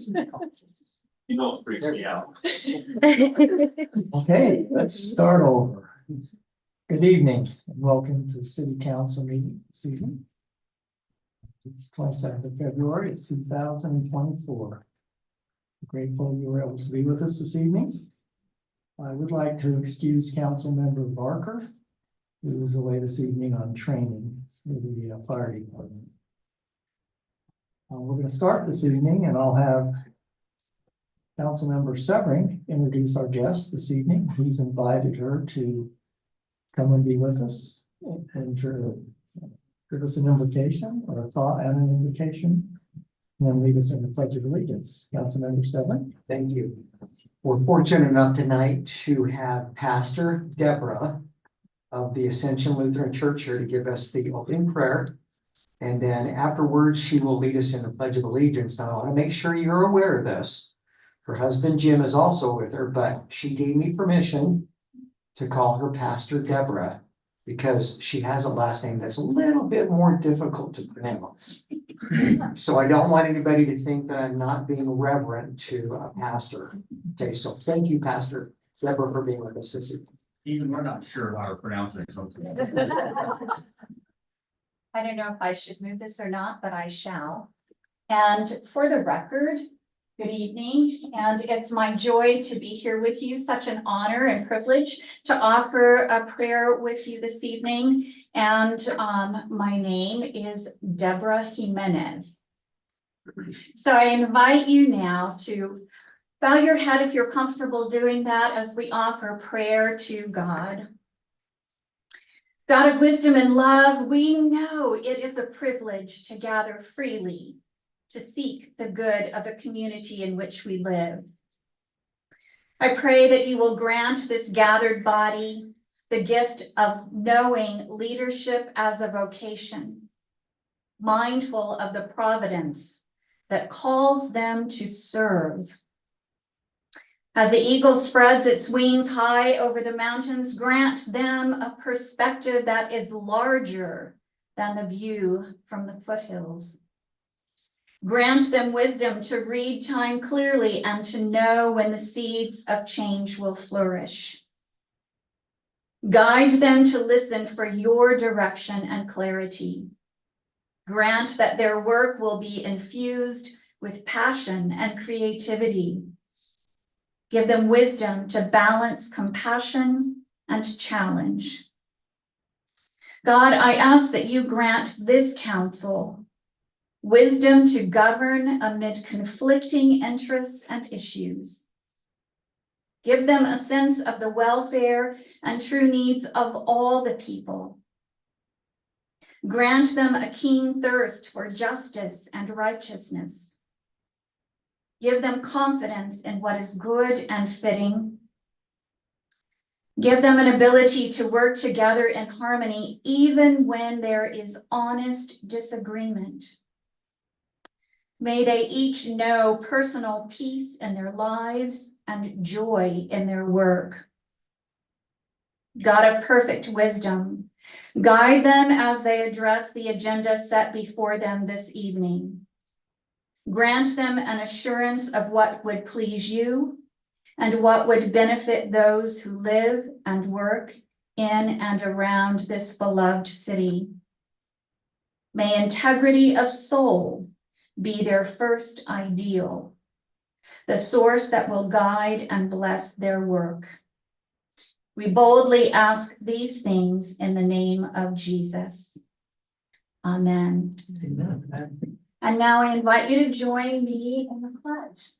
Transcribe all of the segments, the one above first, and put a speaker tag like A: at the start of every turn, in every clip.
A: You know, it freaks me out.
B: Okay, let's start over. Good evening and welcome to the City Council meeting this evening. It's 22nd of February, 2024. Grateful you were able to be with us this evening. I would like to excuse Council Member Barker, who is away this evening on training with the fire department. We're going to start this evening and I'll have Councilmember Severing introduce our guest this evening. He's invited her to come and be with us and to give us an invitation or a thought and an invitation, and then lead us in the Pledge of Allegiance. Councilmember Severing.
C: Thank you. We're fortunate enough tonight to have Pastor Deborah of the Ascension Lutheran Church here to give us the opening prayer. And then afterwards, she will lead us in the Pledge of Allegiance. Now, I want to make sure you're aware of this. Her husband, Jim, is also with her, but she gave me permission to call her Pastor Deborah because she has a last name that's a little bit more difficult to pronounce. So I don't want anybody to think that I'm not being reverent to a pastor. Okay, so thank you, Pastor Deborah, for being with us this evening.
A: Even we're not sure how to pronounce it.
D: I don't know if I should move this or not, but I shall. And for the record, good evening, and it's my joy to be here with you. Such an honor and privilege to offer a prayer with you this evening. And my name is Deborah Jimenez. So I invite you now to bow your head if you're comfortable doing that as we offer prayer to God. God of wisdom and love, we know it is a privilege to gather freely to seek the good of the community in which we live. I pray that you will grant this gathered body the gift of knowing leadership as a vocation, mindful of the providence that calls them to serve. As the eagle spreads its wings high over the mountains, grant them a perspective that is larger than the view from the foothills. Grant them wisdom to read time clearly and to know when the seeds of change will flourish. Guide them to listen for your direction and clarity. Grant that their work will be infused with passion and creativity. Give them wisdom to balance compassion and challenge. God, I ask that you grant this council wisdom to govern amid conflicting interests and issues. Give them a sense of the welfare and true needs of all the people. Grant them a keen thirst for justice and righteousness. Give them confidence in what is good and fitting. Give them an ability to work together in harmony, even when there is honest disagreement. May they each know personal peace in their lives and joy in their work. God of perfect wisdom, guide them as they address the agenda set before them this evening. Grant them an assurance of what would please you and what would benefit those who live and work in and around this beloved city. May integrity of soul be their first ideal, the source that will guide and bless their work. We boldly ask these things in the name of Jesus. Amen.
C: Amen.
D: And now I invite you to join me in the pledge.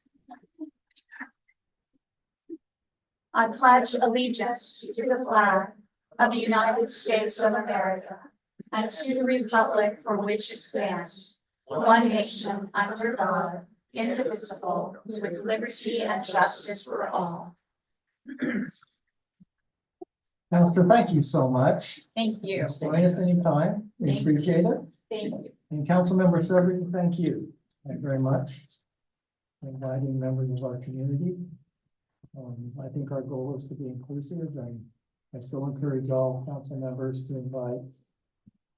D: I pledge allegiance to the flag of the United States of America and to the republic for which it stands, one nation under God, indivisible, with liberty and justice for all.
B: Pastor, thank you so much.
D: Thank you.
B: Join us anytime. We
D: Thank you.
B: appreciate it.
D: Thank you.
B: And Councilmember Severing, thank you. Thank you very much for inviting members of our community. I think our goal is to be inclusive, and I still encourage all council members to invite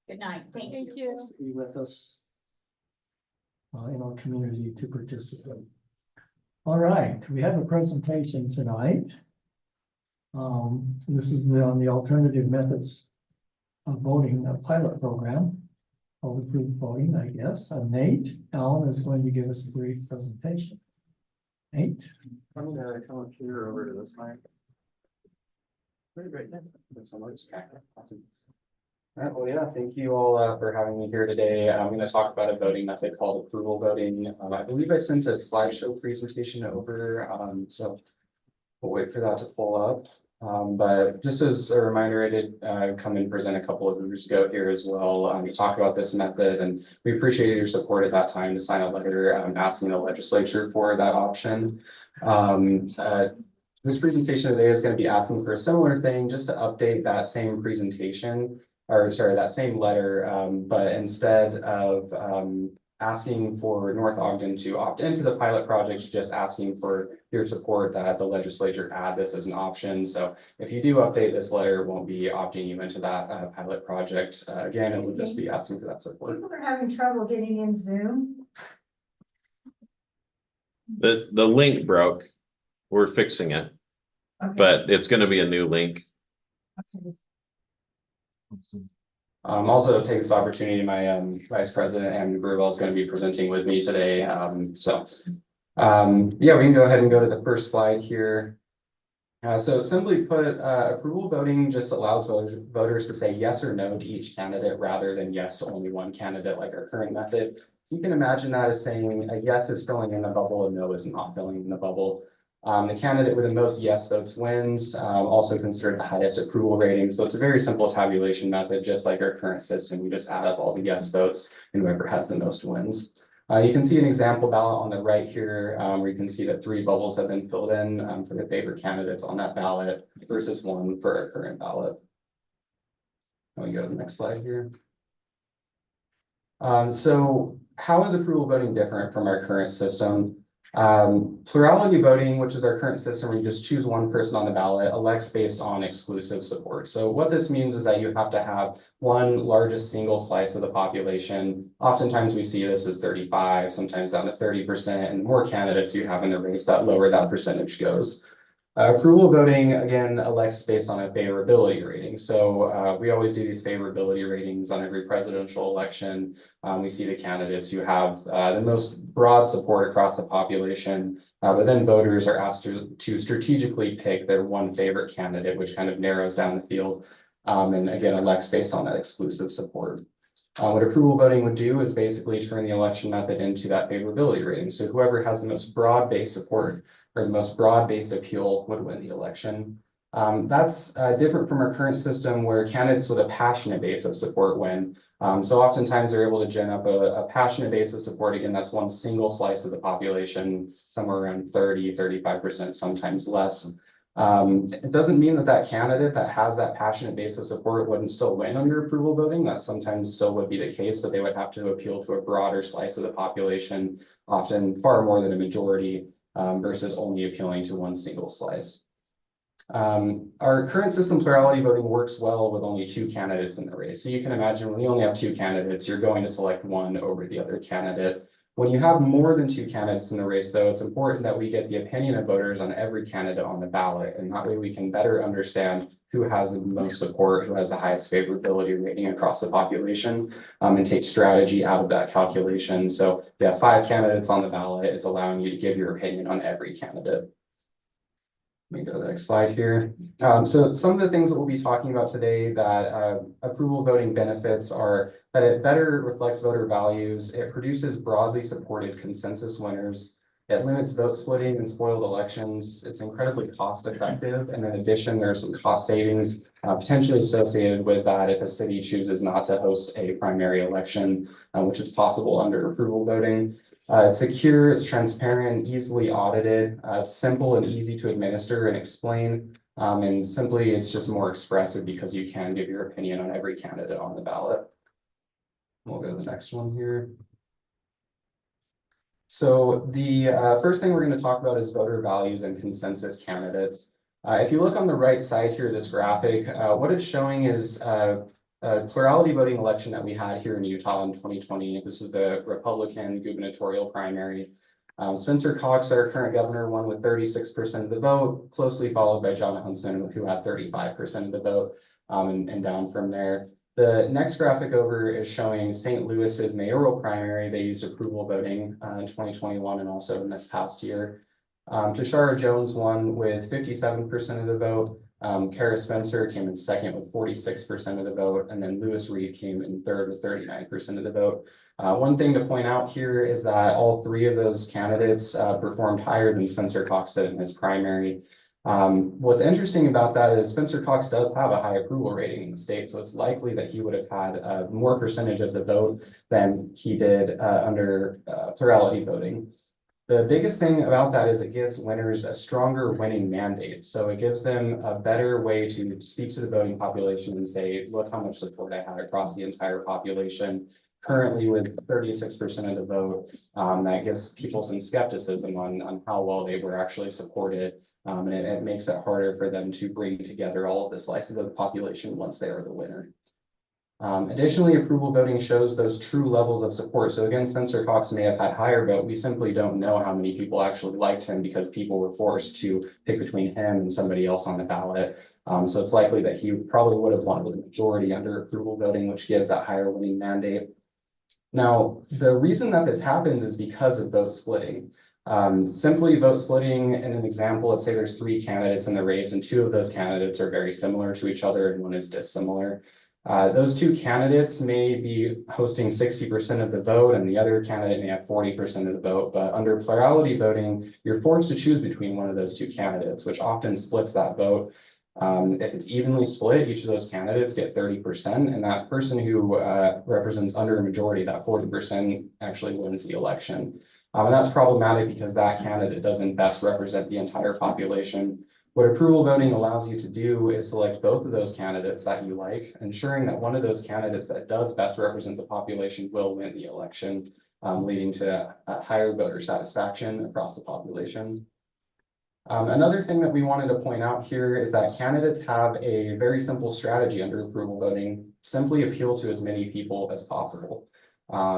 D: Good night. Thank you.
B: to be with us in our community to participate. All right, we have a presentation tonight. This is on the alternative methods of voting, a pilot program, called approved voting, I guess. Nate Allen is going to give us a brief presentation. Nate?
E: I'm gonna come up here over to this line. Great. This one works. Okay, awesome. All right, well, yeah, thank you all for having me here today. I'm gonna talk about a voting method called approval voting. I believe I sent a slideshow presentation over, so we'll wait for that to pull up. But just as a reminder, I did come and present a couple of years ago here as well to talk about this method, and we appreciated your support at that time to sign a letter asking the legislature for that option. This presentation today is going to be asking for a similar thing, just to update that same presentation, or sorry, that same letter, but instead of asking for North Ogden to opt into the pilot project, just asking for your support that the legislature add this as an option. So if you do update this letter, it won't be opting you into that pilot project. Again, it would just be asking for that support.
F: People are having trouble getting in Zoom.
G: The link broke. We're fixing it,
F: Okay.
G: but it's gonna be a new link.
F: Okay.
E: Also take this opportunity, my Vice President Andy Burwell is going to be presenting with me today. Yeah, we can go ahead and go to the first slide here. So simply put, approval voting just allows voters to say yes or no to each candidate rather than yes to only one candidate like our current method. You can imagine that as saying a yes is filling in the bubble, a no is not filling in the bubble. The candidate with the most yes votes wins, also considered the highest approval rating. So it's a very simple tabulation method, just like our current system. We just add up all the yes votes and whoever has the most wins. You can see an example ballot on the right here, where you can see that 3 bubbles have been filled in for the favorite candidates on that ballot versus 1 for our current ballot. Let me go to the next slide here. So how is approval voting different from our current system? Plurality voting, which is our current system where you just choose one person on the ballot, elects based on exclusive support. So what this means is that you have to have one largest single slice of the population. Oftentimes we see this as 35, sometimes down to 30%, and the more candidates you have in the race, that lower that percentage goes. Approval voting, again, elects based on a favorability rating. So we always do these favorability ratings on every presidential election. We see the candidates who have the most broad support across the population, but then voters are asked to strategically pick their one favorite candidate, which kind of narrows down the field, and again, elects based on that exclusive support. What approval voting would do is basically turn the election method into that favorability rating. So whoever has the most broad-based support or the most broad-based appeal would win the election. That's different from our current system where candidates with a passionate base of support win. So oftentimes they're able to gen up a passionate base of support. Again, that's one single slice of the population, somewhere around 30, 35%, sometimes less. It doesn't mean that that candidate that has that passionate base of support wouldn't still win under approval voting. That sometimes still would be the case, but they would have to appeal to a broader slice of the population, often far more than a majority, versus only appealing to one single slice. Our current system plurality voting works well with only 2 candidates in the race. So you can imagine when you only have 2 candidates, you're going to select one over the other candidate. When you have more than 2 candidates in the race, though, it's important that we get the opinion of voters on every candidate on the ballot. And that way we can better understand who has the most support, who has the highest favorability rating across the population, and take strategy out of that calculation. So if you have 5 candidates on the ballot, it's allowing you to give your opinion on every candidate. Let me go to the next slide here. So some of the things that we'll be talking about today that approval voting benefits are that it better reflects voter values. It produces broadly supported consensus winners. It limits vote splitting and spoiled elections. It's incredibly cost effective. And in addition, there are some cost savings potentially associated with that if a city chooses not to host a primary election, which is possible under approval voting. It's secure, it's transparent, easily audited, it's simple and easy to administer and explain. And simply, it's just more expressive because you can give your opinion on every candidate on the ballot. We'll go to the next one here. So the first thing we're going to talk about is voter values and consensus candidates. If you look on the right side here, this graphic, what it's showing is a plurality voting election that we had here in Utah in 2020. This is the Republican gubernatorial primary. Spencer Cox, our current governor, won with 36% of the vote, closely followed by John Huntsman, who had 35% of the vote, and down from there. The next graphic over is showing St. Louis's mayoral primary. They used approval voting in 2021 and also in this past year. Tashara Jones won with 57% of the vote. Kara Spencer came in second with 46% of the vote, and then Lewis Reed came in third with 39% of the vote. One thing to point out here is that all three of those candidates performed higher than Spencer Cox did in his primary. What's interesting about that is Spencer Cox does have a high approval rating in the state, so it's likely that he would have had more percentage of the vote than he did under plurality voting. The biggest thing about that is it gives winners a stronger winning mandate. So it gives them a better way to speak to the voting population and say, look how much support I had across the entire population. Currently with 36% of the vote, that gives people some skepticism on how well they were actually supported. And it makes it harder for them to bring together all of the slices of the population once they are the winner. Additionally, approval voting shows those true levels of support. So again, Spencer Cox may have had higher vote. We simply don't know how many people actually liked him because people were forced to pick between him and somebody else on the ballot. So it's likely that he probably would have won with a majority under approval voting, which gives that higher winning mandate. Now, the reason that this happens is because of vote splitting. Simply vote splitting in an example, let's say there's 3 candidates in the race and 2 of those candidates are very similar to each other and one is dissimilar. Those 2 candidates may be hosting 60% of the vote and the other candidate may have 40% of the vote, but under plurality voting, you're forced to choose between one of those 2 candidates, which often splits that vote. If it's evenly split, each of those candidates get 30%, and that person who represents under a majority, that 40% actually wins the election. And that's problematic because that candidate doesn't best represent the entire population. What approval voting allows you to do is select both of those candidates that you like, ensuring that one of those candidates that does best represent the population will win the election, leading to higher voter satisfaction across the population. Another thing that we wanted to point out here is that candidates have a very simple strategy under approval voting: simply appeal to as many people as possible.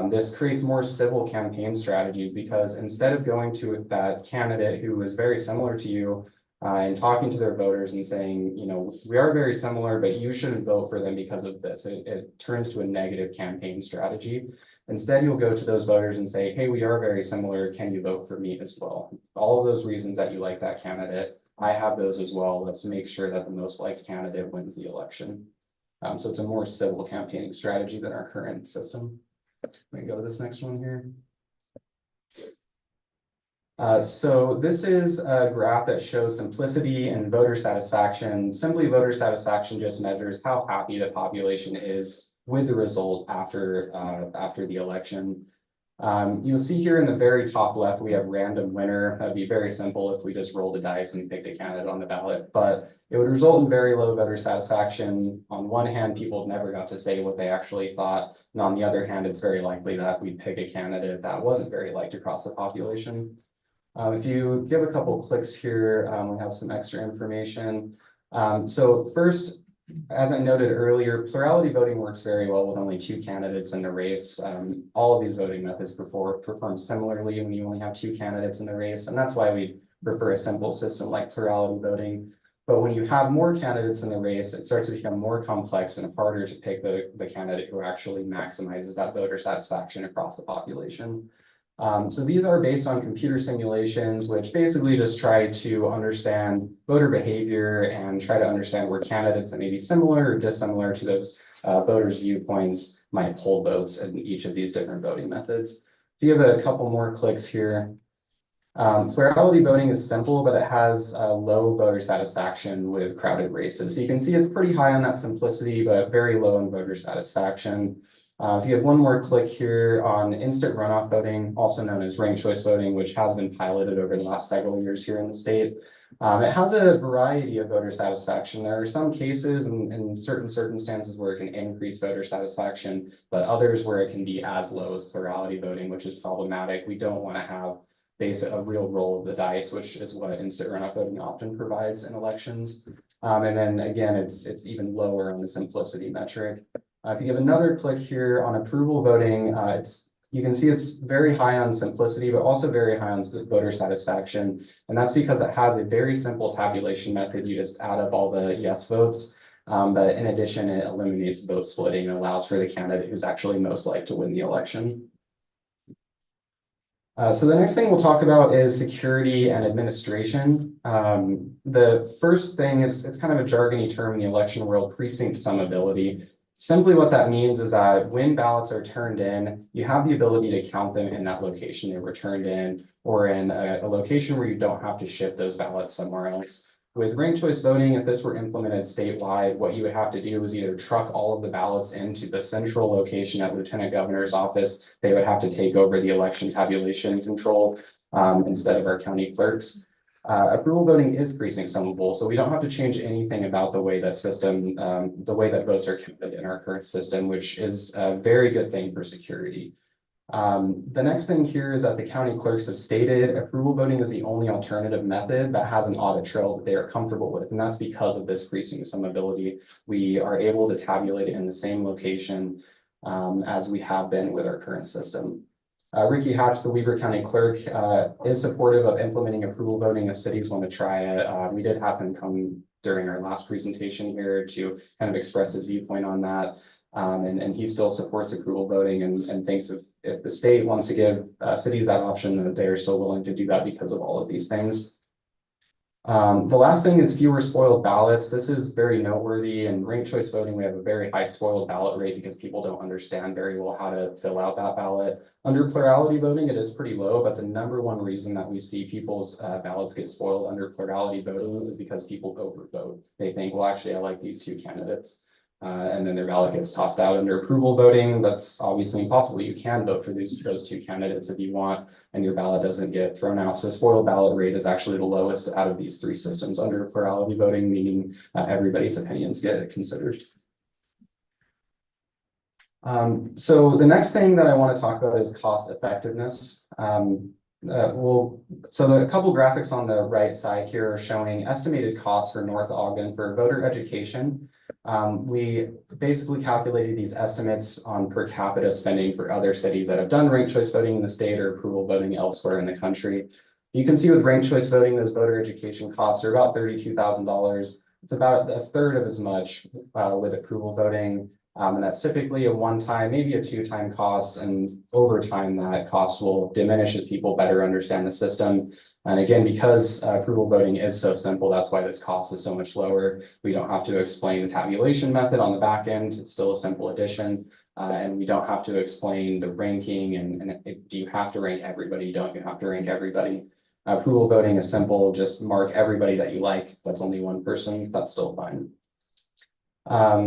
E: This creates more civil campaign strategies because instead of going to that candidate who is very similar to you and talking to their voters and saying, you know, we are very similar, but you shouldn't vote for them because of this, it turns to a negative campaign strategy. Instead, you'll go to those voters and say, hey, we are very similar. Can you vote for me as well? All of those reasons that you like that candidate, I have those as well. Let's make sure that the most liked candidate wins the election. So it's a more civil campaigning strategy than our current system. Let me go to this next one here. So this is a graph that shows simplicity and voter satisfaction. Simply, voter satisfaction just measures how happy the population is with the result after the election. You'll see here in the very top left, we have random winner. That'd be very simple if we just rolled the dice and picked a candidate on the ballot, but it would result in very low voter satisfaction. On one hand, people never got to say what they actually thought. And on the other hand, it's very likely that we'd pick a candidate that wasn't very liked across the population. If you give a couple clicks here, we have some extra information. So first, as I noted earlier, plurality voting works very well with only 2 candidates in the race. All of these voting methods perform similarly when you only have 2 candidates in the race, and that's why we prefer a simple system like plurality voting. But when you have more candidates in the race, it starts to become more complex and harder to pick the candidate who actually maximizes that voter satisfaction across the population. So these are based on computer simulations, which basically just try to understand voter behavior and try to understand where candidates that may be similar or dissimilar to those voters' viewpoints might pull votes in each of these different voting methods. If you have a couple more clicks here, plurality voting is simple, but it has low voter satisfaction with crowded races. So you can see it's pretty high on that simplicity, but very low in voter satisfaction. If you have one more click here on instant runoff voting, also known as ranked choice voting, which has been piloted over the last several years here in the state, it has a variety of voter satisfaction. There are some cases and certain circumstances where it can increase voter satisfaction, but others where it can be as low as plurality voting, which is problematic. We don't want to have a real roll of the dice, which is what instant runoff voting often provides in elections. And then again, it's even lower on the simplicity metric. If you give another click here on approval voting, it's You can see it's very high on simplicity, but also very high on voter satisfaction. And that's because it has a very simple tabulation method. You just add up all the yes votes. But in addition, it eliminates vote splitting and allows for the candidate who's actually most likely to win the election. So the next thing we'll talk about is security and administration. The first thing is, it's kind of a jargony term in the election world, precinct summability. Simply what that means is that when ballots are turned in, you have the ability to count them in that location they were turned in, or in a location where you don't have to ship those ballots somewhere else. With ranked choice voting, if this were implemented statewide, what you would have to do is either truck all of the ballots into the central location at Lieutenant Governor's office. They would have to take over the election tabulation control instead of our county clerks. Approval voting is precinct summable, so we don't have to change anything about the way that the way that votes are counted in our current system, which is a very good thing for security. The next thing here is that the county clerks have stated approval voting is the only alternative method that has an audit trail that they are comfortable with. And that's because of this precinct summability. We are able to tabulate it in the same location as we have been with our current system. Ricky Hatch, the Weber County Clerk, is supportive of implementing approval voting if cities want to try it. We did have him come during our last presentation here to kind of express his viewpoint on that. And he still supports approval voting and thinks if the state wants to give cities that option, that they are still willing to do that because of all of these things. The last thing is fewer spoiled ballots. This is very noteworthy. In ranked choice voting, we have a very high spoiled ballot rate because people don't understand very well how to fill out that ballot. Under plurality voting, it is pretty low, but the number one reason that we see people's ballots get spoiled under plurality voting is because people overvote. They think, well, actually, I like these two candidates. And then their ballot gets tossed out under approval voting. That's obviously impossible. You can vote for those two candidates if you want, and your ballot doesn't get thrown out. So spoiled ballot rate is actually the lowest out of these three systems under plurality voting, meaning everybody's opinions get considered. So the next thing that I want to talk about is cost effectiveness. So a couple graphics on the right side here are showing estimated costs for North Ogden for voter education. We basically calculated these estimates on per capita spending for other cities that have done ranked choice voting in the state or approval voting elsewhere in the country. You can see with ranked choice voting, those voter education costs are about $32,000. It's about a third of as much with approval voting. And that's typically a one-time, maybe a two-time cost, and over time that cost will diminish as people better understand the system. And again, because approval voting is so simple, that's why this cost is so much lower. We don't have to explain the tabulation method on the back end. It's still a simple addition. And we don't have to explain the ranking and do you have to rank everybody? Don't you have to rank everybody? Approval voting is simple. Just mark everybody that you like. That's only one person. That's still fine.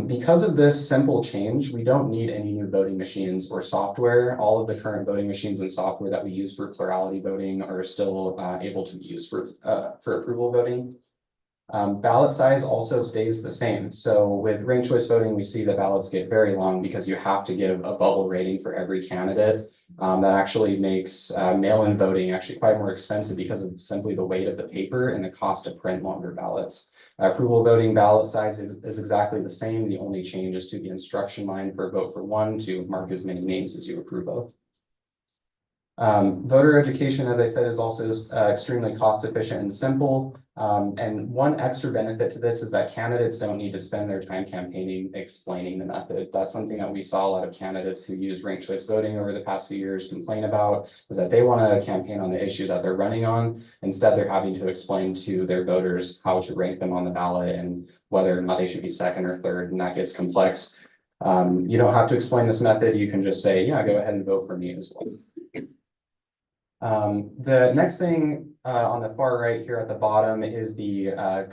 E: Because of this simple change, we don't need any new voting machines or software. All of the current voting machines and software that we use for plurality voting are still able to be used for approval voting. Ballot size also stays the same. So with ranked choice voting, we see the ballots get very long because you have to give a bubble rating for every candidate. That actually makes mail-in voting actually quite more expensive because of simply the weight of the paper and the cost to print longer ballots. Approval voting ballot size is exactly the same. The only change is to the instruction line for vote for one to mark as many names as you approve of. Voter education, as I said, is also extremely cost efficient and simple. And one extra benefit to this is that candidates don't need to spend their time campaigning explaining the method. That's something that we saw a lot of candidates who use ranked choice voting over the past few years complain about, is that they want to campaign on the issue that they're running on. Instead, they're having to explain to their voters how to rank them on the ballot and whether or not they should be second or third, and that gets complex. You don't have to explain this method. You can just say, yeah, go ahead and vote for me as well. The next thing on the far right here at the bottom is the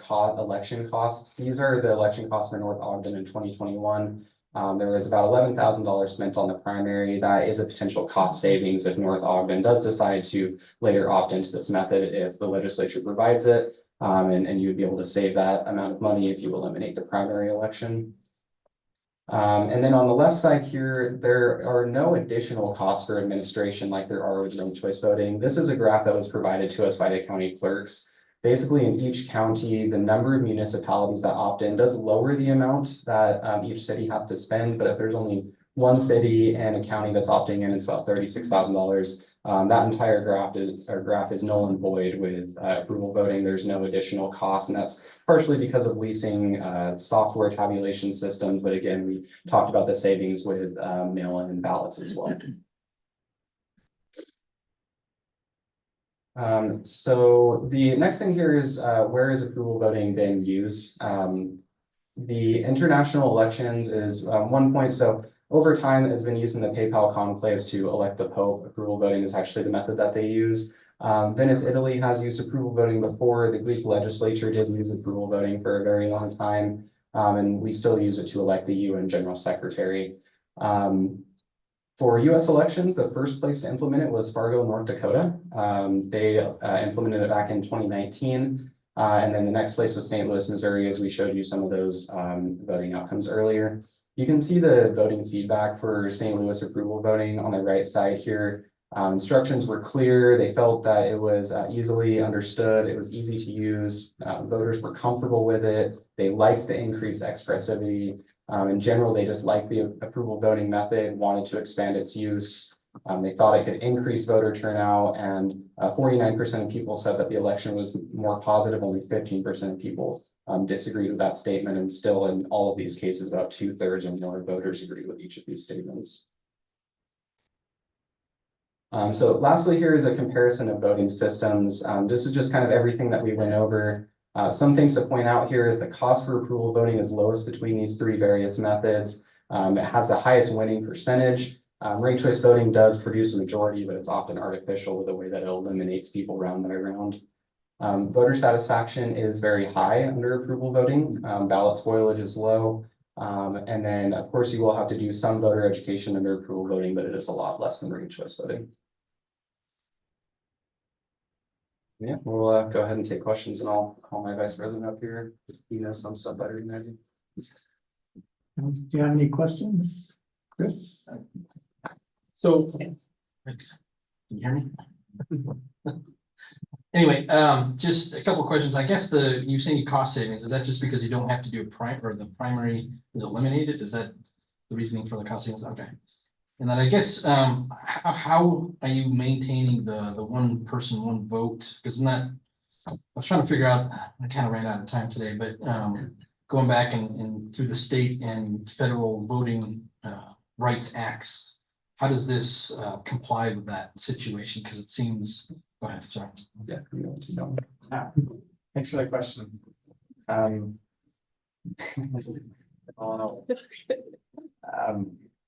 E: election costs. These are the election costs for North Ogden in 2021. There was about $11,000 spent on the primary. That is a potential cost savings if North Ogden does decide to later opt into this method if the legislature provides it. And you'd be able to save that amount of money if you eliminate the primary election. And then on the left side here, there are no additional costs for administration like there are with ranked choice voting. This is a graph that was provided to us by the county clerks. Basically, in each county, the number of municipalities that opt in does lower the amount that each city has to spend. But if there's only one city and a county that's opting in, it's about $36,000. That entire graph is null and void with approval voting. There's no additional cost, and that's partially because of leasing software tabulation systems. But again, we talked about the savings with mail-in ballots as well. So the next thing here is where is approval voting being used? The international elections is one point. So over time, it's been used in the PayPal conclaves to elect the Pope. Approval voting is actually the method that they use. Venice, Italy has used approval voting before. The Greek legislature did use approval voting for a very long time. And we still use it to elect the UN General Secretary. For US elections, the first place to implement it was Fargo, North Dakota. They implemented it back in 2019. And then the next place was St. Louis, Missouri, as we showed you some of those voting outcomes earlier. You can see the voting feedback for St. Louis approval voting on the right side here. Instructions were clear. They felt that it was easily understood. It was easy to use. Voters were comfortable with it. They liked the increased expressivity. In general, they just liked the approval voting method, wanted to expand its use. They thought it could increase voter turnout, and 49% of people said that the election was more positive. Only 15% of people disagreed with that statement, and still in all of these cases, about 2/3 or more voters agreed with each of these statements. So lastly, here is a comparison of voting systems. This is just kind of everything that we went over. Some things to point out here is the cost for approval voting is lowest between these three various methods. It has the highest winning percentage. Ranked choice voting does produce a majority, but it's often artificial with the way that it eliminates people round by round. Voter satisfaction is very high under approval voting. Ballot spoilage is low. And then, of course, you will have to do some voter education under approval voting, but it is a lot less than ranked choice voting. Yeah, we'll go ahead and take questions, and I'll call my vice president up here. He knows some stuff better than I do.
B: Do you have any questions, Chris?
H: So, thanks. Can you hear me? Anyway, just a couple of questions. I guess you saying cost savings, is that just because you don't have to do the primary is eliminated? Is that the reasoning for the cost savings? Okay. And then I guess, how are you maintaining the one person, one vote? Because I was trying to figure out, I kind of ran out of time today, but going back and through the state and federal voting rights acts, how does this comply with that situation? Because it seems, go ahead, sorry.
E: Yeah.
I: Thanks for the question.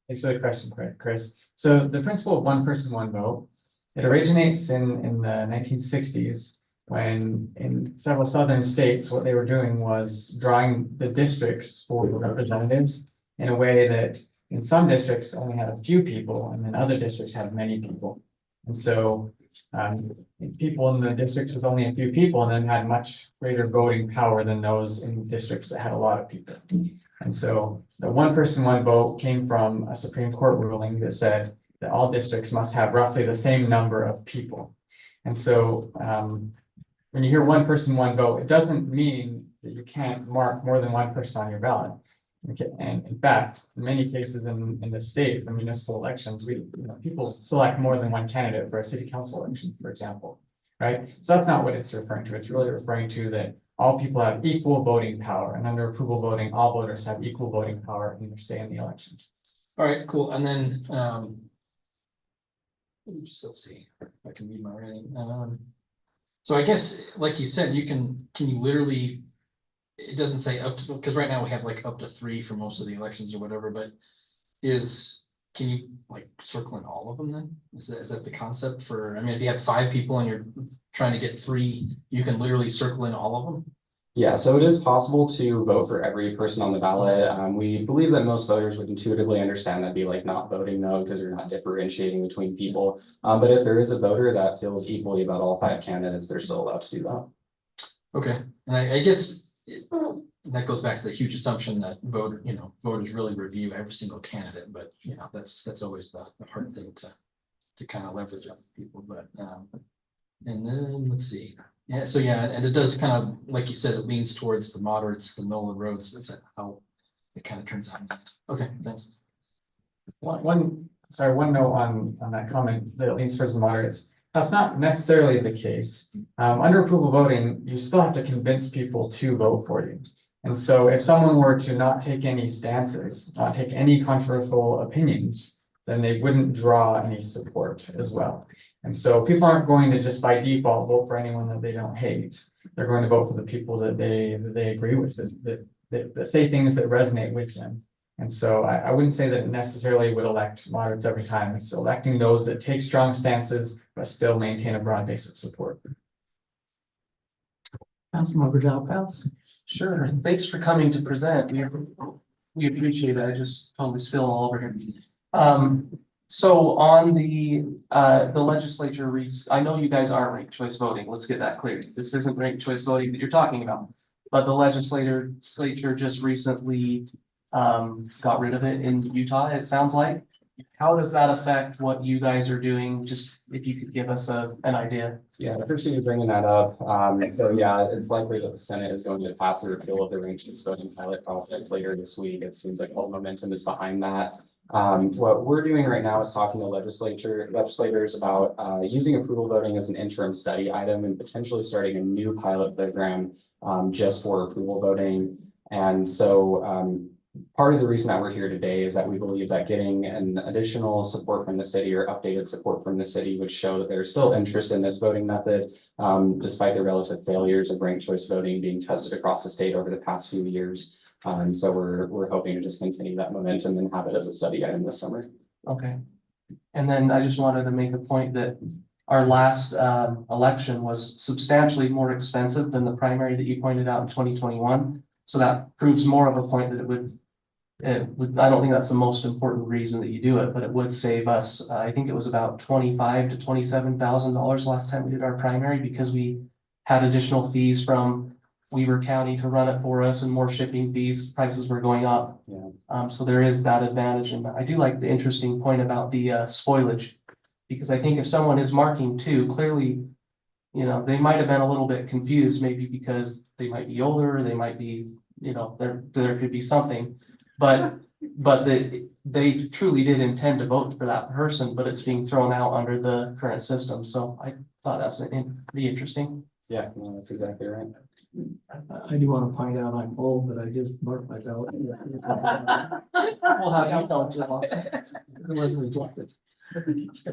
I: Thanks for the question, Chris. So the principle of one person, one vote, it originates in the 1960s when in several southern states, what they were doing was drawing the districts for the representatives in a way that in some districts only had a few people, and then other districts had many people. And so people in the districts with only a few people and then had much greater voting power than those in districts that had a lot of people. And so the one person, one vote came from a Supreme Court ruling that said that all districts must have roughly the same number of people. And so when you hear one person, one vote, it doesn't mean that you can't mark more than one person on your ballot. Okay. And in fact, in many cases in the state, for municipal elections, people select more than one candidate for a city council election, for example, right? So that's not what it's referring to. It's really referring to that all people have equal voting power, and under approval voting, all voters have equal voting power in their say in the election.
H: All right, cool. And then, let's see if I can read my writing. So I guess, like you said, can you literally, it doesn't say up to, because right now we have like up to 3 for most of the elections or whatever, but can you like circle in all of them then? Is that the concept for, I mean, if you have 5 people and you're trying to get 3, you can literally circle in all of them?
E: Yeah, so it is possible to vote for every person on the ballot. We believe that most voters would intuitively understand that'd be like not voting no, because you're not differentiating between people. But if there is a voter that feels equally about all 5 candidates, they're still allowed to do that. Okay,
H: and I guess that goes back to the huge assumption that voters really review every single candidate, but that's always the hard thing to kind of leverage on people. But and then let's see. Yeah, so yeah, and it does kind of, like you said, it leans towards the moderates, the middle of the roads. That's how it kind of turns out. Okay, thanks.
I: one note on that comment that leans towards the moderates. That's not necessarily the case. Under approval voting, you still have to convince people to vote for you. And so if someone were to not take any stances, not take any controversial opinions, then they wouldn't draw any support as well. And so people aren't going to just by default vote for anyone that they don't hate. They're going to vote for the people that they agree with, that say things that resonate with them. And so I wouldn't say that it necessarily would elect moderates every time. It's electing those that take strong stances, but still maintain a broad base of support.
B: Councilmember Delpez.
J: Sure, thanks for coming to present. We appreciate it. I just totally spill all over here. So on the legislature I know you guys are ranked choice voting. Let's get that clear. This isn't ranked choice voting that you're talking about. But the legislature just recently got rid of it in Utah, it sounds like. How does that affect what you guys are doing? Just if you could give us an idea.
E: Yeah, I appreciate you bringing that up. So yeah, it's likely that the Senate is going to pass the repeal of the ranked choice voting pilot project later this week. It seems like all momentum is behind that. What we're doing right now is talking to legislators about using approval voting as an interim study item and potentially starting a new pilot program just for approval voting. And so part of the reason that we're here today is that we believe that getting an additional support from the city or updated support from the city would show that there's still interest in this voting method, despite the relative failures of ranked choice voting being tested across the state over the past few years. So we're hoping to just continue that momentum and have it as a study item this summer.
J: Okay. And then I just wanted to make a point that our last election was substantially more expensive than the primary that you pointed out in 2021. So that proves more of a point that I don't think that's the most important reason that you do it, but it would save us, I think it was about $25,000 to $27,000 last time we did our primary because we had additional fees from Weaver County to run it for us and more shipping fees, prices were going up.
E: Yeah.
J: So there is that advantage. And I do like the interesting point about the spoilage, because I think if someone is marking two, clearly, you know, they might have been a little bit confused, maybe because they might be older, they might be, you know, there could be something. But they truly did intend to vote for that person, but it's being thrown out under the current system. So I thought that's pretty interesting.
E: Yeah, no, that's exactly right.
B: I do want to point out I'm old, but I just marked my ballot.
J: We'll have you tell it to them.
B: It wasn't rejected.
K: Yes,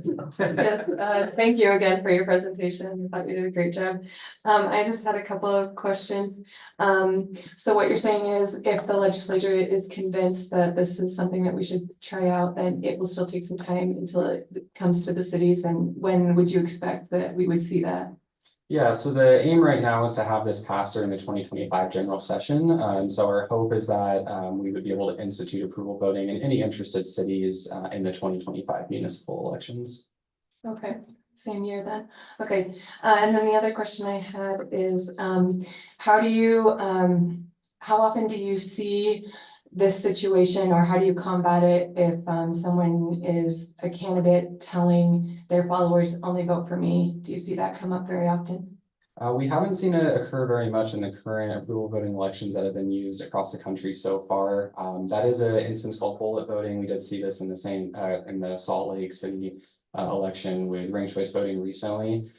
K: thank you again for your presentation. I thought you did a great job. I just had a couple of questions. So what you're saying is if the legislature is convinced that this is something that we should try out, then it will still take some time until it comes to the cities. And when would you expect that we would see that?
E: Yeah, so the aim right now is to have this passed during the 2025 general session. And so our hope is that we would be able to institute approval voting in any interested cities in the 2025 municipal elections.
K: Okay, same year then. Okay, and then the other question I had is how often do you see this situation, or how do you combat it if someone is a candidate telling their followers only vote for me? Do you see that come up very often?
E: We haven't seen it occur very much in the current approval voting elections that have been used across the country so far. That is an instance called bullet voting. We did see this in the Salt Lake City election with ranked choice voting recently.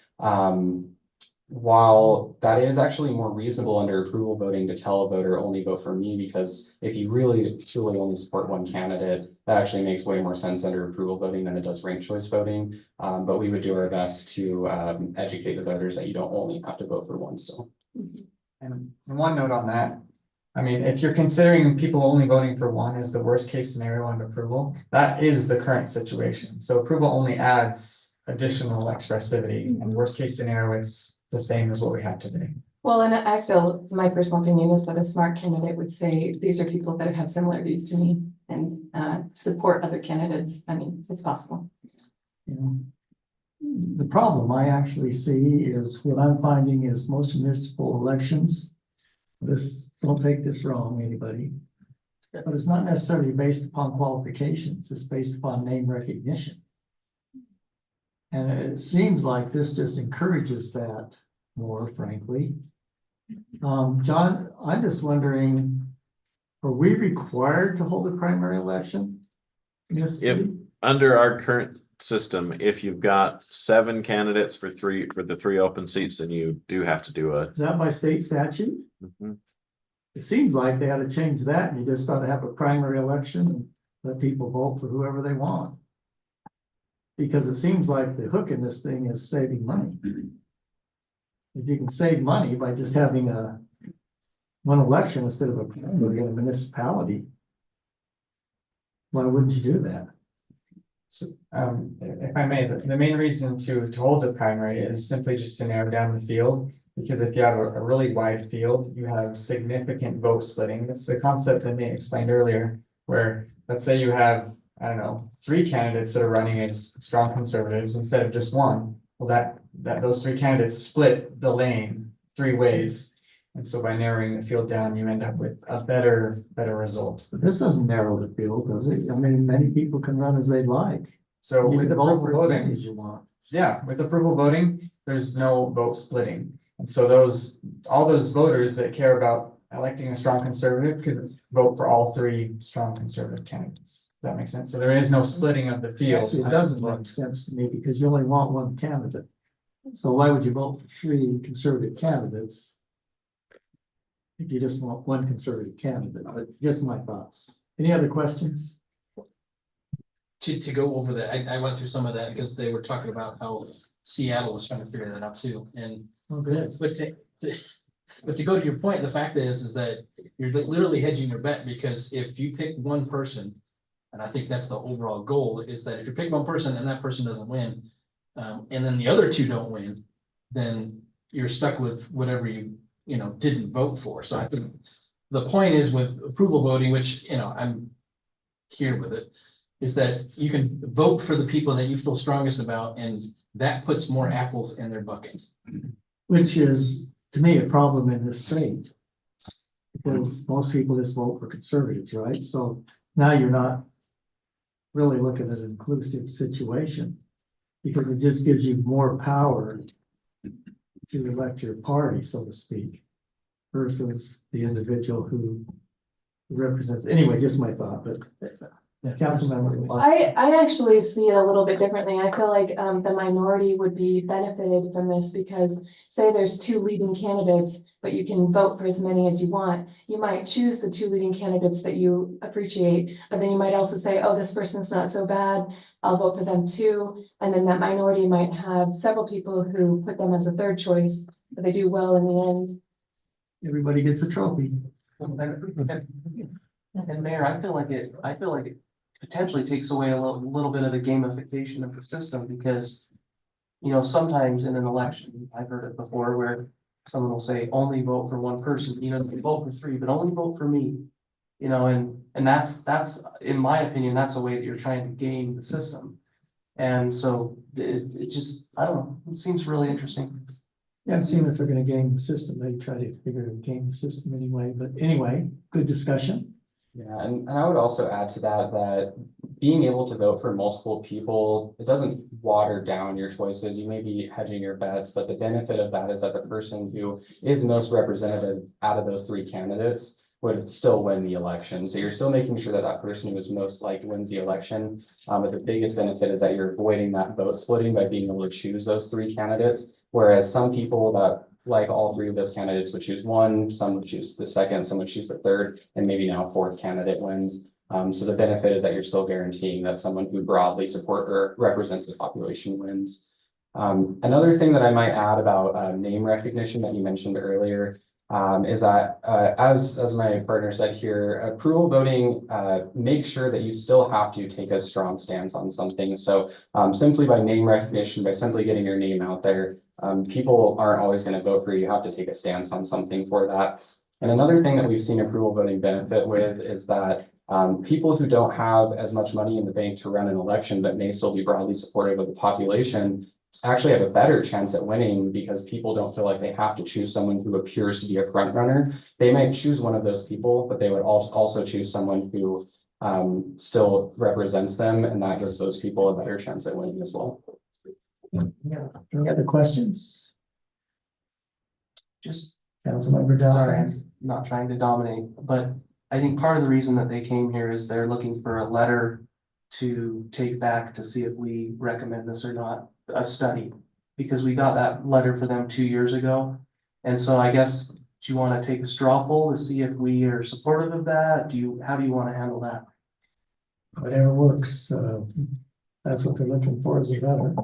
E: While that is actually more reasonable under approval voting to tell a voter only vote for me, because if you really truly only support one candidate, that actually makes way more sense under approval voting than it does ranked choice voting. But we would do our best to educate the voters that you don't only have to vote for one. So,
I: And one note on that, I mean, if you're considering people only voting for one as the worst case scenario on approval, that is the current situation. So approval only adds additional expressivity, and worst case scenario, it's the same as what we have today.
K: Well, and I feel my personal opinion is that a smart candidate would say, these are people that have similar views to me and support other candidates. I mean, it's possible.
B: You know, the problem I actually see is what I'm finding is most municipal elections. Don't take this wrong, anybody. But it's not necessarily based upon qualifications. It's based upon name recognition. And it seems like this just encourages that more, frankly. John, I'm just wondering, are we required to hold a primary election? Yes,
G: If, under our current system, if you've got 7 candidates for the 3 open seats, then you do have to do a.
B: is that by state statute?
G: Mhm.
B: It seems like they had to change that, and you just ought to have a primary election and let people vote for whoever they want. Because it seems like the hook in this thing is saving money. If you can save money by just having one election instead of a primary in a municipality, why wouldn't you do that?
I: So, if I may, the main reason to hold the primary is simply just to narrow down the field. Because if you have a really wide field, you have significant vote splitting. That's the concept that Nate explained earlier, where let's say you have, I don't know, 3 candidates that are running as strong conservatives instead of just one. Well, those 3 candidates split the lane 3 ways. And so by narrowing the field down, you end up with a better result.
B: But this doesn't narrow the field, does it? I mean, many people can run as they like.
I: So
B: You
I: with
B: can vote
I: approval
B: for as many
I: voting,
B: as you want.
I: yeah, with approval voting, there's no vote splitting. And so all those voters that care about electing a strong conservative could vote for all 3 strong conservative candidates. Does that make sense? So there is no splitting of the field.
B: Actually, it doesn't make sense to me because you only want one candidate. So why would you vote for 3 conservative candidates? If you just want one conservative candidate, but just my thoughts. Any other questions?
H: To go over that, I went through some of that because they were talking about how Seattle was trying to figure that out too, and.
B: Oh, good.
H: But to go to your point, the fact is that you're literally hedging your bet, because if you pick one person, and I think that's the overall goal, is that if you pick one person and that person doesn't win, and then the other 2 don't win, then you're stuck with whatever you didn't vote for. So I think the point is with approval voting, which, I'm here with it, is that you can vote for the people that you feel strongest about, and that puts more apples in their buckets.
B: Which is, to me, a problem in this state. Because most people just vote for conservatives, right? So now you're not really looking at an inclusive situation. Because it just gives you more power to elect your party, so to speak, versus the individual who represents, anyway, just my thought, but council member.
K: I actually see it a little bit differently. I feel like the minority would be benefited from this because say there's 2 leading candidates, but you can vote for as many as you want. You might choose the 2 leading candidates that you appreciate, but then you might also say, oh, this person's not so bad, I'll vote for them too. And then that minority might have several people who put them as a 3rd choice, but they do well in the end.
B: Everybody gets a trophy.
J: And Mayor, I feel like it potentially takes away a little bit of the gamification of the system because, sometimes in an election, I've heard it before where someone will say, only vote for one person, you vote for 3, but only vote for me. And that's, in my opinion, that's a way that you're trying to game the system. And so it just, I don't know, it seems really interesting.
B: Yeah, I've seen if they're gonna game the system, they try to figure out game the system anyway, but anyway, good discussion.
E: Yeah, and I would also add to that being able to vote for multiple people, it doesn't water down your choices. You may be hedging your bets, but the benefit of that is that the person who is most representative out of those 3 candidates would still win the election. So you're still making sure that that person who is most likely wins the election. But the biggest benefit is that you're avoiding that vote splitting by being able to choose those 3 candidates. Whereas some people that like all 3 of those candidates would choose one, some would choose the 2nd, some would choose the 3rd, and maybe now 4th candidate wins. So the benefit is that you're still guaranteeing that someone who broadly support or represents the population wins. Another thing that I might add about name recognition that you mentioned earlier is that as my partner said here, approval voting makes sure that you still have to take a strong stance on something. So simply by name recognition, by simply getting your name out there, people aren't always going to vote for you. You have to take a stance on something for that. And another thing that we've seen approval voting benefit with is that people who don't have as much money in the bank to run an election, but may still be broadly supportive of the population, actually have a better chance at winning because people don't feel like they have to choose someone who appears to be a front runner. They might choose one of those people, but they would also choose someone who still represents them, and that gives those people a better chance at winning as well.
B: Yeah. Any other questions?
J: Just
B: Councilmember
J: sorry,
B: Dodd.
J: I'm not trying to dominate, but I think part of the reason that they came here is they're looking for a letter to take back to see if we recommend this or not, a study. Because we got that letter for them 2 years ago. And so I guess, do you want to take a straw poll to see if we are supportive of that? How do you want to handle that?
B: Whatever works, that's what they're looking for, is a letter.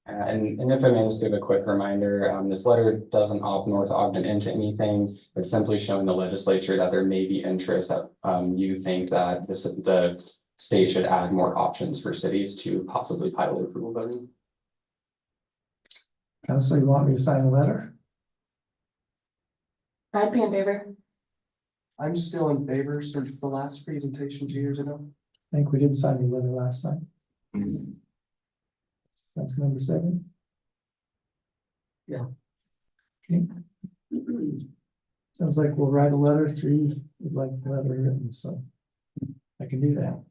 E: And if I may just give a quick reminder, this letter doesn't opt North Ogden into anything. It's simply showing the legislature that there may be interest that you think that the state should add more options for cities to possibly pilot approval voting.
B: Council, you want me to sign a letter?
K: I'd be in favor.
J: I'm still in favor since the last presentation 2 years ago.
B: I think we did sign the letter last night. That's number 7.
C: Yeah.
B: Okay. Sounds like we'll write a letter. 3 would like the letter written, so I can do that.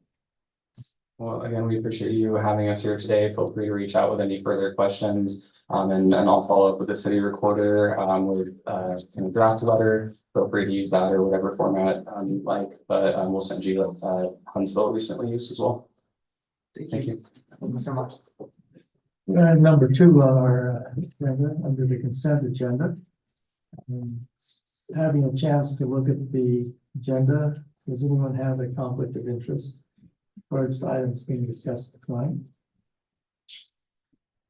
E: Well, again, we appreciate you having us here today. Feel free to reach out with any further questions. And I'll follow up with the city recorder with a draft letter. Feel free to use that or whatever format you'd like, but we'll send you what Huntsville recently used as well. Thank you.
C: Thank you so much.
B: Number 2 on our agenda, under the consent agenda. Having a chance to look at the agenda, does anyone have a conflict of interest towards the items being discussed tonight?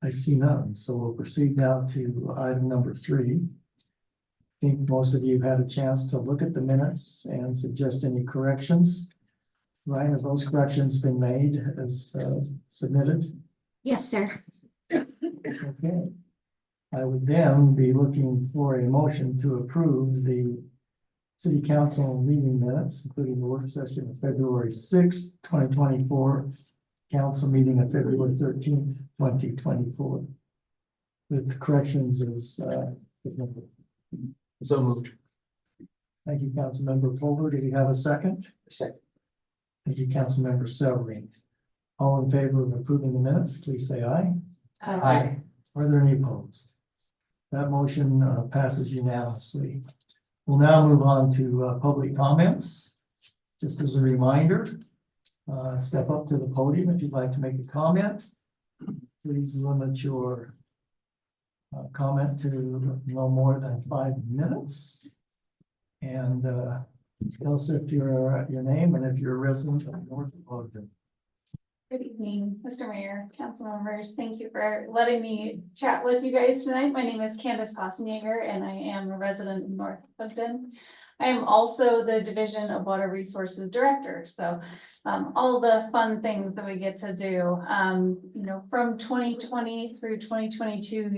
B: I see none, so we'll proceed now to item number 3. I think most of you had a chance to look at the minutes and suggest any corrections. Ryan, have those corrections been made as submitted?
D: Yes, sir.
B: Okay. I would then be looking for a motion to approve the city council meeting minutes, including the work session of February 6th, 2024, council meeting of February 13th, 2024. With corrections as submitted.
H: So moved.
B: Thank you, Councilmember Pulver. Do you have a second?
C: Second.
B: Thank you, Councilmember Severine. All in favor of approving the minutes, please say aye.
K: Aye.
B: Are there any opposed? That motion passes unanimously. We'll now move on to public comments. Just as a reminder, step up to the podium if you'd like to make a comment. Please limit your comment to no more than 5 minutes. And tell us if your name and if you're a resident of North Ogden.
D: Good evening, Mr. Mayor, council members. Thank you for letting me chat with you guys tonight. My name is Candace Hassenjager and I am a resident of North Ogden. I am also the Division of Water Resources Director. So all the fun things that we get to do, from 2020 through 2022,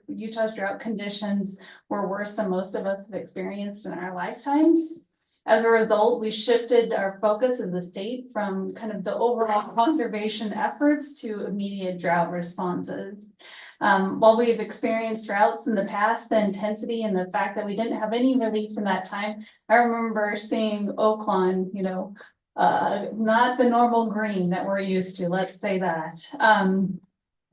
D: Utah's drought conditions were worse than most of us have experienced in our lifetimes. As a result, we shifted our focus as a state from kind of the overall conservation efforts to immediate drought responses. While we've experienced droughts in the past, the intensity and the fact that we didn't have any relief in that time, I remember seeing Oaklawn, not the normal green that we're used to, let's say that.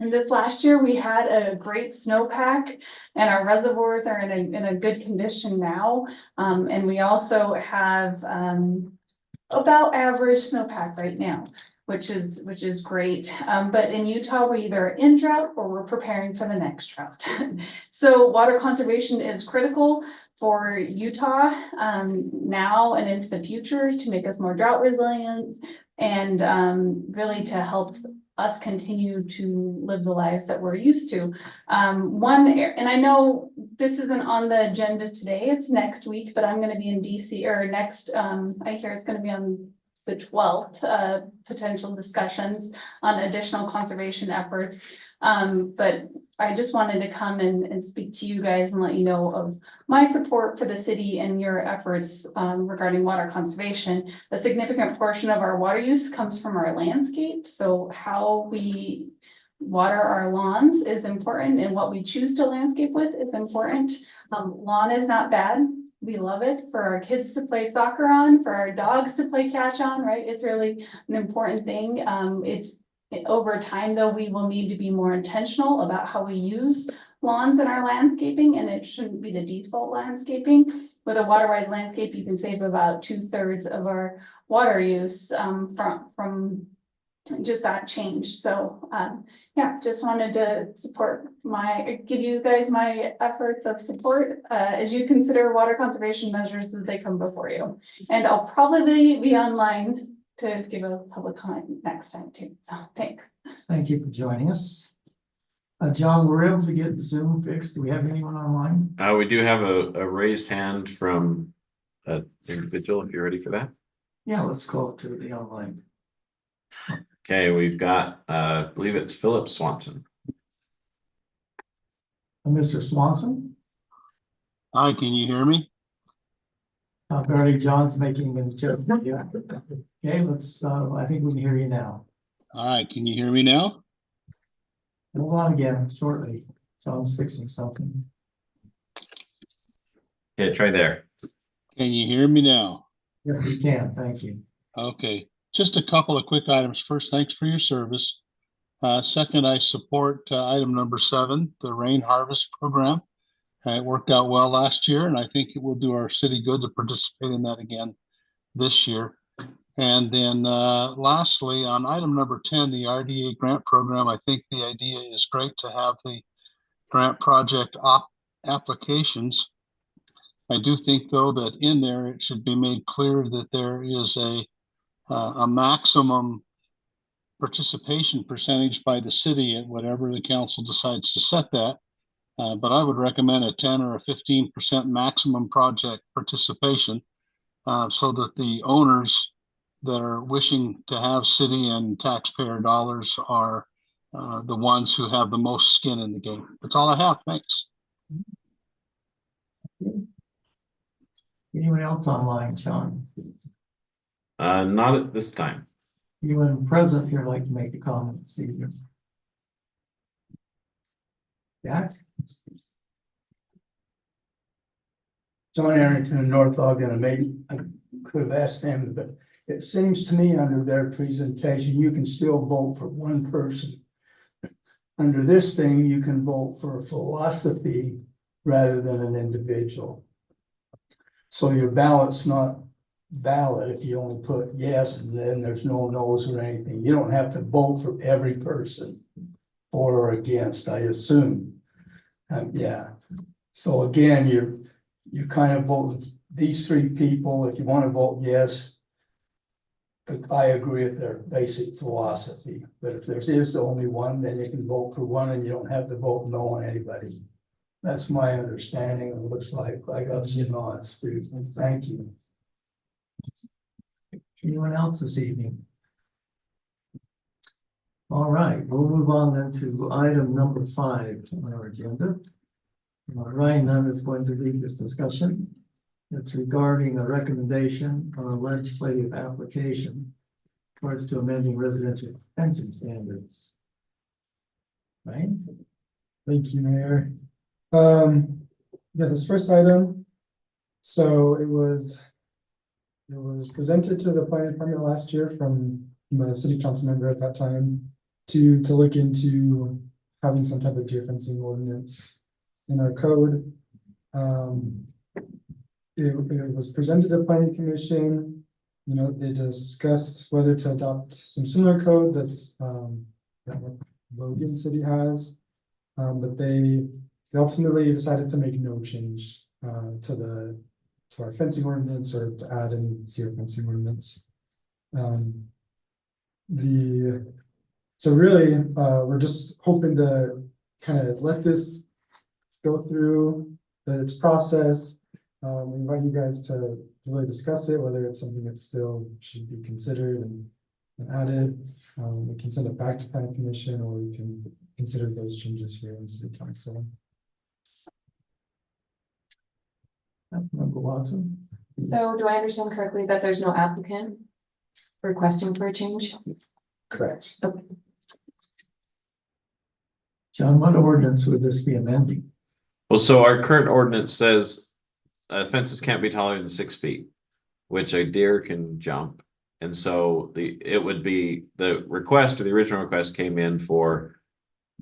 D: And this last year, we had a great snowpack and our reservoirs are in a good condition now. And we also have about average snowpack right now, which is great. But in Utah, we're either in drought or we're preparing for the next drought. So water conservation is critical for Utah now and into the future to make us more drought resilient and really to help us continue to live the lives that we're used to. And I know this isn't on the agenda today, it's next week, but I'm going to be in DC or next, I hear it's going to be on the 12th, potential discussions on additional conservation efforts. But I just wanted to come and speak to you guys and let you know of my support for the city and your efforts regarding water conservation. A significant portion of our water use comes from our landscape. So how we water our lawns is important and what we choose to landscape with is important. Lawn is not bad. We love it for our kids to play soccer on, for our dogs to play catch on, right? It's really an important thing. Over time, though, we will need to be more intentional about how we use lawns in our landscaping, and it shouldn't be the default landscaping. With a water-wise landscape, you can save about 2/3 of our water use from just that change. So, yeah, just wanted to give you guys my efforts of support, as you consider water conservation measures as they come before you. And I'll probably be online to give a public comment next time too. So thanks.
B: Thank you for joining us. John, we're able to get Zoom fixed. Do we have anyone online?
G: We do have a raised hand from an individual, if you're ready for that.
B: Yeah, let's go to the online.
G: Okay, we've got, I believe it's Philip Swanson.
B: Mr. Swanson,
L: Hi, can you hear me?
B: Barry John's making a joke. Yeah. Okay, let's, I think we can hear you now.
L: All right, can you hear me now?
B: Hold on again shortly. John's fixing something.
G: Okay, try there.
L: Can you hear me now?
B: Yes, we can. Thank you.
L: Okay, just a couple of quick items. First, thanks for your service. Second, I support item number 7, the rain harvest program. It worked out well last year, and I think it will do our city good to participate in that again this year. And then lastly, on item number 10, the RDA grant program, I think the idea is great to have the grant project applications. I do think, though, that in there it should be made clear that there is a maximum participation percentage by the city at whatever the council decides to set that. But I would recommend a 10 or a 15% maximum project participation so that the owners that are wishing to have city and taxpayer dollars are the ones who have the most skin in the game. That's all I have. Thanks.
B: Anyone else online, John?
G: Not at this time.
B: Anyone present here like to make a comment this evening? Jack?
M: John Arrington in North Ogden, and maybe I could have asked them, but it seems to me under their presentation, you can still vote for one person. Under this thing, you can vote for a philosophy rather than an individual. So your ballot's not valid if you only put yes and then there's no no's or anything. You don't have to vote for every person for or against, I assume. Yeah. So again, you're kind of voting these 3 people. If you want to vote yes, I agree with their basic philosophy. But if there is only one, then you can vote for one and you don't have to vote no on anybody. That's my understanding. It looks like I got some nods. Thank you.
B: Anyone else this evening? All right, we'll move on then to item number 5 on our agenda. Ryan Nunn is going to lead this discussion. It's regarding a recommendation on a legislative application towards to amending residential fencing standards. Right?
N: Thank you, Mayor. Yeah, this first item. So it was presented to the planning department last year from the city council member at that time to look into having some type of geofencing ordinance in our code. It was presented to planning commission. You know, they discussed whether to adopt some similar code that's that Logan City has, but they ultimately decided to make no change to our fencing ordinance or to add any geofencing ordinance. So really, we're just hoping to kind of let this go through its process. We invite you guys to really discuss it, whether it's something that still should be considered and added. We can send it back to planning commission, or we can consider those changes here in city council.
B: Member Watson?
K: So do I understand correctly that there's no applicant requesting for a change?
M: Correct.
K: Okay.
B: John, what ordinance would this be amending?
G: Well, so our current ordinance says fences can't be taller than 6 feet, which a deer can jump. And so it would be the request, or the original request came in for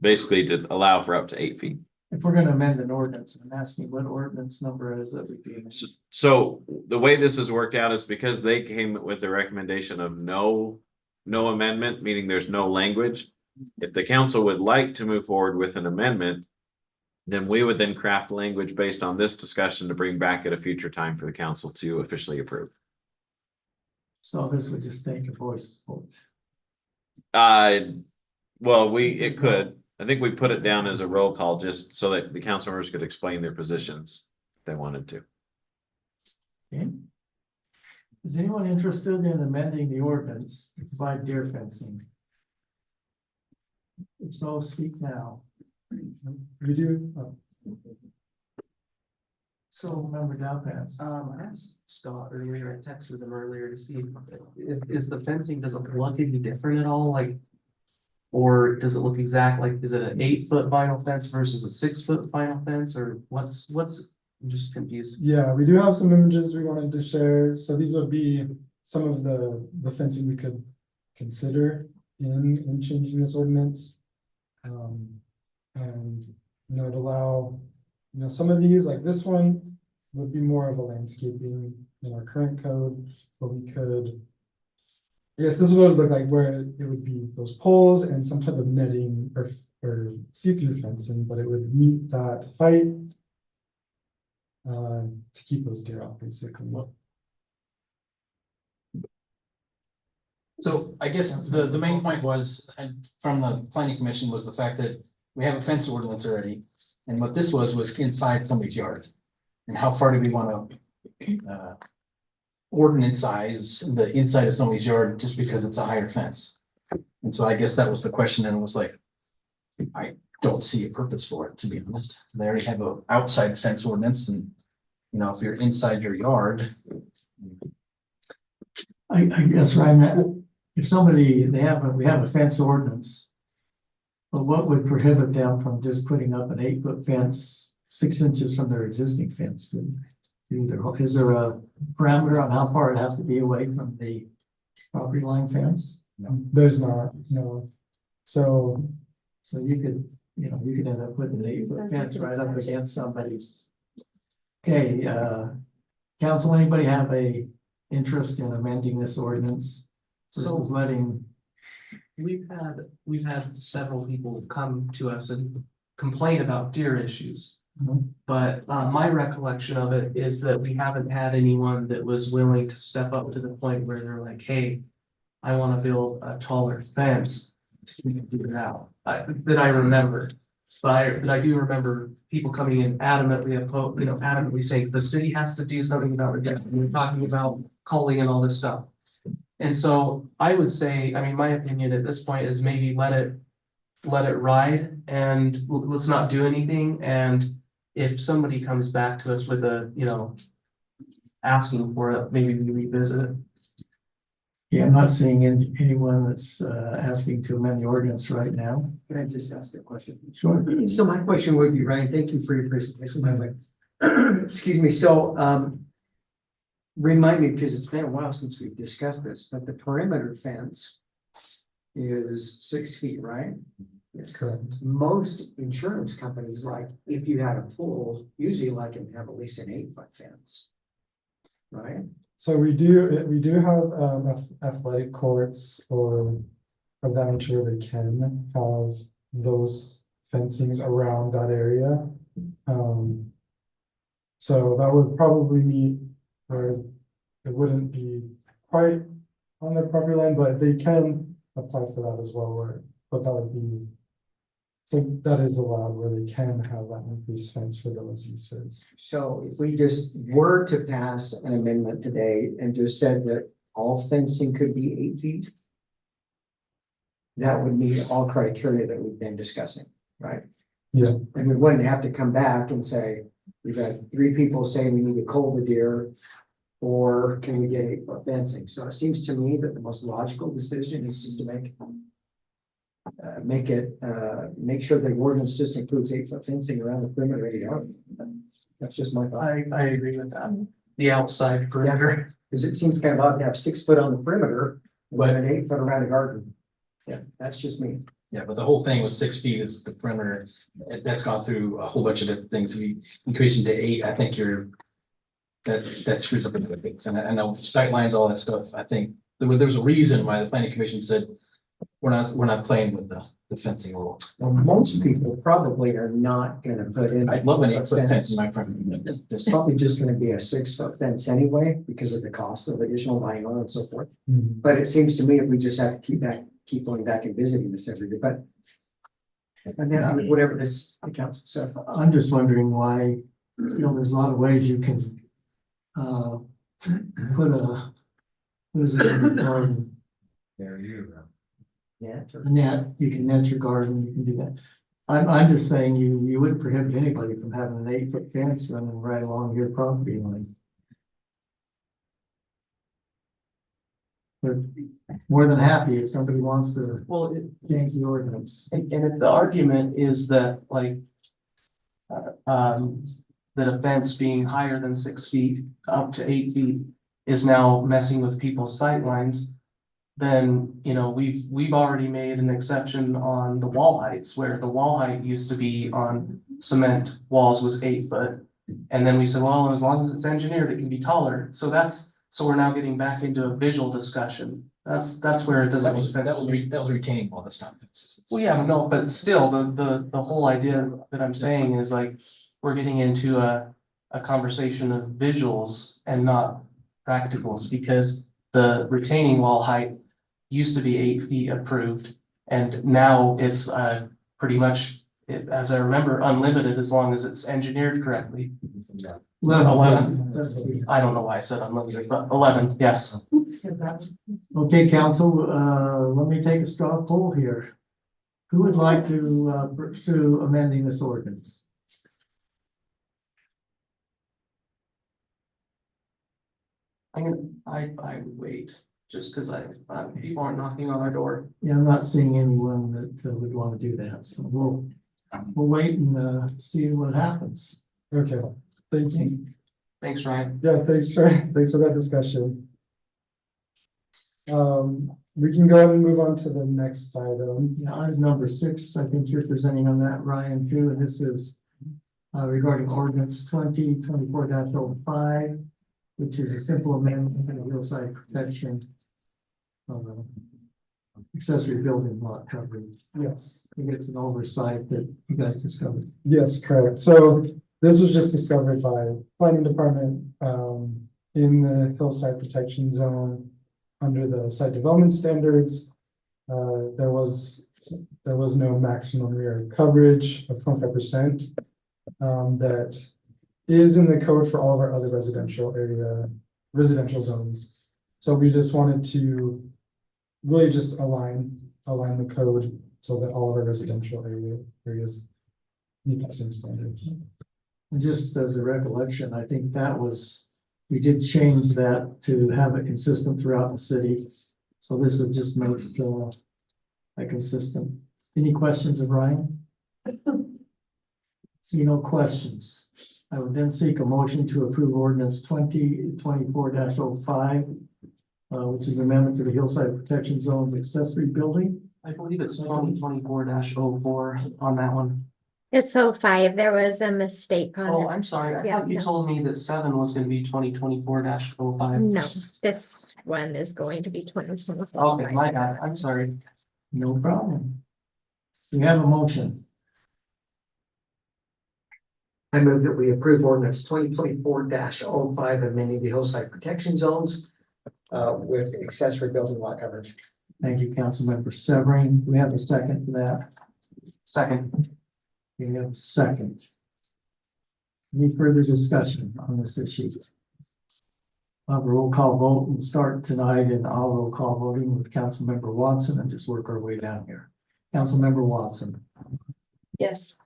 G: basically to allow for up to 8 feet.
B: If we're gonna amend an ordinance, I'm asking what ordinance number is that would be?
G: So the way this has worked out is because they came with the recommendation of no no amendment, meaning there's no language. If the council would like to move forward with an amendment, then we would then craft language based on this discussion to bring back at a future time for the council to officially approve.
B: So this would just take a voice vote.
G: Well, it could. I think we put it down as a roll call just so that the council members could explain their positions if they wanted to.
B: Okay. Is anyone interested in amending the ordinance to provide deer fencing? If so, speak now.
N: We do,
B: So member Dowpats.
J: I asked Scott earlier, I texted him earlier to see, is the fencing, does it look any different at all, like? Or does it look exact, like, is it an 8-foot vinyl fence versus a 6-foot vinyl fence, or what's, I'm just confused.
N: yeah, we do have some images we wanted to share. So these would be some of the fencing we could consider in changing this ordinance. And, you know, to allow, you know, some of these, like this one, would be more of a landscaping in our current code, but we could. I guess this is what it would look like, where it would be those poles and some type of netting or see-through fencing, but it would meet that height. To keep those deer out, basically.
H: So I guess the main point was, and from the planning commission, was the fact that we have a fence ordinance already. And what this was inside somebody's yard. And how far do we want to ordinance size the inside of somebody's yard just because it's a higher fence? And so I guess that was the question, and it was like, I don't see a purpose for it, to be honest. They already have a outside fence ordinance, and you know, if you're inside your yard.
B: I guess, Ryan, if somebody, we have a fence ordinance. But what would prohibit them from just putting up an 8-foot fence, 6 inches from their existing fence? Is there a parameter on how far it has to be away from the property line fence?
N: There's not, no. So
B: you could, you could end up putting an 8-foot fence right up against somebody's. Okay, council, anybody have a interest in amending this ordinance?
J: So
B: versus letting,
J: we've had several people come to us and complain about deer issues.
B: Mhm.
J: But my recollection of it is that we haven't had anyone that was willing to step up to the point where they're like, hey, I want to build a taller fence. We can do it now. That I remember. But I do remember people coming in adamantly saying the city has to do something about it. And we're talking about calling and all this stuff. And so I would say, I mean, my opinion at this point is maybe let it ride and let's not do anything. And if somebody comes back to us with asking for it, maybe we revisit it.
B: yeah, I'm not seeing anyone that's asking to amend the ordinance right now.
C: Can I just ask a question?
B: Sure.
C: So my question would be, Ryan, thank you for your presentation, by the way. Excuse me, so, remind me, because it's been a while since we've discussed this, but the perimeter fence is 6 feet, right? Yes.
N: correct.
C: Most insurance companies, like, if you had a pool, usually like to have at least an 8-foot fence. Right?
N: So we do have athletic courts or of that nature they can have those fencings around that area. So that would probably meet where it wouldn't be quite on their property line, but they can apply for that as well, but that would be. So that is allowed where they can have that increased fence for those uses.
C: So if we just were to pass an amendment today and just said that all fencing could be 8 feet, that would meet all criteria that we've been discussing, right?
N: Yeah.
C: And we wouldn't have to come back and say, we've got 3 people saying we need to cull the deer, or can we get 8-foot fencing? So it seems to me that the most logical decision is just to make sure the ordinance just includes 8-foot fencing around the perimeter of the yard. That's just my thought.
J: I agree with that. The outside perimeter.
C: Because it seems kind of odd to have 6 foot on the perimeter, but an 8 foot around the garden. Yeah, that's just me.
H: Yeah, but the whole thing was 6 feet is the perimeter. That's gone through a whole bunch of different things. If you increase it to 8, I think that screws up another things. And I know sight lines, all that stuff. I think there was a reason why the planning commission said, we're not playing with the fencing rule.
C: Well, most people probably are not gonna put in.
H: I'd love to put a fence in my front.
C: There's probably just gonna be a 6-foot fence anyway, because of the cost of additional vinyl and so forth. But it seems to me if we just have to keep going back and visiting this every day, but. And then whatever the council says.
B: I'm just wondering why, there's a lot of ways you can, put what is it in the garden?
A: There you go.
C: Yeah.
B: A net, you can net your garden, you can do that. I'm just saying you wouldn't prohibit anybody from having an 8-foot fence running right along your property line. But more than happy if somebody wants to
J: Well,
B: change the ordinance.
J: and if the argument is that like, that a fence being higher than 6 feet, up to 8 feet is now messing with people's sight lines, then, we've already made an exception on the wall heights, where the wall height used to be on cement walls was 8 foot. And then we said, well, as long as it's engineered, it can be taller. So we're now getting back into a visual discussion. That's where it doesn't make sense.
H: That was retaining all this time.
J: Well, yeah, no, but still, the whole idea that I'm saying is like, we're getting into a conversation of visuals and not practicals, because the retaining wall height used to be 8 feet approved, and now it's pretty much, as I remember, unlimited as long as it's engineered correctly. 11. I don't know why I said unlimited, but 11, yes.
B: Okay, council, let me take a straw poll here. Who would like to pursue amending this ordinance?
J: I would wait, just because people aren't knocking on our door.
B: Yeah, I'm not seeing anyone that would want to do that, so we'll wait and see what happens.
N: Okay, thank you.
J: Thanks, Ryan.
N: Yeah, thanks for that discussion. We can go ahead and move on to the next item.
B: Yeah, item number 6, I think you're presenting on that, Ryan, too, and this is regarding ordinance 2024-05, which is a simple amendment to the hillside protection accessory building lot coverage.
N: Yes.
B: I think it's an oversight that you guys discovered.
N: Yes, correct. So this was just discovered by planning department in the hillside protection zone under the site development standards. There was no maximum rear coverage of 25% that is in the code for all of our other residential zones. So we just wanted to really just align the code so that all of our residential areas meet the same standards.
B: And just as a recollection, I think we did change that to have it consistent throughout the city. So this is just make that consistent. Any questions of Ryan? See no questions. I would then seek a motion to approve ordinance 2024-05, which is amendment to the hillside protection zone's accessory building.
J: I believe it's 2024-04 on that one.
O: It's 05. There was a mistake on
J: Oh,
O: it.
J: I'm sorry. I
O: Yeah,
J: thought you
O: no.
J: told me that 7 was gonna be 2024-05.
O: No, this one is going to be 2024.
J: Okay, my bad. I'm sorry.
B: No problem. We have a motion.
C: I move that we approve ordinance 2024-05, amending the hillside protection zones with accessory building lot coverage.
B: Thank you, Councilmember Severing. We have a second for that.
J: Second.
B: We have a second. Any further discussion on this issue? I'll have a roll call vote and start tonight, and I'll roll call voting with Councilmember Watson and just work our way down here. Councilmember Watson,
K: Yes.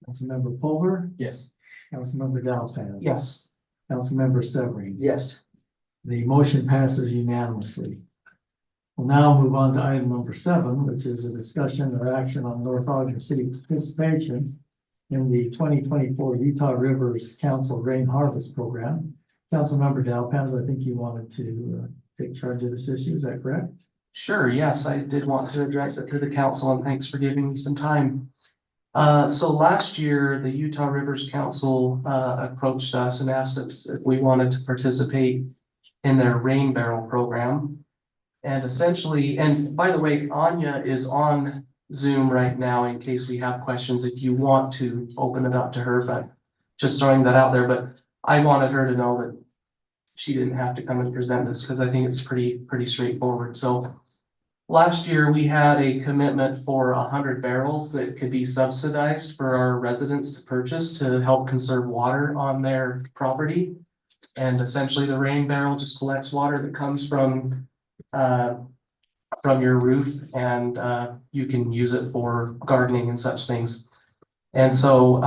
B: Councilmember Pulver,
H: Yes.
B: Councilmember Dalpan.
J: Yes.
B: Councilmember Severing.
C: Yes.
B: The motion passes unanimously. We'll now move on to item number 7, which is a discussion or action on North Ogden City participation in the 2024 Utah Rivers Council Rain Harvest Program. Councilmember Dalpaz, I think you wanted to take charge of this issue. Is that correct?
J: Sure, yes, I did want to address it to the council, and thanks for giving me some time. So last year, the Utah Rivers Council approached us and asked us if we wanted to participate in their rain barrel program. And essentially, and by the way, Anya is on Zoom right now in case we have questions, if you want to open it up to her, but just throwing that out there, but I wanted her to know that she didn't have to come and present this because I think it's pretty straightforward. So last year, we had a commitment for 100 barrels that could be subsidized for our residents to purchase to help conserve water on their property. And essentially, the rain barrel just collects water that comes from your roof, and you can use it for gardening and such things. And so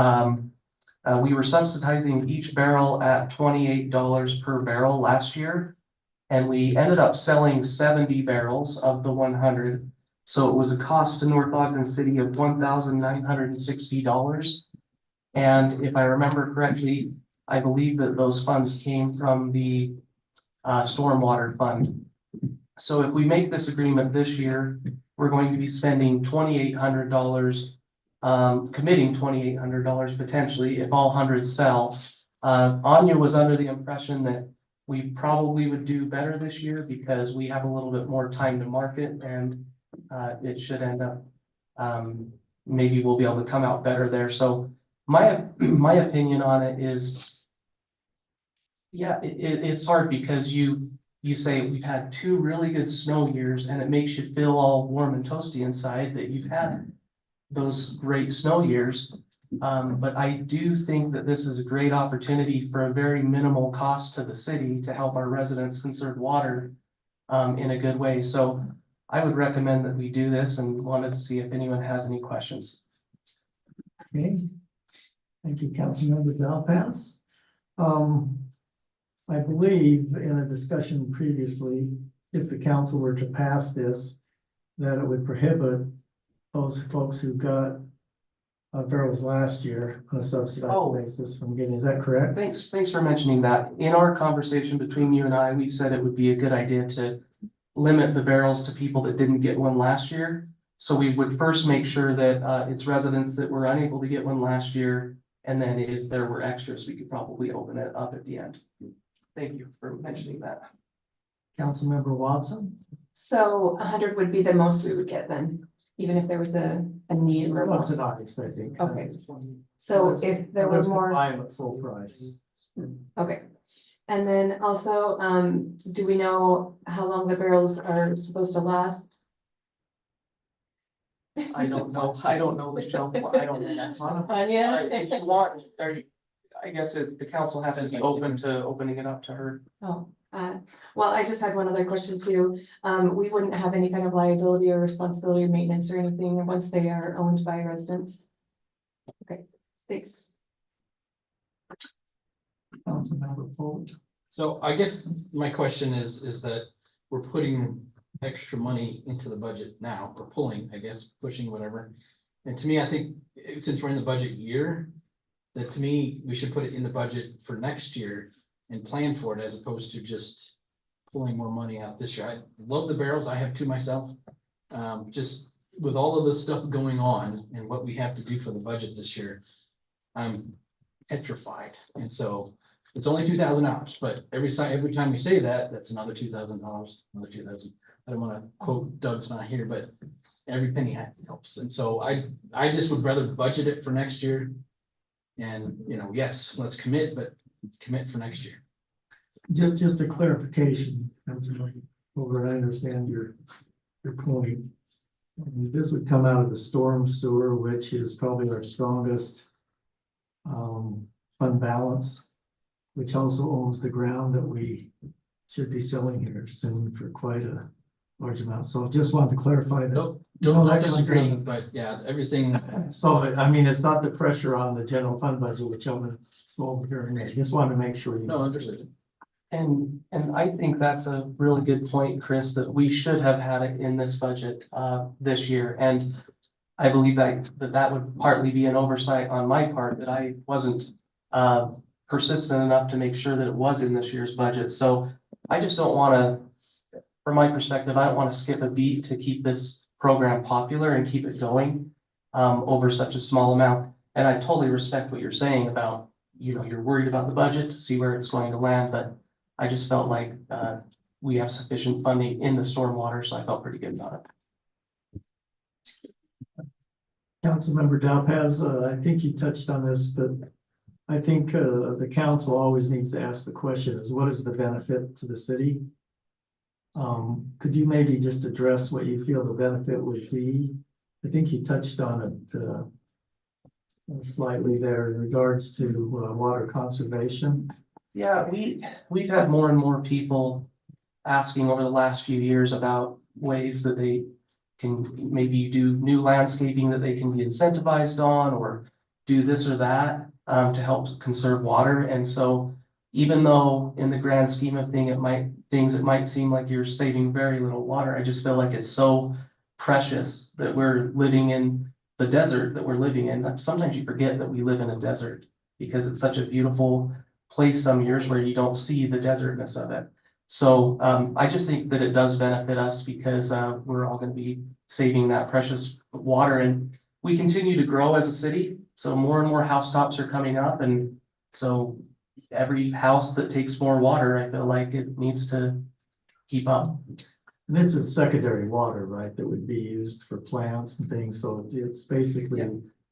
J: we were subsidizing each barrel at $28 per barrel last year. And we ended up selling 70 barrels of the 100. So it was a cost to North Ogden City of $1,960. And if I remember correctly, I believe that those funds came from the stormwater fund. So if we make this agreement this year, we're going to be spending $2,800, committing $2,800 potentially if all 100 sell. Anya was under the impression that we probably would do better this year because we have a little bit more time to market, and it should end up, maybe we'll be able to come out better there. So my opinion on it is, yeah, it's hard because you say we've had 2 really good snow years and it makes you feel all warm and toasty inside that you've had those great snow years. But I do think that this is a great opportunity for a very minimal cost to the city to help our residents conserve water in a good way. So I would recommend that we do this and wanted to see if anyone has any questions.
B: Okay. Thank you, Councilmember Delpas. I believe in a discussion previously, if the council were to pass this, that it would prohibit those folks who got barrels last year on a subsidized basis from getting, is that correct?
J: Thanks for mentioning that. In our conversation between you and I, we said it would be a good idea to limit the barrels to people that didn't get one last year. So we would first make sure that it's residents that were unable to get one last year. And then if there were extras, we could probably open it up at the end. Thank you for mentioning that.
B: Councilmember Watson?
K: So 100 would be the most we would get then, even if there was a need or more.
B: Subsidized, I think.
K: Okay. So if there were more.
B: Buy them at full price.
K: Okay. And then also, do we know how long the barrels are supposed to last?
J: I don't know, Michelle, I don't know that.
K: Anya?
J: If you want, I guess the council has to be open to opening it up to her.
K: Oh, well, I just had one other question too. We wouldn't have any kind of liability or responsibility or maintenance or anything once they are owned by residents. Okay, thanks.
B: Councilmember Fold.
H: So I guess my question is that we're putting extra money into the budget now, or pulling, I guess, pushing, whatever. And to me, I think since we're in the budget year, that to me, we should put it in the budget for next year and plan for it as opposed to just pulling more money out this year. I love the barrels. I have 2 myself. Just with all of the stuff going on and what we have to do for the budget this year, I'm petrified. And so it's only $2,000, but every time we say that, that's another $2,000, another 2,000. I don't want to quote Doug's not here, but every penny helps. And so I just would rather budget it for next year. And, yes, let's commit, but commit for next year.
B: Just a clarification, Councilmember Over, I understand your point. This would come out of the storm sewer, which is probably our strongest fund balance, which also owns the ground that we should be selling here soon for quite a large amount. So just wanted to clarify that.
H: Nope,
B: No,
H: don't
B: that
H: disagree,
B: comes
H: but yeah, everything.
B: So, I mean, it's not the pressure on the general fund budget, which I'm gonna go over here in a minute. Just wanted to make sure you.
H: No, understood.
J: And I think that's a really good point, Chris, that we should have had it in this budget this year. And I believe that would partly be an oversight on my part, that I wasn't persistent enough to make sure that it was in this year's budget. So I just don't want to, from my perspective, I don't want to skip a beat to keep this program popular and keep it going over such a small amount. And I totally respect what you're saying about, you're worried about the budget to see where it's going to land, but I just felt like we have sufficient funding in the stormwater, so I felt pretty good about it.
B: Councilmember Dowpaz, I think you touched on this, but I think the council always needs to ask the question is what is the benefit to the city? Could you maybe just address what you feel the benefit would be? I think you touched on it slightly there in regards to water conservation.
J: Yeah, we've had more and more people asking over the last few years about ways that they can maybe do new landscaping that they can be incentivized on, or do this or that to help conserve water. And so even though in the grand scheme of things, it might seem like you're saving very little water, I just feel like it's so precious that we're living in the desert that we're living in. Sometimes you forget that we live in a desert because it's such a beautiful place some years where you don't see the desertness of it. So I just think that it does benefit us because we're all going to be saving that precious water, and we continue to grow as a city. So more and more housetops are coming up, and so every house that takes more water, I feel like it needs to keep up.
B: And this is secondary water, right, that would be used for plants and things, so it's basically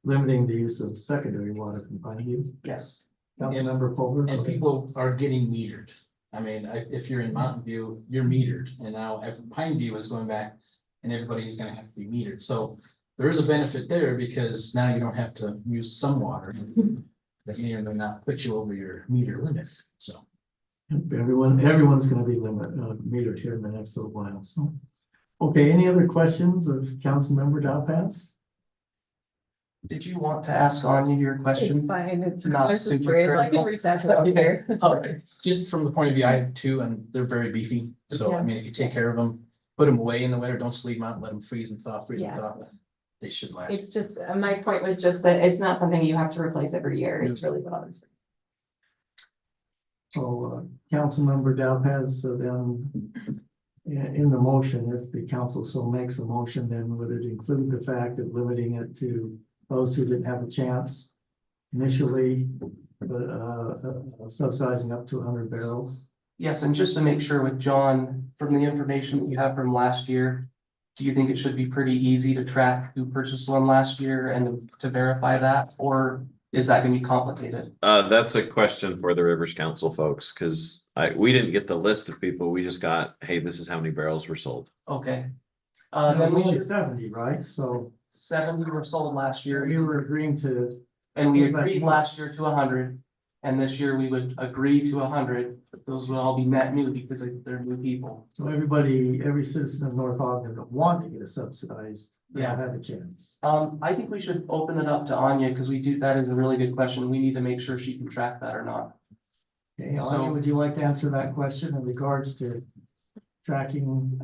B: limiting the use of secondary water from Pineview.
J: Yes.
B: Councilmember Fulmer.
H: And people are getting metered. I mean, if you're in Mountain View, you're metered, and now Pine View is going back and everybody's gonna have to be metered. So there is a benefit there because now you don't have to use some water that may or may not put you over your meter limit, so.
B: Everyone's gonna be metered here in the next little while, so. Okay, any other questions of Councilmember Dowpaz?
J: Did you want to ask Anya your question?
K: It's fine, it's
J: Not
K: not
J: super
K: super, I can
J: critical.
K: reach out to them here.
H: All right, just from the point of view, I have two, and they're very beefy. So, I mean, if you take care of them, put them away in the winter, don't sleep them out, let them freeze and thaw, they should last.
K: It's just, my point was just that it's not something you have to replace every year, it's really well.
B: So, Councilmember Dowpaz, then in the motion, if the council so makes a motion, then would it include the fact of limiting it to those who didn't have a chance initially, subsidizing up to 100 barrels?
J: Yes, and just to make sure with John, from the information that you have from last year, do you think it should be pretty easy to track who purchased one last year and to verify that, or is that gonna be complicated?
G: That's a question for the Rivers Council folks, because we didn't get the list of people. We just got, hey, this is how many barrels were sold.
J: Okay.
B: Then
J: Then we
B: only
J: should,
B: 70, right? So
J: 70 were sold last year.
B: we were agreeing to,
J: And we agreed last year to 100, and this year we would agree to 100, but those would all be net new because they're new people.
B: so every citizen of North Ogden that want to get a subsidized,
J: Yeah.
B: have a chance.
J: I think we should open it up to Anya, because that is a really good question. We need to make sure she can track that or not.
B: Okay,
J: So-
B: Anya, would you like to answer that question in regards to tracking,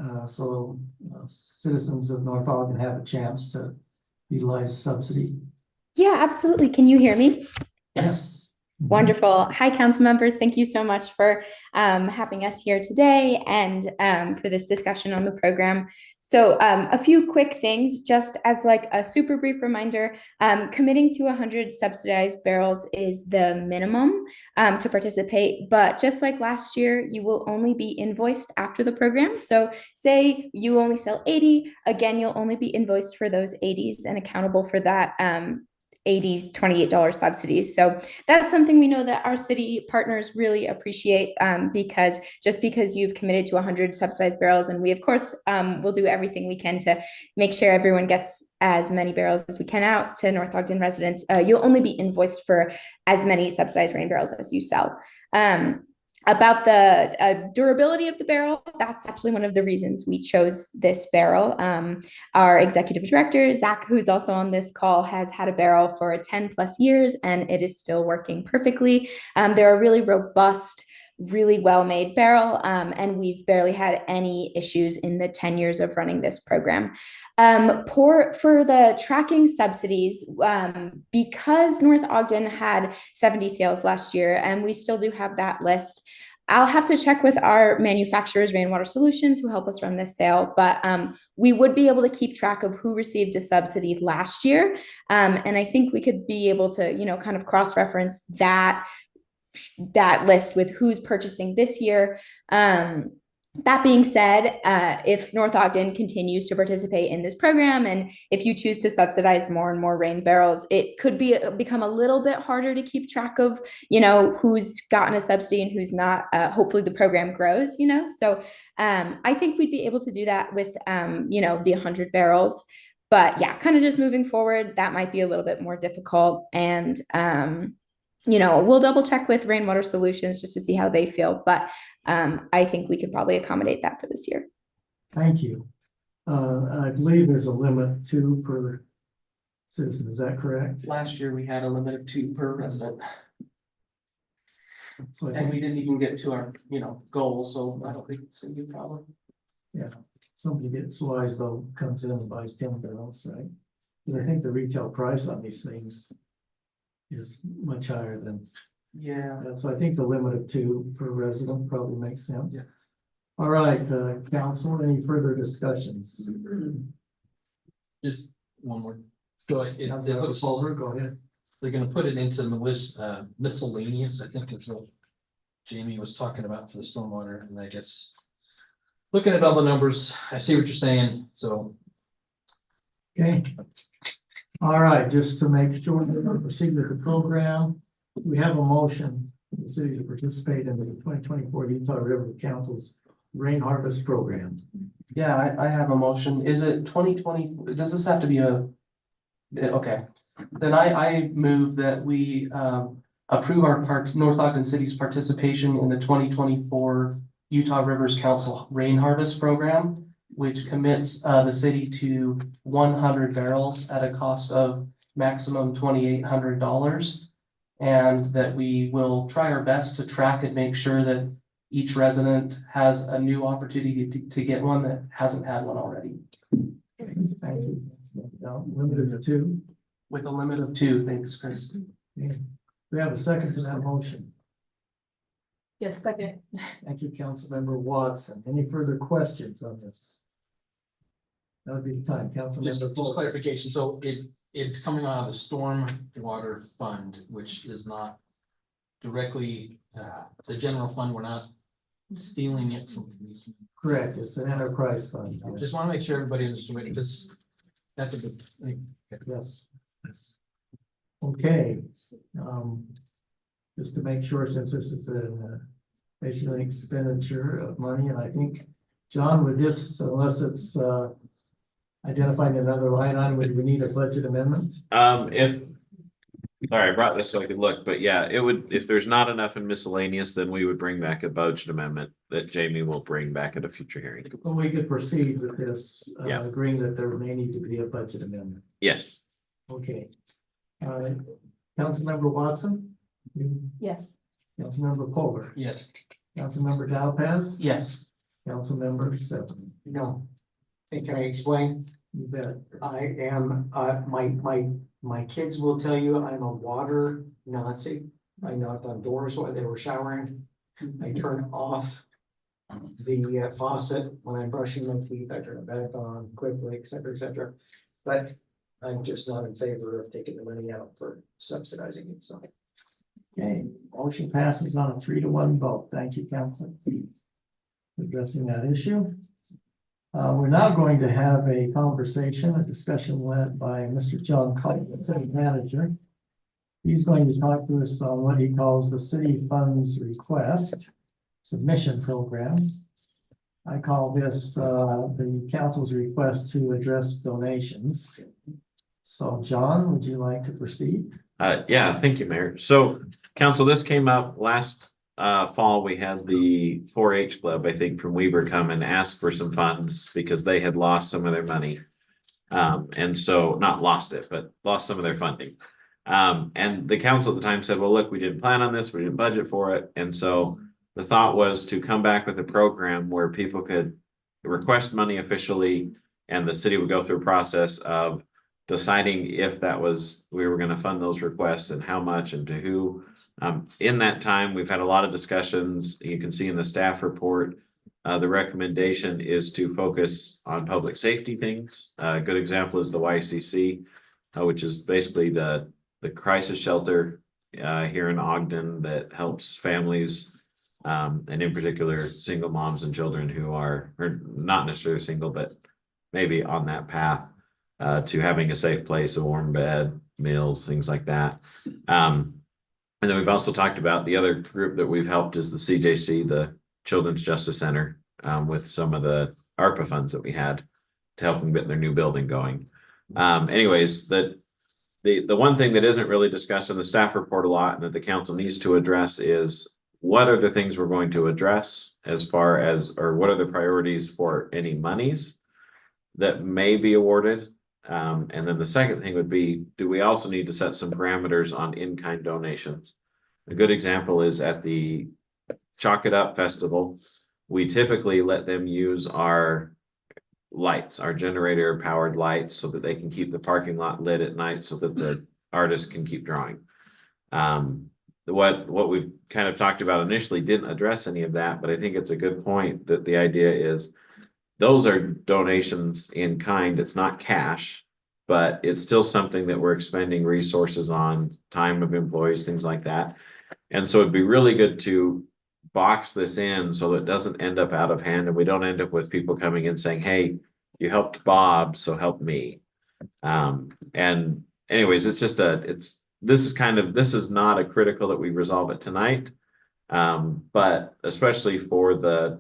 B: citizens of North Ogden have a chance to utilize subsidy?
P: Yeah, absolutely. Can you hear me?
J: Yes.
P: Wonderful. Hi, council members. Thank you so much for having us here today and for this discussion on the program. So a few quick things, just as like a super brief reminder, committing to 100 subsidized barrels is the minimum to participate. But just like last year, you will only be invoiced after the program. So say you only sell 80, again, you'll only be invoiced for those 80s and accountable for that 80s $28 subsidies. So that's something we know that our city partners really appreciate because you've committed to 100 subsidized barrels, and we of course will do everything we can to make sure everyone gets as many barrels as we can out to North Ogden residents. You'll only be invoiced for as many subsidized rain barrels as you sell. About the durability of the barrel, that's actually one of the reasons we chose this barrel. Our executive director, Zach, who's also on this call, has had a barrel for 10 plus years and it is still working perfectly. They're a really robust, really well-made barrel, and we've barely had any issues in the 10 years of running this program. For the tracking subsidies, because North Ogden had 70 sales last year, and we still do have that list, I'll have to check with our manufacturers, Rainwater Solutions, who help us run this sale, but we would be able to keep track of who received a subsidy last year. And I think we could be able to, kind of cross-reference that list with who's purchasing this year. That being said, if North Ogden continues to participate in this program, and if you choose to subsidize more and more rain barrels, it could become a little bit harder to keep track of, who's gotten a subsidy and who's not. Hopefully the program grows, So I think we'd be able to do that with, the 100 barrels. But yeah, kind of just moving forward, that might be a little bit more difficult. And we'll double check with Rainwater Solutions just to see how they feel. But I think we could probably accommodate that for this year.
B: Thank you. I believe there's a limit too per citizen, is that correct?
J: Last year, we had a limit of 2 per resident,
B: So I
J: and
B: think,
J: we didn't even get to our, goal, so I don't think it's gonna be a problem.
B: yeah, somebody gets wise though, comes in and buys 10 barrels, right? Because I think the retail price on these things is much higher than
J: Yeah.
B: that. So I think the limit of 2 per resident probably makes sense. Yeah. All right, council, any further discussions?
H: Just one more. So it looks,
B: Culver, go ahead.
H: they're gonna put it into miscellaneous, I think is what Jamie was talking about for the stormwater, and I guess looking at all the numbers, I see what you're saying, so.
B: Okay. All right, just to make sure that we proceed with the program, we have a motion for the city to participate in the 2024 Utah River Council's Rain Harvest Program.
J: Yeah, I have a motion. Is it 2020? Does this have to be okay, then I move that we approve our North Ogden City's participation in the 2024 Utah Rivers Council Rain Harvest Program, which commits the city to 100 barrels at a cost of maximum $2,800. And that we will try our best to track and make sure that each resident has a new opportunity to get one that hasn't had one already.
B: Thank you. Limited to 2.
J: With a limit of 2, thanks, Chris.
B: Okay. We have a second to that motion.
K: Yes, second.
B: Thank you, Councilmember Watson. Any further questions on this? That would be the time,
H: Just
B: Councilmember. Fuller.
H: clarification, so it's coming out of the storm water fund, which is not directly, the general fund, we're not stealing it from these.
B: Correct, it's an enterprise fund.
H: Just want to make sure everybody understood it, because that's a good thing.
B: Yes. Yes. Okay. Just to make sure, since this is an basically expenditure of money, and I think, John, with this, unless it's identifying another line item, would we need a budget amendment?
G: Sorry, I brought this so I could look, but yeah, it would, if there's not enough in miscellaneous, then we would bring back a budget amendment that Jamie will bring back at a future hearing.
B: So we could proceed with this,
G: Yeah.
B: agreeing that there may need to be a budget amendment.
G: Yes.
B: Okay. Councilmember Watson?
K: Yes.
B: Councilmember Culver?
H: Yes.
B: Councilmember Dowpaz?
J: Yes.
B: Councilmember Seven?
C: No. Hey, can I explain?
B: You bet.
C: I am, my kids will tell you I'm a water Nazi. I knocked on doors while they were showering. I turn off the faucet when I'm brushing my teeth. I turn it back on quickly, et cetera, but I'm just not in favor of taking the money out for subsidizing it, so.
B: Okay, motion passes on a 3-to-1 vote. Thank you, Council, for addressing that issue. We're now going to have a conversation, a discussion led by Mr. John Clayton, City Manager. He's going to talk to us on what he calls the City Funds Request Submission Program. I call this the council's request to address donations. So, John, would you like to proceed?
G: Yeah, thank you, Mayor. So, council, this came up last fall. We had the 4-H club, I think, from Weber come and ask for some funds because they had lost some of their money. And so not lost it, but lost some of their funding. And the council at the time said, well, look, we didn't plan on this. We didn't budget for it. And so the thought was to come back with a program where people could request money officially and the city would go through a process of deciding if that was, we were going to fund those requests and how much and to who. In that time, we've had a lot of discussions. You can see in the staff report, the recommendation is to focus on public safety things. A good example is the YCC, which is basically the crisis shelter here in Ogden that helps families And in particular, single moms and children who are, or not necessarily single, but maybe on that path to having a safe place, a warm bed, meals, things like that. And then we've also talked about the other group that we've helped is the CJC, the Children's Justice Center, with some of the ARPA funds that we had to help them get their new building going. Anyways, the one thing that isn't really discussed in the staff report a lot and that the council needs to address is what are the things we're going to address as far as, or what are the priorities for any monies that may be awarded? And then the second thing would be, do we also need to set some parameters on in-kind donations? A good example is at the Chalk It Up Festival. We typically let them use our lights, our generator powered lights, so that they can keep the parking lot lit at night so that the artists can keep drawing. What we've kind of talked about initially didn't address any of that, but I think it's a good point that the idea is those are donations in kind. It's not cash, but it's still something that we're expending resources on, time of employees, things like that. And so it'd be really good to box this in so that it doesn't end up out of hand and we don't end up with people coming in saying, hey, you helped Bob, so help me. And anyways, it's just this is not a critical that we resolve it tonight. But especially for the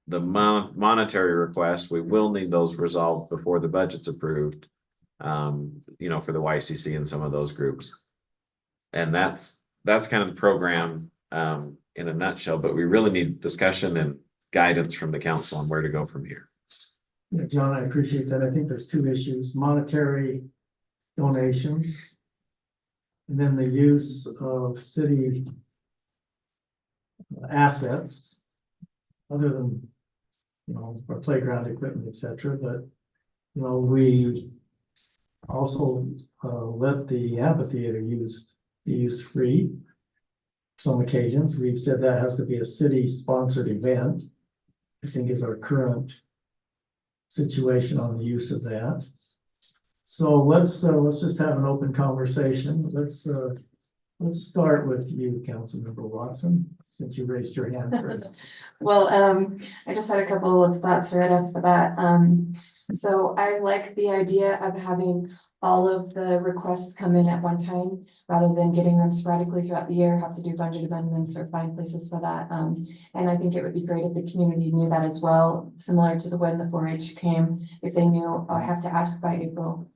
G: monetary request, we will need those resolved before the budget's approved, for the YCC and some of those groups. And that's kind of the program in a nutshell, but we really need discussion and guidance from the council on where to go from here.
B: Yeah, John, I appreciate that. I think there's two issues: monetary donations and then the use of city assets other than, our playground equipment, etc. But, we also let the amphitheater be used free. Some occasions, we've said that has to be a city-sponsored event, I think is our current situation on the use of that. So let's just have an open conversation. Let's start with you, Councilmember Watson, since you raised your hand first.
K: Well, I just had a couple of thoughts right off the bat. So I like the idea of having all of the requests come in at one time, rather than getting them sporadically throughout the year, have to do budget amendments or find places for that. And I think it would be great if the community knew that as well, similar to when the 4-H came, if they knew, oh, I have to ask by April.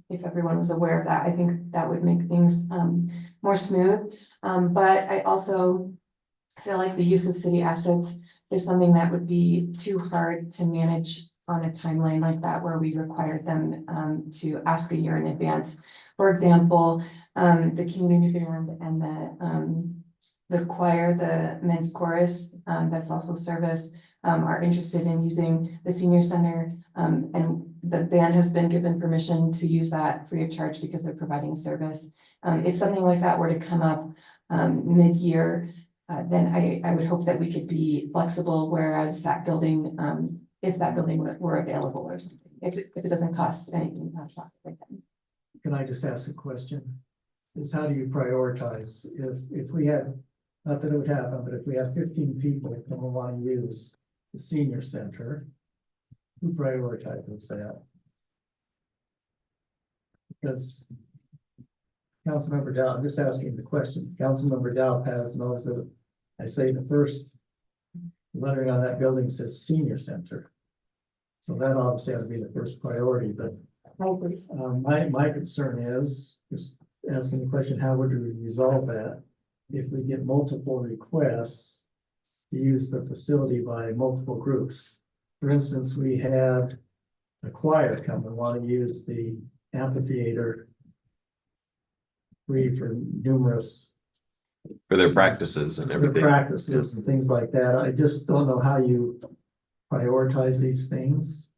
K: If everyone was aware of that, I think that would make things more smooth. But I also feel like the use of city assets is something that would be too hard to manage on a timeline like that, where we require them to ask a year in advance. For example, the community band and the choir, the men's chorus, that's also service, are interested in using the senior center, and the band has been given permission to use that free of charge because they're providing a service. If something like that were to come up mid-year, then I would hope that we could be flexible, whereas that building, if that building were available or something, if it doesn't cost anything, that's not right then.
B: Can I just ask a question? Is how do you prioritize if we had, not that it would happen, but if we have 15 people that want to use the senior center, who prioritizes that? Because Councilmember Dow, I'm just asking the question. Councilmember Dow knows that I say the first lettering on that building says senior center. So that obviously had to be the first priority, but my concern is just asking the question, how would we resolve that if we get multiple requests to use the facility by multiple groups? For instance, we had a choir come and want to use the amphitheater free for numerous
G: For their practices and everything.
B: practices and things like that. I just don't know how you prioritize these things.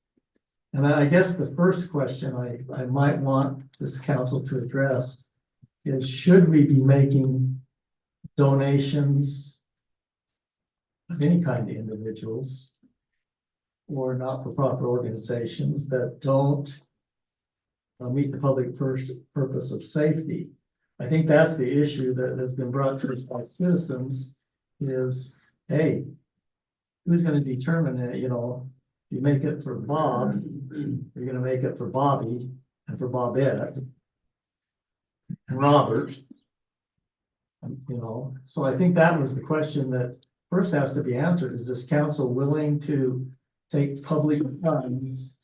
B: And I guess the first question I might want this council to address is, should we be making donations of any kind to individuals or not-for-profit organizations that don't meet the public purpose of safety? I think that's the issue that has been brought to us by citizens, is hey, who's gonna determine that, you know, you make it for Bob, you're gonna make it for Bobby and for Bobette and Robert. You know, so I think that was the question that first has to be answered. Is this council willing to take public funds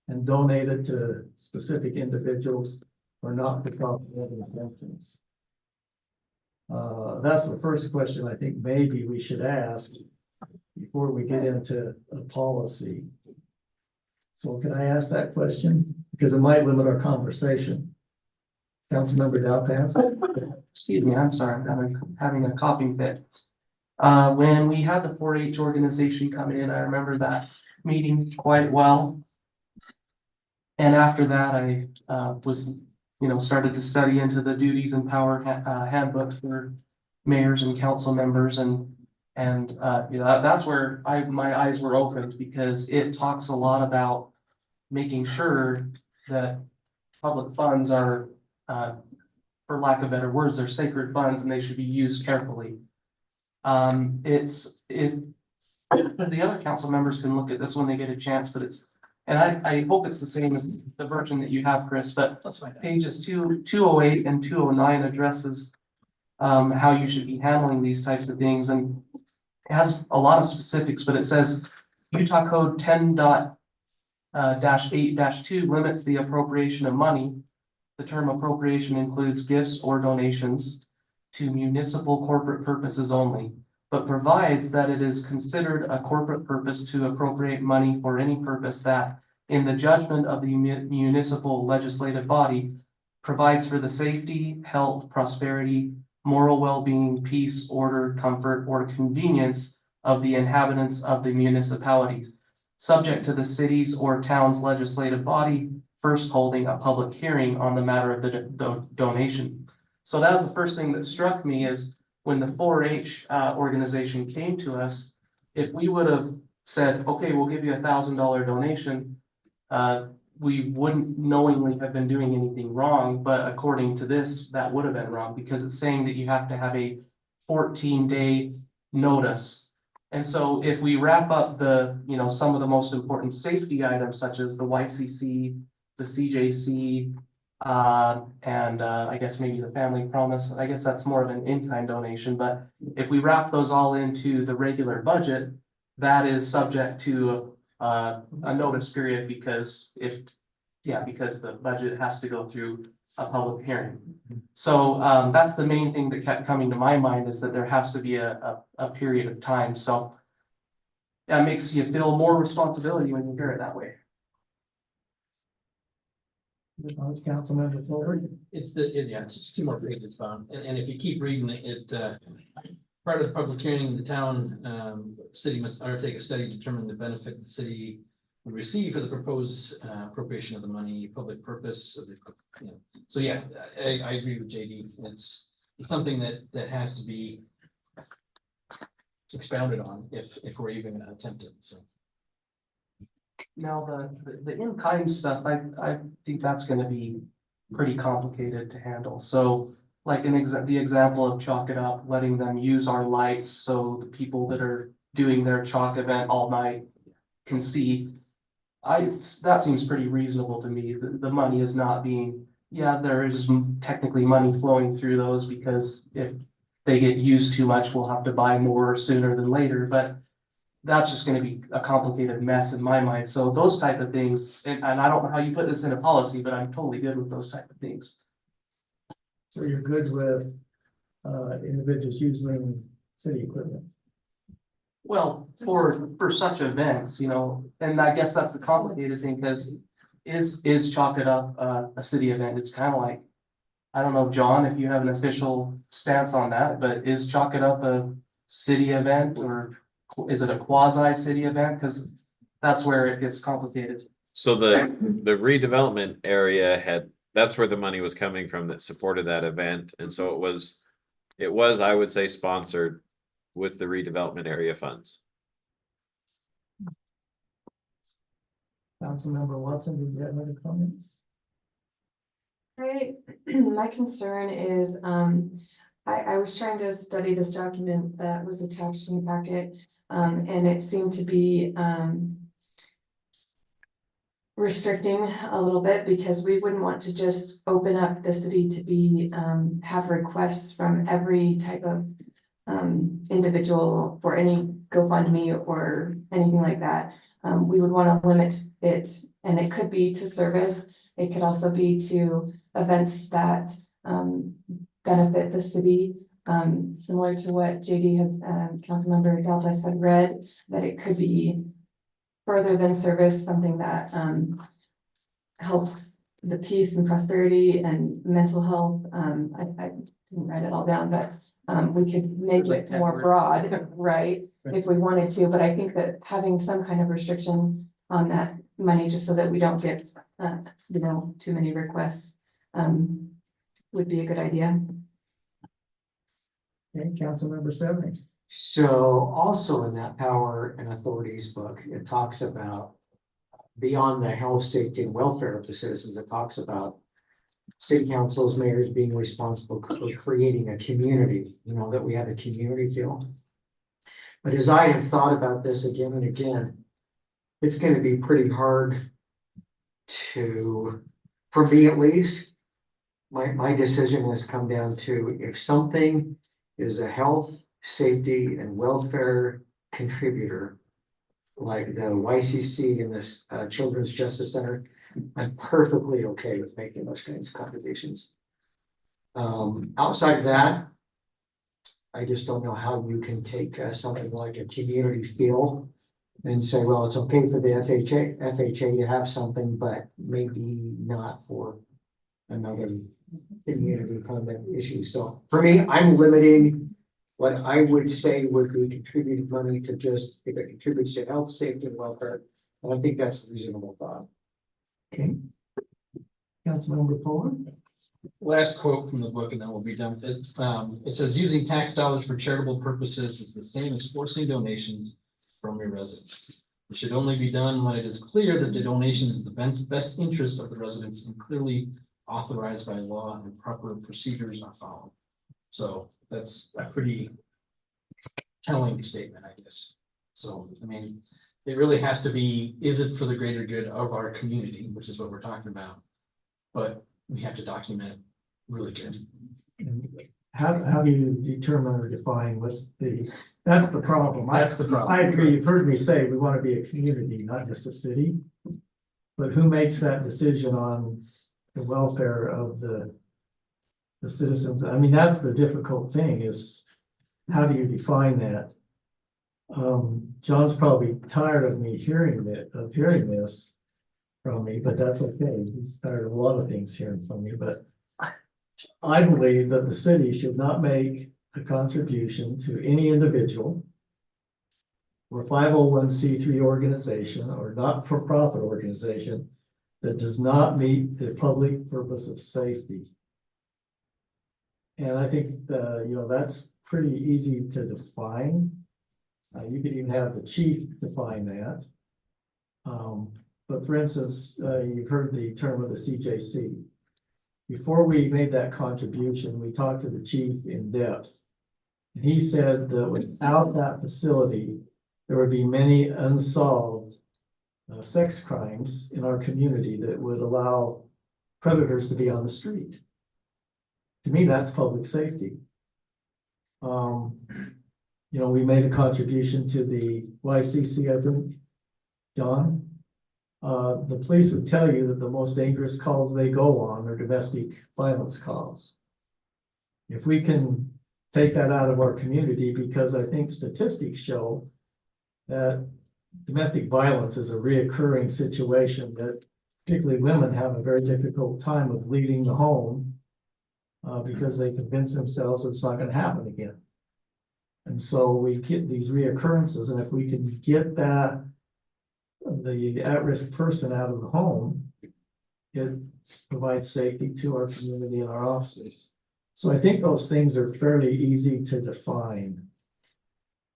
B: and donate it to specific individuals or not for profit organizations? That's the first question I think maybe we should ask before we get into a policy. So can I ask that question? Because it might limit our conversation. Councilmember Dalpas?
J: Excuse me, I'm sorry, I'm having a coughing fit. When we had the 4-H organization come in, I remember that meeting quite well. And after that, I was, started to study into the duties and power handbook for mayors and council members, and that's where my eyes were opened, because it talks a lot about making sure that public funds are, for lack of better words, they're sacred funds and they should be used carefully. The other council members can look at this when they get a chance, but I hope it's the same as the version that you have, Chris, but pages 208 and 209 addresses how you should be handling these types of things, and it has a lot of specifics, but it says Utah Code 10-8-2 limits the appropriation of money. The term appropriation includes gifts or donations to municipal corporate purposes only, but provides that it is considered a corporate purpose to appropriate money for any purpose that, in the judgment of the municipal legislative body, provides for the safety, health, prosperity, moral well-being, peace, order, comfort, or convenience of the inhabitants of the municipalities, subject to the city's or town's legislative body first holding a public hearing on the matter of the donation. So that was the first thing that struck me, is when the 4-H organization came to us, if we would have said, okay, we'll give you $1,000 donation, we wouldn't knowingly have been doing anything wrong, but according to this, that would have been wrong, because it's saying that you have to have a 14-day notice. And so if we wrap up some of the most important safety items, such as the YCC, the CJC, and I guess maybe the family promise, I guess that's more of an in-kind donation, but if we wrap those all into the regular budget, that is subject to a notice period, because because the budget has to go through a public hearing. So that's the main thing that kept coming to my mind, is that there has to be a period of time. So that makes you feel more responsibility when you hear it that way.
B: Councilmember Fuller?
H: It's just 2 more pages, Bob. And if you keep reading it, part of the public hearing, the town, city must undertake a study to determine the benefit the city would receive for the proposed appropriation of the money, public purpose of the, So yeah, I agree with JD. It's something that has to be expounded on if we're even gonna attempt it, so.
J: Now, the in-kind stuff, I think that's gonna be pretty complicated to handle. So like the example of Chalk It Up, letting them use our lights so the people that are doing their chalk event all night can see. That seems pretty reasonable to me. The money is not being, there is technically money flowing through those, because if they get used too much, we'll have to buy more sooner than later, but that's just gonna be a complicated mess in my mind. So those type of things, and I don't know how you put this in a policy, but I'm totally good with those type of things.
B: So you're good with individuals using city equipment?
J: Well, for such events, and I guess that's the complicated thing, because is Chalk It Up a city event? It's kind of like, I don't know, John, if you have an official stance on that, but is Chalk It Up a city event, or is it a quasi-city event? Because that's where it gets complicated.
G: So the redevelopment area that's where the money was coming from that supported that event. And so it was, I would say, sponsored with the redevelopment area funds.
B: Councilmember Watson, did you have any comments?
K: Right, my concern is, I was trying to study this document that was attached in the packet, and it seemed to be, restricting a little bit because we wouldn't want to just open up the city to be, have requests from every type of individual for any GoFundMe or anything like that. We would want to limit it, and it could be to service. It could also be to events that benefit the city. Similar to what JD has, Councilmember Dallas had read, that it could be further than service, something that helps the peace and prosperity and mental health. I didn't write it all down, but we could make it more broad, right? If we wanted to, but I think that having some kind of restriction on that money, just so that we don't get, too many requests, would be a good idea.
B: Okay, Councilmember Stephanie.
C: So also in that power and authorities book, it talks about beyond the health, safety and welfare of the citizens, it talks about city councils, mayors being responsible for creating a community, that we have a community feel. But as I have thought about this again and again, it's going to be pretty hard to, for me at least, my decision has come down to if something is a health, safety and welfare contributor, like the YCC and this Children's Justice Center, I'm perfectly okay with making those kinds of contributions. Outside of that, I just don't know how you can take something like a community feel and say, well, it's okay for the FHA to have something, but maybe not for another community kind of issue. So for me, I'm limiting what I would say would be contributed money to just, if it contributes to health, safety and welfare, and I think that's a reasonable thought.
B: Okay. Councilmember Fuller.
H: Last quote from the book, and then we'll be done. It says, using tax dollars for charitable purposes is the same as forcing donations from your residents. It should only be done when it is clear that the donation is the best interest of the residents and clearly authorized by law and proper procedures are followed. So that's a pretty telling statement, I guess. So, I mean, it really has to be, is it for the greater good of our community, which is what we're talking about? But we have to document it really good.
B: How do you determine or define that's the problem.
H: That's the problem.
B: I agree. You've heard me say we want to be a community, not just a city. But who makes that decision on the welfare of the citizens? I mean, that's the difficult thing is how do you define that? John's probably tired of me hearing this from me, but that's okay. He's tired of a lot of things hearing from me, but I believe that the city should not make a contribution to any individual or 501c3 organization or not-for-profit organization that does not meet the public purpose of safety. And I think, that's pretty easy to define. You could even have the chief define that. But for instance, you've heard the term of the CJC. Before we made that contribution, we talked to the chief in depth. And he said that without that facility, there would be many unsolved sex crimes in our community that would allow predators to be on the street. To me, that's public safety. We made a contribution to the YCC, I think, John. The police would tell you that the most dangerous calls they go on are domestic violence calls. If we can take that out of our community, because I think statistics show that domestic violence is a reoccurring situation that particularly women have a very difficult time of leaving the home because they convince themselves it's not going to happen again. And so we get these reoccurrences, and if we can get the at-risk person out of the home, it provides safety to our community and our officers. So I think those things are fairly easy to define.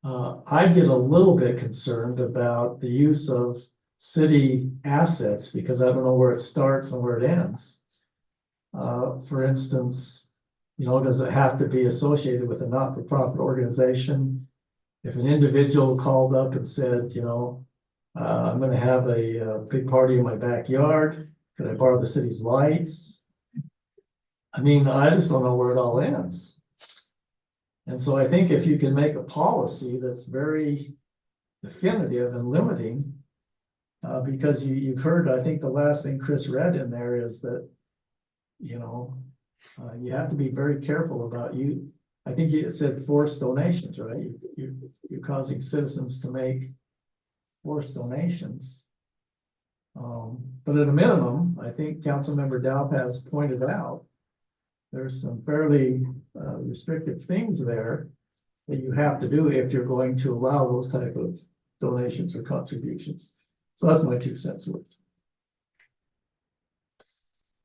B: I get a little bit concerned about the use of city assets because I don't know where it starts and where it ends. For instance, You know, does it have to be associated with a not-for-profit organization? If an individual called up and said, you know, I'm gonna have a big party in my backyard, could I borrow the city's lights? I mean, I just don't know where it all ends. And so I think if you can make a policy that's very definitive and limiting, because you've heard, I think the last thing Chris read in there is that, you know, you have to be very careful about I think it said forced donations, right? You're causing citizens to make forced donations. But at a minimum, I think Councilmember Daup has pointed out, there's some fairly restrictive things there that you have to do if you're going to allow those type of donations or contributions. So that's my 2 cents worth.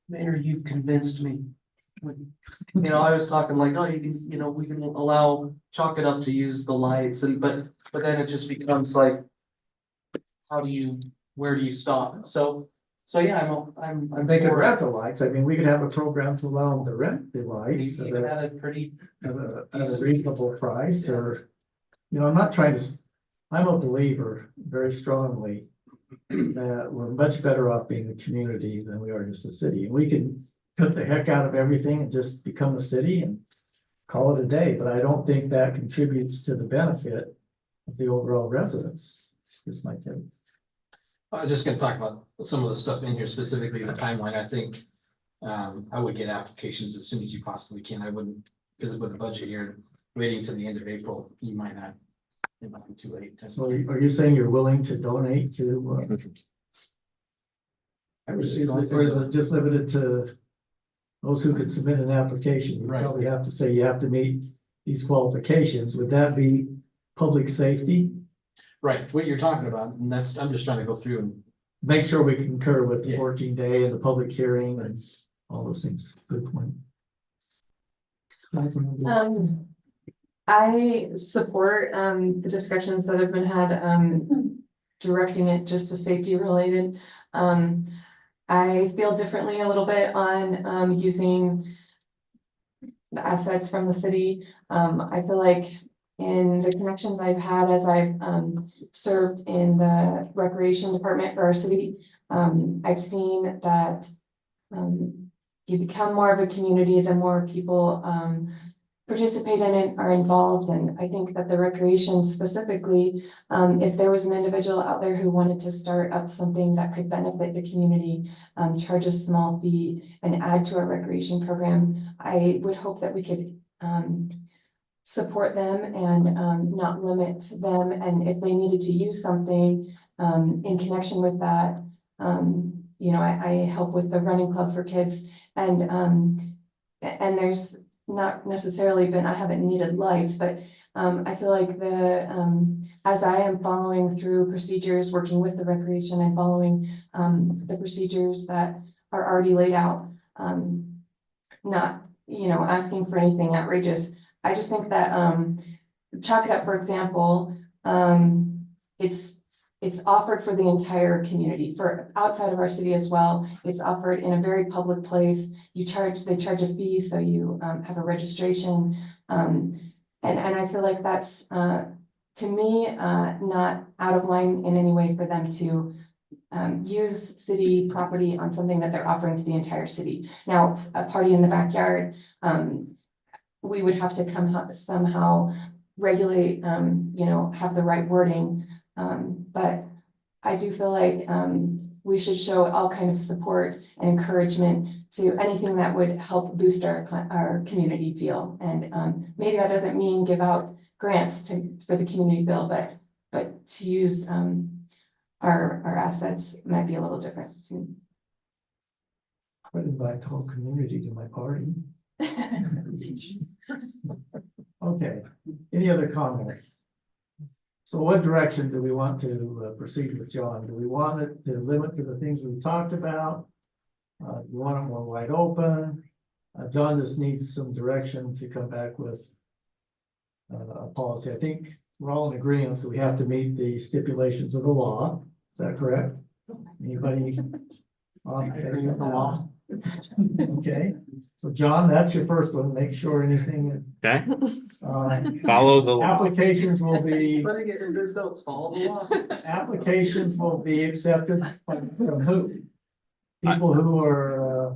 J: Mayor, you've convinced me. You know, I was talking like, oh, you know, we can chalk it up to use the lights but then it just becomes like, where do you stop? So yeah, I'm.
B: They could rent the lights. I mean, we could have a program to allow them to rent the lights
J: Even at a pretty.
B: at a reasonable price, or, you know, I'm a believer very strongly that we're much better off being a community than we are just a city. And we can cut the heck out of everything and just become a city and call it a day, but I don't think that contributes to the benefit of the overall residents. Is my take.
H: I'm just gonna talk about some of the stuff in here, specifically the timeline. I think I would get applications as soon as you possibly can. I wouldn't, because with the budget here, waiting till the end of April, it might be too late.
B: So are you saying you're willing to donate to? Or is it just limited to those who could submit an application? You
H: Right.
B: probably have to say you have to meet these qualifications. Would that be public safety?
H: Right, what you're talking about, and I'm just trying to go through and.
B: Make sure we concur with the
H: Yeah.
B: 14-day and the public hearing and all those things. Good point.
K: I support the discussions that have been had, directing it just to safety related. I feel differently a little bit on using the assets from the city. I feel like in the connections I've had as I've served in the recreation department for our city, I've seen that you become more of a community the more people participate in it, are involved. And I think that the recreation specifically, if there was an individual out there who wanted to start up something that could benefit the community, charge a small fee and add to our recreation program, I would hope that we could support them and not limit them. And if they needed to use something in connection with that, you know, I help with the running club for kids, and there's not necessarily been, I haven't needed lights, but I feel like as I am following through procedures, working with the recreation and following the procedures that are already laid out, not, you know, asking for anything outrageous. I just think that Chalk It Up, for example, it's offered for the entire community, for outside of our city as well. It's offered in a very public place. They charge a fee, so you have a registration. And I feel like that's, to me, not out of line in any way for them to use city property on something that they're offering to the entire city. Now, it's a party in the backyard. We would have to somehow regulate, you know, have the right wording. But I do feel like we should show all kinds of support and encouragement to anything that would help boost our community feel. And maybe that doesn't mean give out grants for the community feel, but to use our assets might be a little different too.
B: I would invite the whole community to my party. Okay, any other comments? So what direction do we want to proceed with, John? Do we want it to limit to the things we talked about? Do you want it more wide open? John just needs some direction to come back with a policy. I think we're all in agreement, so we have to meet the stipulations of the law. Is that correct? Anybody?
J: I agree with the law.
B: Okay, so John, that's your first one. Make sure anything,
G: Okay,
B: uh,
G: follow the law.
B: applications will be,
J: Putting it in those notes, follow the law.
B: applications will be accepted from who? People who are,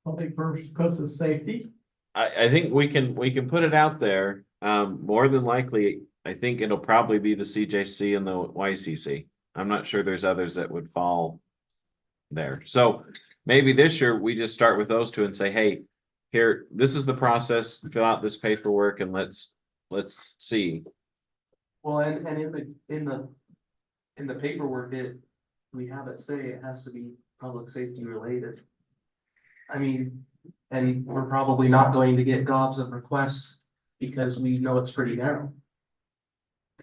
B: public purposes safety.
G: I think we can put it out there. More than likely, I think it'll probably be the CJC and the YCC. I'm not sure there's others that would fall there. So maybe this year we just start with those two and say, hey, here, this is the process, fill out this paperwork and let's see.
J: Well, and in the paperwork, we have it say it has to be public safety related. I mean, and we're probably not going to get gobs of requests because we know it's pretty narrow.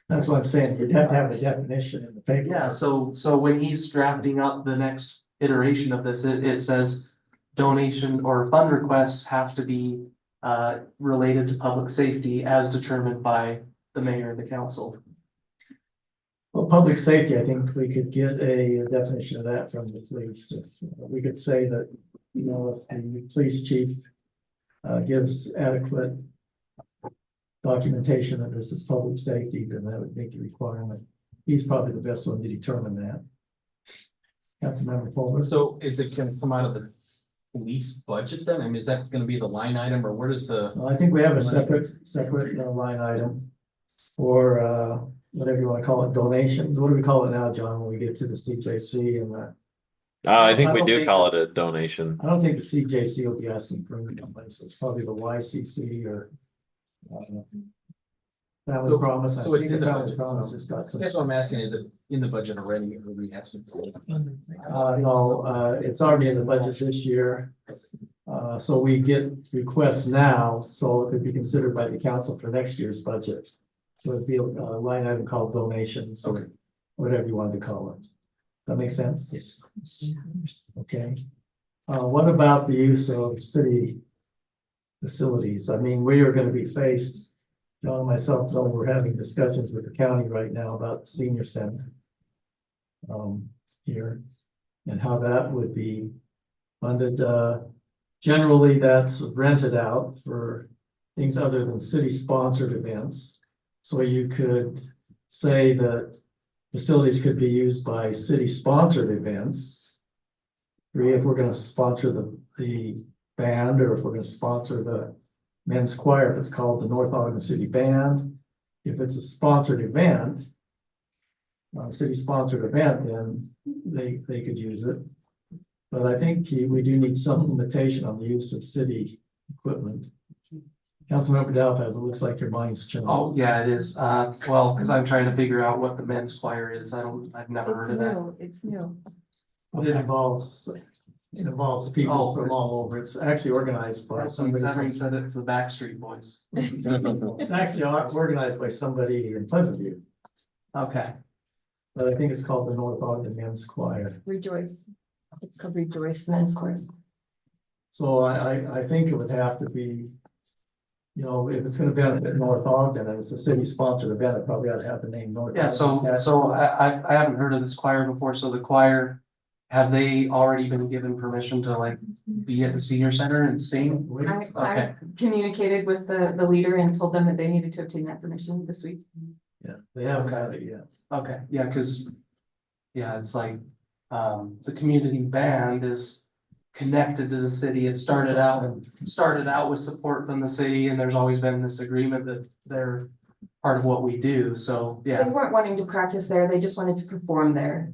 B: That's what I'm saying. You'd have to have a definition in the paper.
J: Yeah, so when he's drafting up the next iteration of this, it says donation or fund requests have to be related to public safety as determined by the mayor and the council.
B: Well, public safety, I think we could get a definition of that from the police. We could say that, you know, if the police chief gives adequate documentation that this is public safety, then that would make a requirement. He's probably the best one to determine that. Councilmember Fulmer.
H: So is it gonna come out of the police budget then? I mean, is that gonna be the line item or where does the?
B: Well, I think we have a separate line item for whatever you want to call it, donations. What do we call it now, John, when we get to the CJC and that?
G: I think we
B: don't
G: do
B: think-
G: call it a donation.
B: I don't think the CJC will be asking for any money, so it's probably the YCC or Family
H: So-
B: Promise. I
H: so it's
B: think
H: in the
B: Family
H: budget.
B: Promise has got
H: I
B: some.
H: guess what I'm asking is it in the budget already or are we asking for it?
B: No, it's already in the budget this year. So we get requests now, so it could be considered by the council for next year's budget. So it'd be a line item called donations or whatever you wanted to call it. That makes sense? Yes. Okay. What about the use of city facilities? I mean, we are gonna be faced, John and myself, know we're having discussions with the county right now about the senior center. Here, and how that would be funded. Generally, that's rented out for things other than city-sponsored events. So you could say that facilities could be used by city-sponsored events. If we're gonna sponsor the band, or if we're gonna sponsor the men's choir, if it's called the North Ogden City Band. If it's a sponsored event, city-sponsored event, then they could use it. But I think we do need some limitation on the use of city equipment. Councilmember Dalpez, it looks like your mind's changed.
J: Oh, yeah, it is. Well, because I'm trying to figure out what the men's choir is. I've never heard of that.
K: It's new.
B: But it involves people
J: Oh.
B: from all over. It's actually organized by somebody.
J: Severin said it's the Backstreet Boys.
B: It's actually organized by somebody in Pleasantview,
J: Okay.
B: but I think it's called the North Ogden Men's Choir.
K: Rejoice. It's called Rejoice Men's Course.
B: So I think it would have to be, you know, if it's gonna benefit North Ogden and it's a city-sponsored event, it probably ought to have the name North.
J: Yeah, so I haven't heard of this choir before. So the choir, have they already been given permission to like be at the senior center and sing?
K: I communicated with the leader and told them that they needed to obtain that permission this week.
B: Yeah, they haven't had it yet.
J: Okay, yeah, because, yeah, it's like, the community band is connected to the city. It started out with support from the city, and there's always been this agreement that they're part of what we do, so,
K: They
J: yeah.
K: weren't wanting to practice there. They just wanted to perform there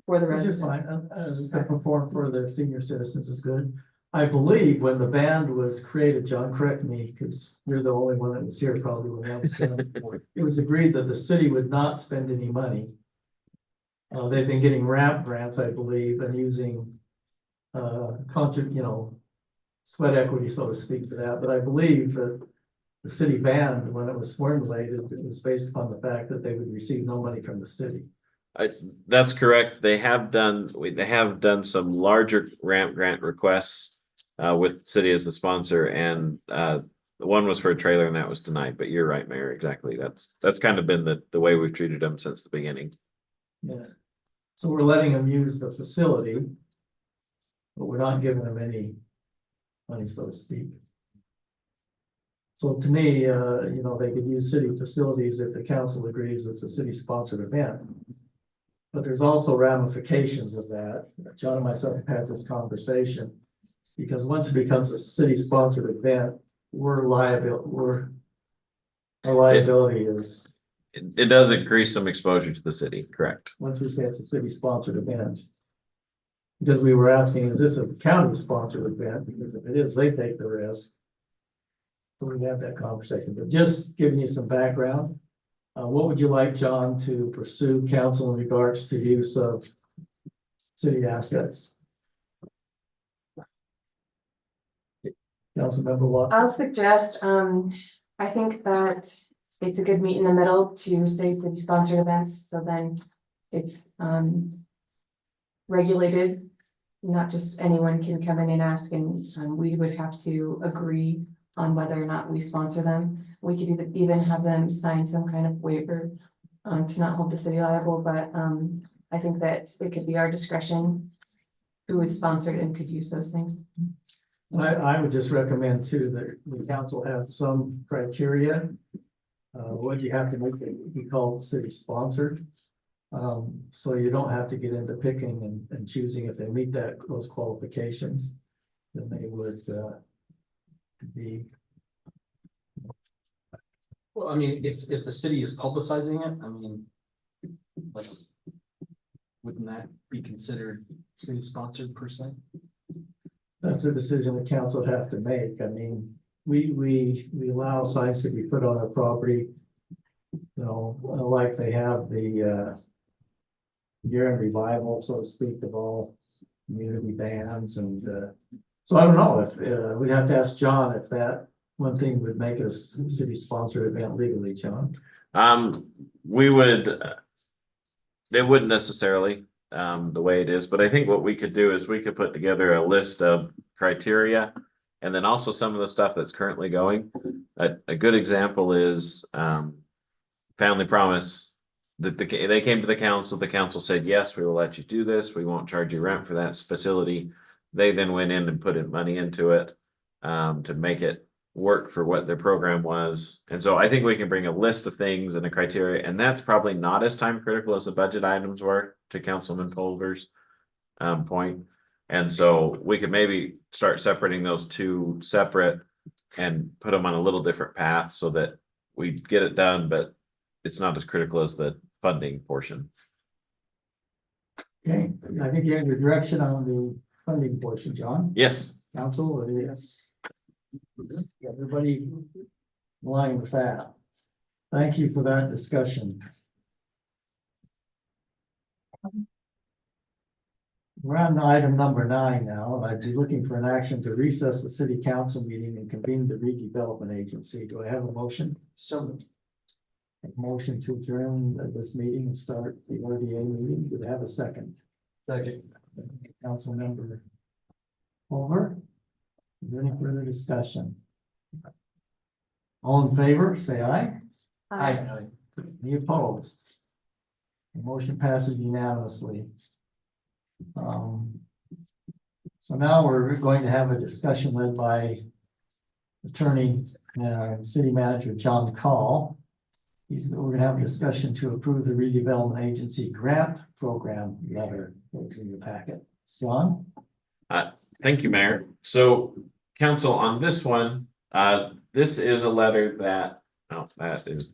K: for the
B: Which is
K: residents.
B: fine, to perform for the senior citizens is good. I believe when the band was created, John, correct me, because you're the only one that was here probably when that was done. It was agreed that the city would not spend any money. They've been getting RAMP grants, I believe, and using, sweat equity, so to speak, for that. But I believe that the city band, when it was formulated, it was based upon the fact that they would receive no money from the city.
G: That's correct. They have done some larger ramp grant requests with city as the sponsor, and one was for a trailer and that was denied. But you're right, Mayor, exactly. That's kind of been the way we've treated them since the beginning.
B: Yeah. So we're letting them use the facility. but we're not giving them any money, so to speak. So to me, they could use city facilities if the council agrees it's a city-sponsored event. But there's also ramifications of that. John and myself have had this conversation. Because once it becomes a city-sponsored event, our liability is,
G: It does increase some exposure to the city, correct?
B: once we say it's a city-sponsored event. Because we were asking, is this a county-sponsored event? Because if it is, they take the risk. So we have that conversation, but just giving you some background. What would you like, John, to pursue council in regards to use of city assets? Councilmember Watt.
K: I'll suggest, I think that it's a good meet in the middle to say city sponsored events, so then it's, regulated. Not just anyone can come in and ask, and we would have to agree on whether or not we sponsor them. We could even have them sign some kind of waiver to not hold the city liable, but I think that it could be our discretion who is sponsored and could use those things.
B: I would just recommend too, that the council have some criteria. What you have to make it be called city sponsored. So you don't have to get into picking and choosing. If they meet those qualifications, then they would be.
H: Well, I mean, if the city is publicizing it, I mean, like, wouldn't that be considered city sponsored per se?
B: That's a decision the council would have to make. I mean, we allow signs to be put on our property. Like they have the year-end revival, so to speak, of all community bands, and so I don't know if we'd have to ask John if that one thing would make a city-sponsored event legally, John.
G: We would, they wouldn't necessarily, the way it is, but I think what we could do is we could put together a list of criteria. And then also some of the stuff that's currently going. A good example is, Family Promise. They came to the council said, yes, we will let you do this. We won't charge you rent for that facility. They then went in and put in money into it, to make it work for what their program was. And so I think we can bring a list of things and a criteria, and that's probably not as time critical as the budget items were, to Councilman Culver's point. And so we could maybe start separating those two separate and put them on a little different path so that we get it done, but it's not as critical as the funding portion.
B: Okay, I think you have your direction on the funding portion, John.
G: Yes.
B: Council, or yes? Everybody in line with that. Thank you for that discussion. We're on item number 9 now. I'd be looking for an action to recess the city council meeting and convene the redevelopment agency. Do I have a motion? So a motion to adjourn this meeting and start the RDA meeting. Do I have a second?
H: Second.
B: Council member Over. Is there any further discussion? All in favor, say aye.
K: Aye.
B: Any opposed? The motion passes unanimously. So now we're going to have a discussion led by Attorney and City Manager John Call. We're gonna have a discussion to approve the redevelopment agency grant program letter that's in your packet. John?
G: Thank you, Mayor. So council, on this one, this is a letter that, that is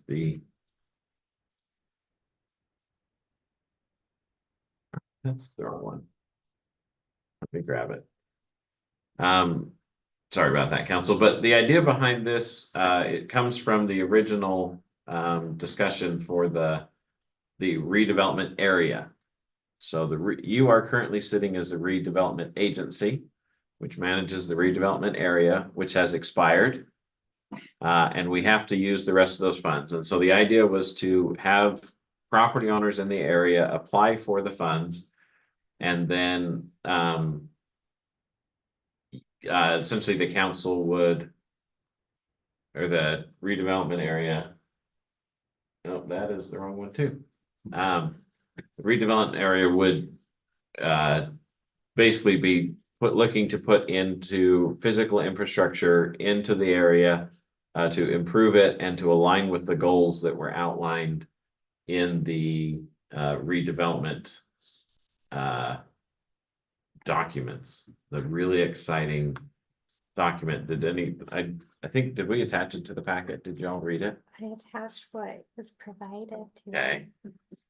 G: that's the wrong one. Let me grab it. Sorry about that, council, but the idea behind this, it comes from the original discussion for the redevelopment area. So you are currently sitting as a redevelopment agency, which manages the redevelopment area, which has expired. And we have to use the rest of those funds. And so the idea was to have property owners in the area apply for the funds. And then essentially the council would, or the redevelopment area. No, that is the wrong one too. The redevelopment area would basically be looking to put into physical infrastructure into the area to improve it and to align with the goals that were outlined in the redevelopment documents, the really exciting document. I think, did we attach it to the packet? Did y'all read it?
O: I attached what was provided to.
G: Okay.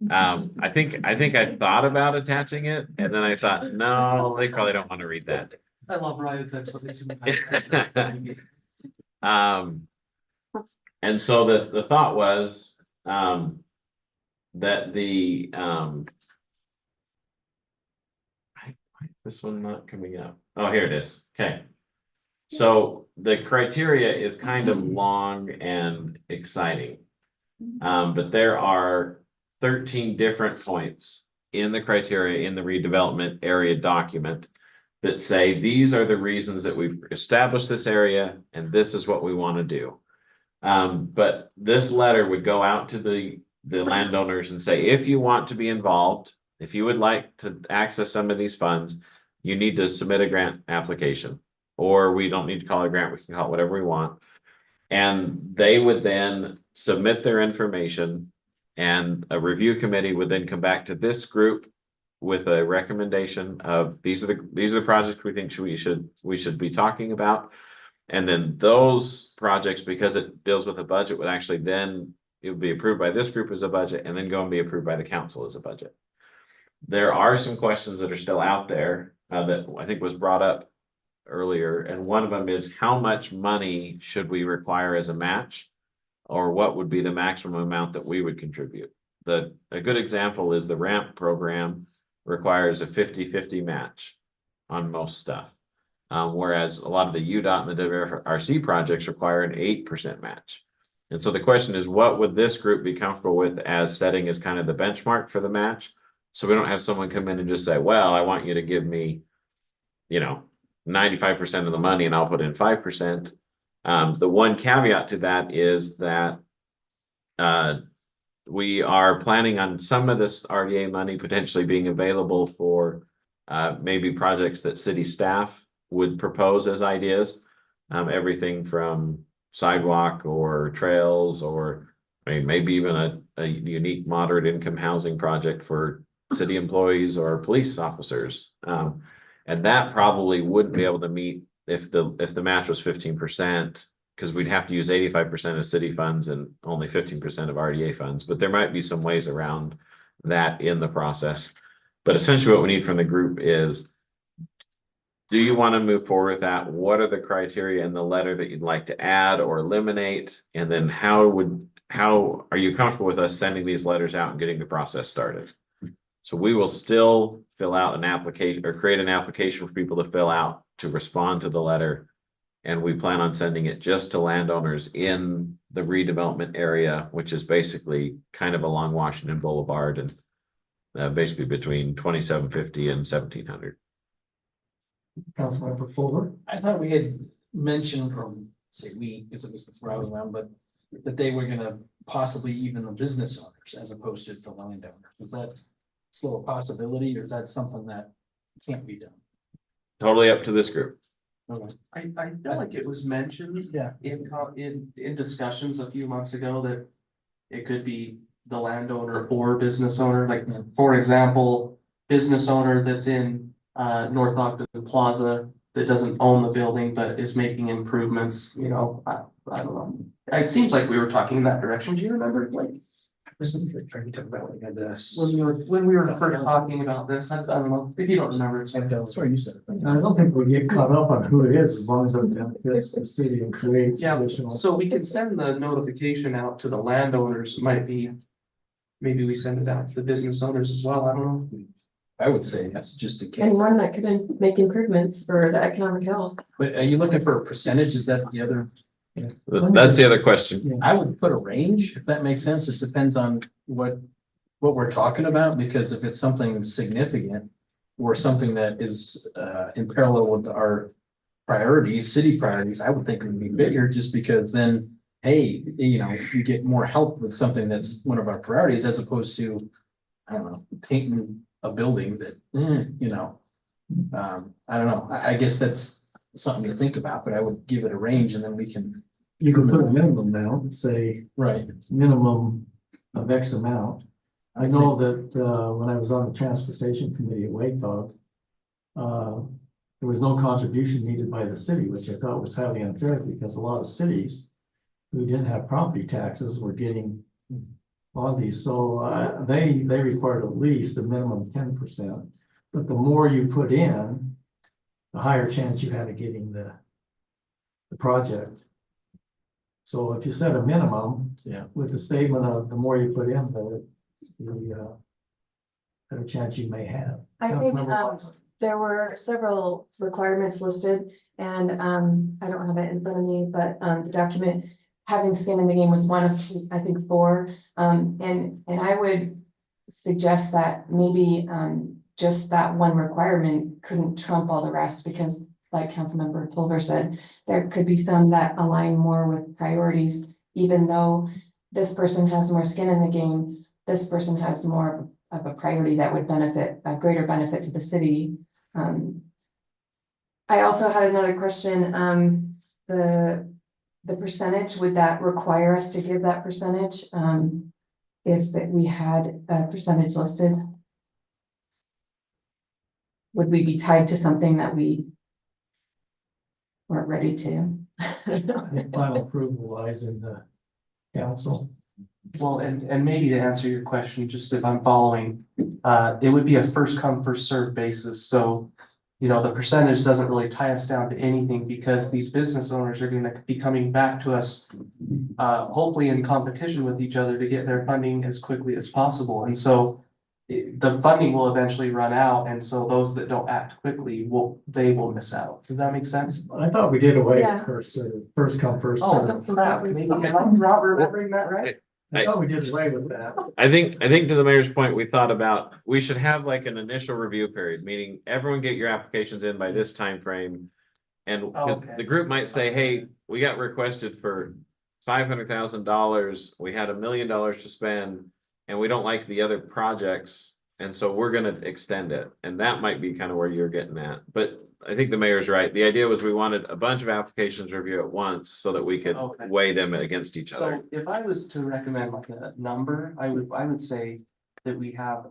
G: I think I thought about attaching it and then I thought, no, they probably don't want to read that.
J: I love Ryan's explanation.
G: And so the thought was, that why is this one not coming up? Oh, here it is. Okay. So the criteria is kind of long and exciting. But there are 13 different points in the criteria in the redevelopment area document that say these are the reasons that we've established this area and this is what we want to do. But this letter would go out to the landowners and say, if you want to be involved, if you would like to access some of these funds, you need to submit a grant application, or we don't need to call it a grant, we can call it whatever we want. And they would then submit their information and a review committee would then come back to this group with a recommendation of these are the projects we think we should be talking about. And then those projects, because it deals with a budget, would actually then it would be approved by this group as a budget and then go and be approved by the council as a budget. There are some questions that are still out there that I think was brought up earlier. And one of them is how much money should we require as a match? Or what would be the maximum amount that we would contribute? A good example is the ramp program requires a 50-50 match on most stuff. Whereas a lot of the UDOT and the WRC projects require an 8% match. And so the question is, what would this group be comfortable with as setting as kind of the benchmark for the match? So we don't have someone come in and just say, well, I want you to give me, 95% of the money and I'll put in 5%. The one caveat to that is that we are planning on some of this RDA money potentially being available for maybe projects that city staff would propose as ideas. Everything from sidewalk or trails, or maybe even a unique moderate income housing project for city employees or police officers. And that probably wouldn't be able to meet if the match was 15%, because we'd have to use 85% of city funds and only 15% of RDA funds. But there might be some ways around that in the process. But essentially what we need from the group is, do you want to move forward with that? What are the criteria in the letter that you'd like to add or eliminate? And then how are you comfortable with us sending these letters out and getting the process started? So we will still fill out an application or create an application for people to fill out to respond to the letter. And we plan on sending it just to landowners in the redevelopment area, which is basically kind of along Washington Boulevard and basically between 2750 and 1700.
B: Councilmember Fuller.
H: I thought we had mentioned, or say we, because it was before I was around, but that they were gonna possibly even the business owners as opposed to the landowner. Is that still a possibility, or is that something that can't be done?
G: Totally up to this group.
H: Okay.
J: I feel like it was mentioned.
H: Yeah.
J: In discussions a few months ago that it could be the landowner or business owner, like, for example, business owner that's in North Ogden Plaza that doesn't own the building but is making improvements, I don't know. It seems like we were talking in that direction. Do you remember, like,
C: Trying to talk about when we had this.
J: when we were first talking about this? I don't know. If you don't remember, it's.
H: Sorry, you said it.
N: I don't think we get caught up on who it is, as long as it benefits the city and creates
J: Yeah,
N: additional.
J: so we can send the notification out to the landowners. Maybe we send it out to the business owners as well. I don't know.
H: I would say that's just a case.
K: Anyone that could make improvements for the economic health.
H: But are you looking for a percentage? Is that the other?
G: That's the other question.
H: I would put a range, if that makes sense. It depends on what we're talking about, because if it's something significant or something that is in parallel with our priorities, city priorities, I would think it would be bigger, just because then, hey, you get more help with something that's one of our priorities, as opposed to, I don't know, painting a building that, I don't know, I guess that's something to think about, but I would give it a range and then we can.
B: You can put a minimum now, say
H: Right.
B: minimum of X amount. I know that, when I was on the transportation committee at WACOG, there was no contribution needed by the city, which I thought was highly unfair because a lot of cities who didn't have property taxes were getting on these. So, they required at least a minimum 10%. But the more you put in, the higher chance you had of getting the project. So if you set a minimum.
H: Yeah.
B: With the statement of the more you put in, the better chance you may have.
K: I think,
B: Councilmember Watson.
K: there were several requirements listed and, I don't have it in front of me, but, the document having skin in the game was one of, I think, 4. And I would suggest that maybe, just that one requirement couldn't trump all the rest because like Councilmember Pulver said, there could be some that align more with priorities, even though this person has more skin in the game, this person has more of a priority that would benefit, a greater benefit to the city. I also had another question, the percentage, would that require us to give that percentage? If we had a percentage listed? Would we be tied to something that we weren't ready to?
B: The final approval lies in the council.
J: Well, and maybe to answer your question, just if I'm following, it would be a first come, first served basis. So, you know, the percentage doesn't really tie us down to anything because these business owners are going to be coming back to us, hopefully in competition with each other to get their funding as quickly as possible. And so the funding will eventually run out. And so those that don't act quickly they will miss out. Does that make sense?
B: I thought we did away
K: Yeah.
B: with first come, first
J: Oh,
B: served.
K: That was-
J: maybe I'm not remembering that right.
B: I thought we did away with that.
G: I think to the mayor's point, we thought about, we should have like an initial review period, meaning everyone get your applications in by this time frame. And 'cause
J: Okay.
G: the group might say, hey, we got requested for $500,000. We had $1 million to spend and we don't like the other projects. And so we're gonna extend it. And that might be kind of where you're getting at. But I think the mayor's right. The idea was we wanted a bunch of applications review at once so that we could
J: Okay.
G: weigh them against each other.
J: So if I was to recommend like a number, I would say that we have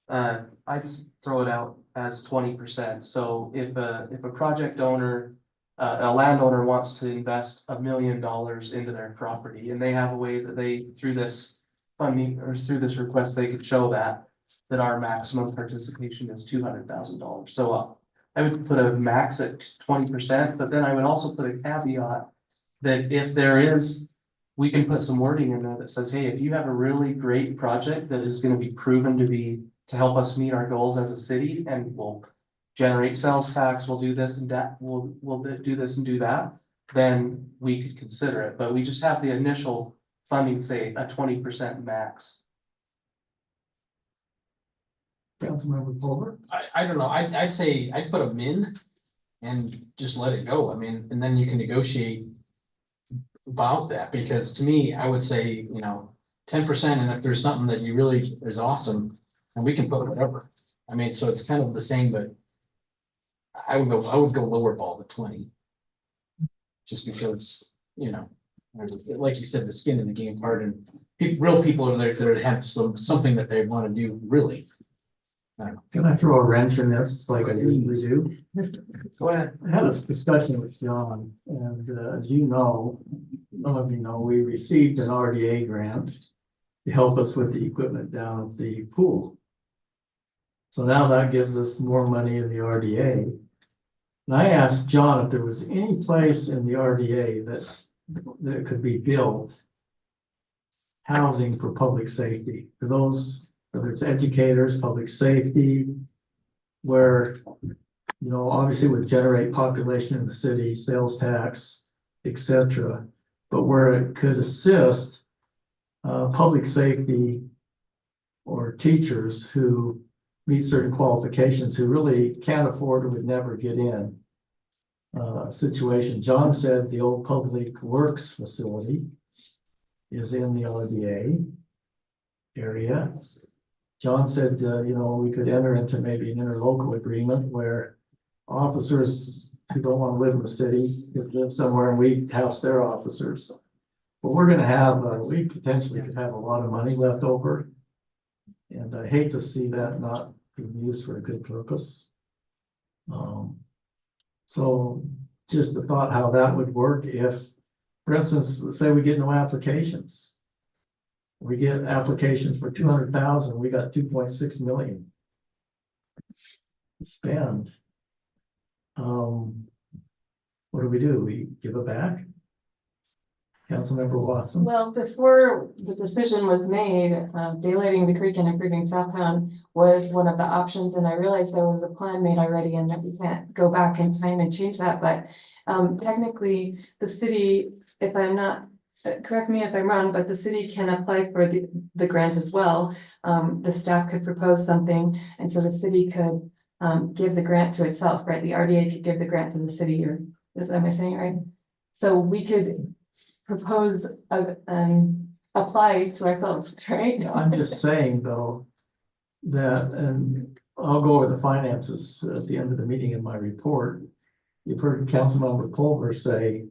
J: I'd throw it out as 20%. So if a project owner, a landowner wants to invest $1 million into their property and they have a way that they, through this funding or through this request, they could show that our maximum participation is $200,000. So I would put a max at 20%, but then I would also put a caveat that if there is, we can put some wording in there that says, hey, if you have a really great project that is going to be proven to help us meet our goals as a city and will generate sales tax, we'll do this and that, we'll do this and do that, then we could consider it. But we just have the initial funding, say a 20% max.
B: Councilmember Pulver.
H: I don't know, I'd say, I'd put a min and just let it go. I mean, and then you can negotiate about that, because to me, I would say, 10%, and if there's something that you really is awesome, and we can put whatever. I mean, so it's kind of the same, but I would go lower ball to 20. Just because, like you said, the skin in the game part, and real people are there that have something that they want to do, really.
B: Can I throw a wrench in this like I usually do?
J: Go ahead.
B: I had a discussion with John, and as you know, some of you know, we received an RDA grant to help us with the equipment down at the pool. So now that gives us more money in the RDA. And I asked John if there was any place in the RDA that could be built housing for public safety, for those, whether it's educators, public safety, where, obviously would generate population in the city, sales tax, etc., but where it could assist public safety or teachers who meet certain qualifications who really can't afford or would never get in situation. John said the old public works facility is in the RDA area. John said, we could enter into maybe an interlocal agreement where officers who don't want to live in the city could live somewhere and we house their officers. But we're gonna have, we potentially could have a lot of money left over. And I hate to see that not being used for a good purpose. So just the thought how that would work if, for instance, let's say we get no applications. We get applications for 200,000, we got 2.6 million. to Spend. What do? We give it back? Councilmember Watson?
K: Well, before the decision was made, daylighting the creek and improving Southtown was one of the options, and I realized there was a plan made already and that we can't go back in time and change that, but technically, the city, if I'm not, correct me if I'm wrong, but the city can apply for the grant as well. The staff could propose something, and so the city could give the grant to itself, right? The RDA could give the grant to the city, or am I saying it right? So we could propose and apply to ourselves, right?
B: I'm just saying though, that, and I'll go over the finances at the end of the meeting in my report. You've heard Councilmember Culver say,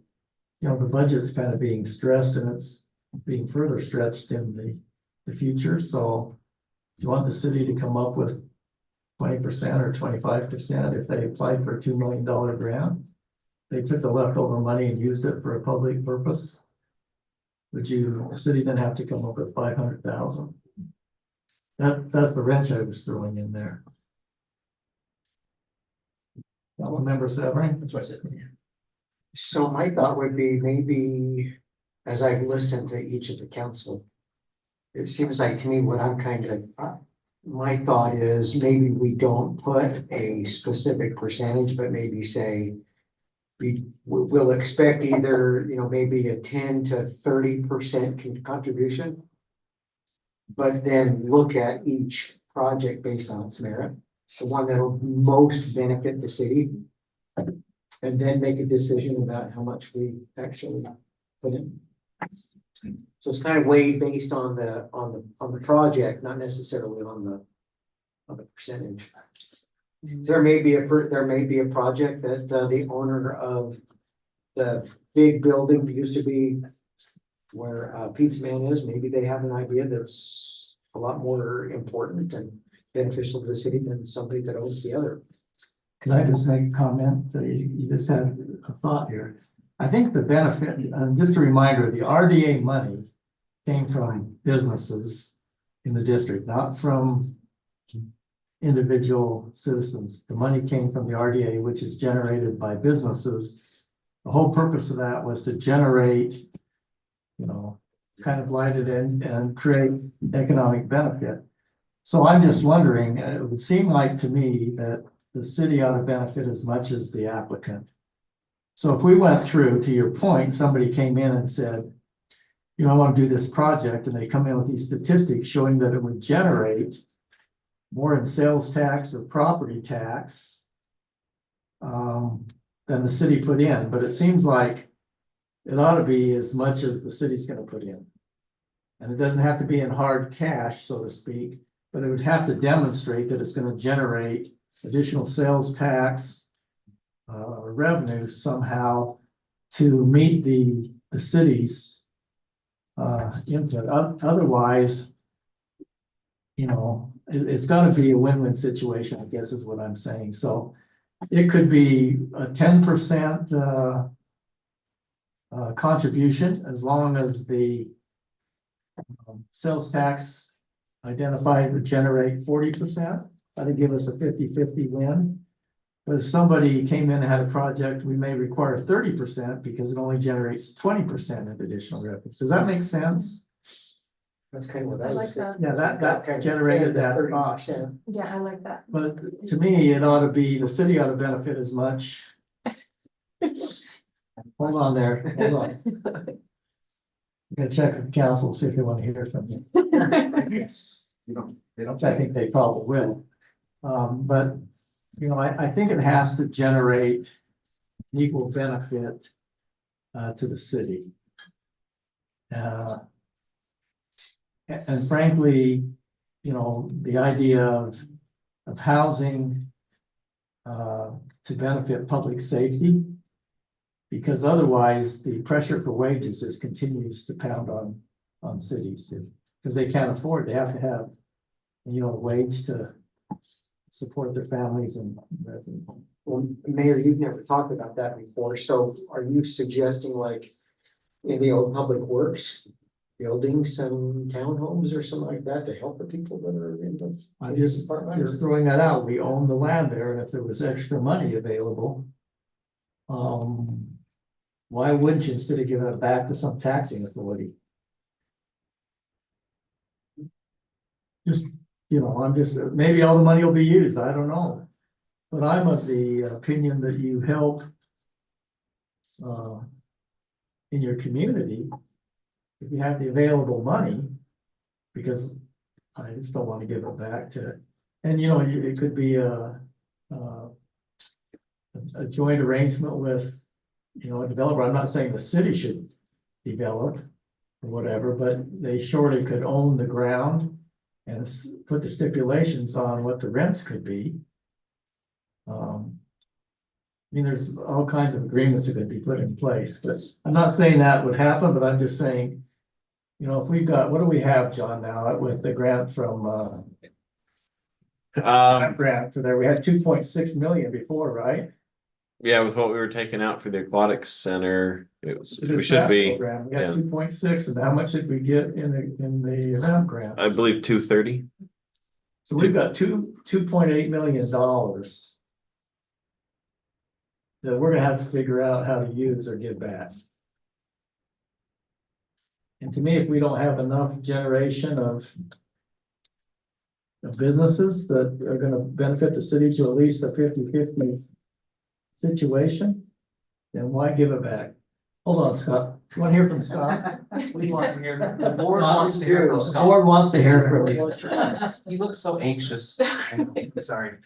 B: the budget's kind of being stressed and it's being further stretched in the future. So do you want the city to come up with 20% or 25% if they applied for a $2 million grant? They took the leftover money and used it for a public purpose. The city then have to come up with 500,000? That's the wrench I was throwing in there. Councilmember Severing?
H: That's what I said.
C: So my thought would be maybe, as I've listened to each of the council, it seems like to me what I'm my thought is maybe we don't put a specific percentage, but maybe say we'll expect either, maybe a 10 to 30% contribution. But then look at each project based on its merit, the one that'll most benefit the city. And then make a decision about how much we actually put in. So it's kind of weighed based on the project, not necessarily on the percentage. There may be a project that the owner of the big building that used to be where Pizza Man is, maybe they have an idea that's a lot more important and beneficial to the city than somebody that owns the other.
B: Can I just make a comment? You just had a thought here. I think the benefit, and just a reminder, the RDA money came from businesses in the district, not from individual citizens. The money came from the RDA, which is generated by businesses. The whole purpose of that was to generate, kind of light it in and create economic benefit. So I'm just wondering, it would seem like to me that the city ought to benefit as much as the applicant. So if we went through, to your point, somebody came in and said, I want to do this project, and they come in with these statistics showing that it would generate more in sales tax or property tax than the city put in. But it seems like it ought to be as much as the city's going to put in. And it doesn't have to be in hard cash, so to speak, but it would have to demonstrate that it's going to generate additional sales tax revenue somehow to meet the city's input. Otherwise, it's got to be a win-win situation, I guess is what I'm saying. So it could be a 10% contribution as long as the sales tax identified would generate 40%. That'd give us a 50-50 win. But if somebody came in and had a project, we may require 30% because it only generates 20% of additional revenue. Does that make sense?
C: That's kind of what
K: I
C: I
K: like
C: was
K: that.
B: Yeah, that generated that thought.
C: 30%.
K: Yeah, I like that.
B: But to me, it ought to be, the city ought to benefit as much. Hold on there, hold on. I'm gonna check with council, see if they want to hear from you. I think they probably will. But, I think it has to generate equal benefit to the city. And frankly, the idea of housing to benefit public safety. Because otherwise, the pressure for wages just continues to pound on cities, because they can't afford, they have to have, a wage to support their families and residents.
C: Well, Mayor, you've never talked about that before, so are you suggesting like in the old public works, building some townhomes or something like that to help the people that are in those?
B: I'm just throwing that out. We own the land there, and if there was extra money available, why wouldn't you, instead of giving it back to some taxing authority? Just, I'm just, maybe all the money will be used, I don't know. But I'm of the opinion that you help in your community if you have the available money, because I just don't want to give it back to, and it could be a joint arrangement with, a developer. I'm not saying the city should develop or whatever, but they surely could own the ground and put the stipulations on what the rents could be. There's all kinds of agreements that could be put in place, but I'm not saying that would happen, but I'm just saying, if we've got, what do we have, John, now with the grant from, grant for there, we had 2.6 million before, right?
G: Yeah, with what we were taking out for the aquatics center, we should be,
B: Program. We
G: yeah.
B: got 2.6, and how much did we get in the ramp grant?
G: I believe 230.
B: So we've got $2.8 million that we're gonna have to figure out how to use or give back. And to me, if we don't have enough generation of businesses that are gonna benefit the city to at least a 50-50 situation, then why give it back? Hold on, Scott. You want to hear from Scott?
J: We want to hear, the
B: The
J: board wants to hear from
B: The
J: Scott.
B: board wants to hear from you.
J: He looks so anxious.
Q: Sorry.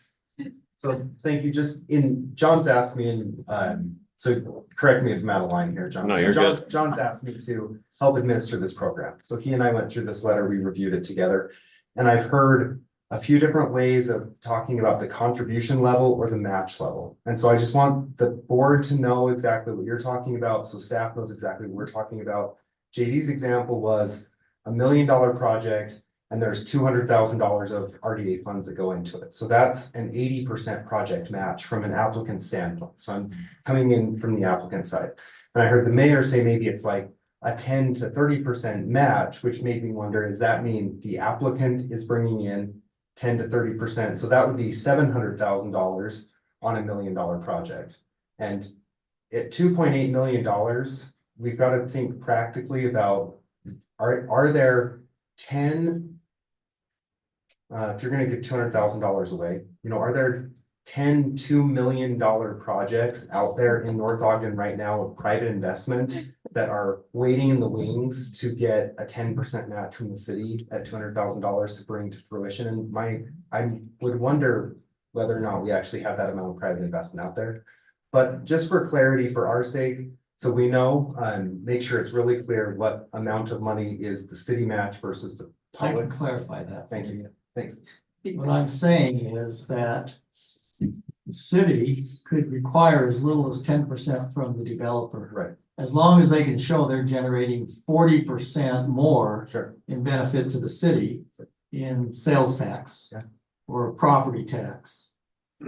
Q: So thank you. Just John's asked me, and so correct me if I'm out of line here, John.
G: No, you're good.
Q: John's asked me to help administer this program. So he and I went through this letter, we reviewed it together. And I've heard a few different ways of talking about the contribution level or the match level. And so I just want the board to know exactly what you're talking about, so staff knows exactly what we're talking about. JD's example was $1 million project, and there's $200,000 of RDA funds that go into it. So that's an 80% project match from an applicant standpoint. So I'm coming in from the applicant side. And I heard the mayor say maybe it's like a 10 to 30% match, which made me wonder, does that mean the applicant is bringing in 10 to 30%? So that would be $700,000 on $1 million project. And at $2.8 million, we've got to think practically about, are there 10, if you're going to give $200,000 away, are there 10 $2 million projects out there in North Ogden right now of private investment that are waiting in the wings to get a 10% match from the city at $200,000 to bring to fruition? And I would wonder whether or not we actually have that amount of private investment out there. But just for clarity, for our sake, so we know, make sure it's really clear what amount of money is the city match versus the
B: I
Q: public.
B: can clarify that.
Q: Thank you. Thanks.
B: What I'm saying is that the city could require as little as 10% from the developer.
Q: Right.
B: As long as they can show they're generating 40% more
Q: Sure.
B: in benefit to the city in sales tax.
Q: Yeah.
B: Or property tax.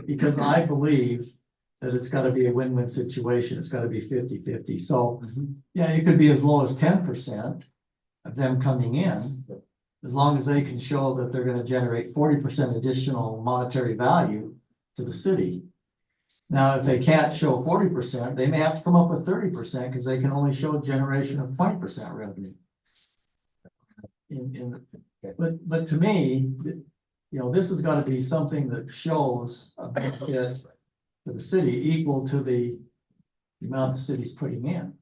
B: Because I believe that it's gotta be a win-win situation. It's gotta be 50-50. So, yeah, it could be as low as 10% of them coming in. As long as they can show that they're gonna generate 40% additional monetary value to the city. Now, if they can't show 40%, they may have to come up with 30% because they can only show generation of 20% revenue. But to me, this has got to be something that shows a benefit to the city equal to the amount the city's putting in.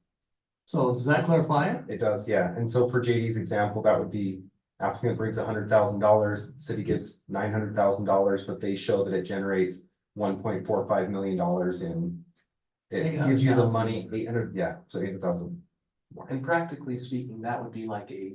B: So does that clarify it?
Q: It does, yeah. And so for JD's example, that would be applicant brings $100,000, city gives $900,000, but they show that it generates $1.45 million in. It gives you the money, 800, yeah, so 800,000.
J: And practically speaking, that would be like a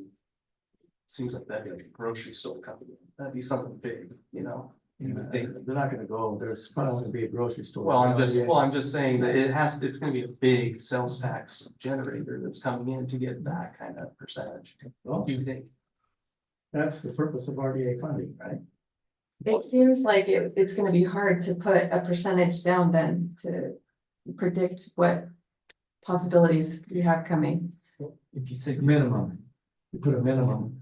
J: seems like that'd be like a grocery store company. That'd be something big, you know? You would think.
B: They're not gonna go, there's probably gonna be a grocery store.
J: Well, I'm just saying that it's gonna be a big sales tax generator that's coming in to get that kind of percentage.
B: Well,
J: Do you think?
B: that's the purpose of RDA funding, right?
K: It seems like it's gonna be hard to put a percentage down then to predict what possibilities we have coming.
B: If you say minimum, you put a minimum,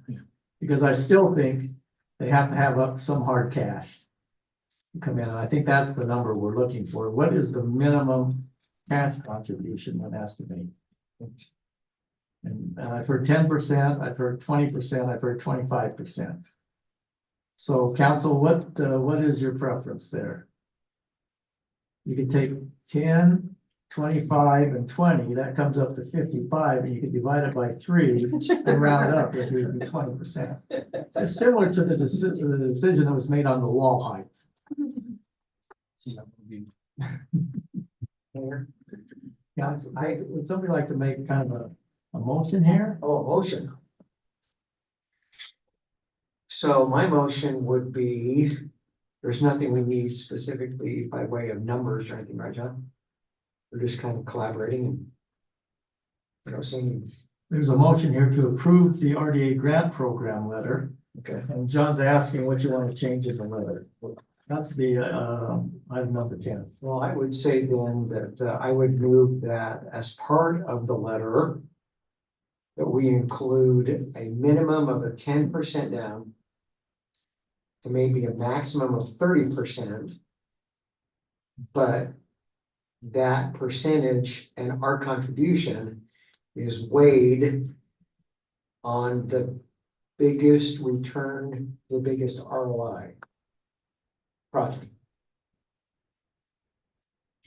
B: because I still think they have to have up some hard cash. to come in, and I think that's the number we're looking for. What is the minimum cash contribution one has to make? And I've heard 10%, I've heard 20%, I've heard 25%. So council, what is your preference there? You can take 10, 25, and 20, that comes up to 55, and you can divide it by 3 and round up, it would be 20%. It's similar to the decision that was made on the wall height. Council, would somebody like to make kind of a motion here?
C: Oh, a motion. So my motion would be, there's nothing we need specifically by way of numbers or anything, right, John? We're just kind of collaborating and, you know, saying,
B: There's a motion here to approve the RDA grant program letter,
C: okay,
B: and John's asking what you want to change in the letter. That's the, item number 10.
C: well, I would say then that I would move that as part of the letter that we include a minimum of a 10% down to maybe a maximum of 30%. But that percentage and our contribution is weighed on the biggest return, the biggest ROI project.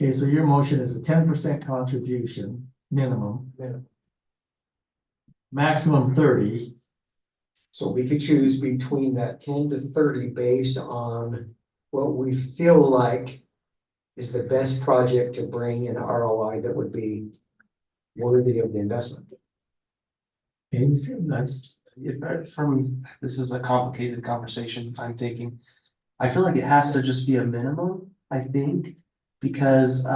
B: Okay, so your motion is a 10% contribution minimum. Maximum 30.
C: So we could choose between that 10 to 30 based on what we feel like is the best project to bring an ROI that would be worthy of the investment.
B: Okay, that's,
J: This is a complicated conversation, I'm thinking. I feel like it has to just be a minimum, I think, because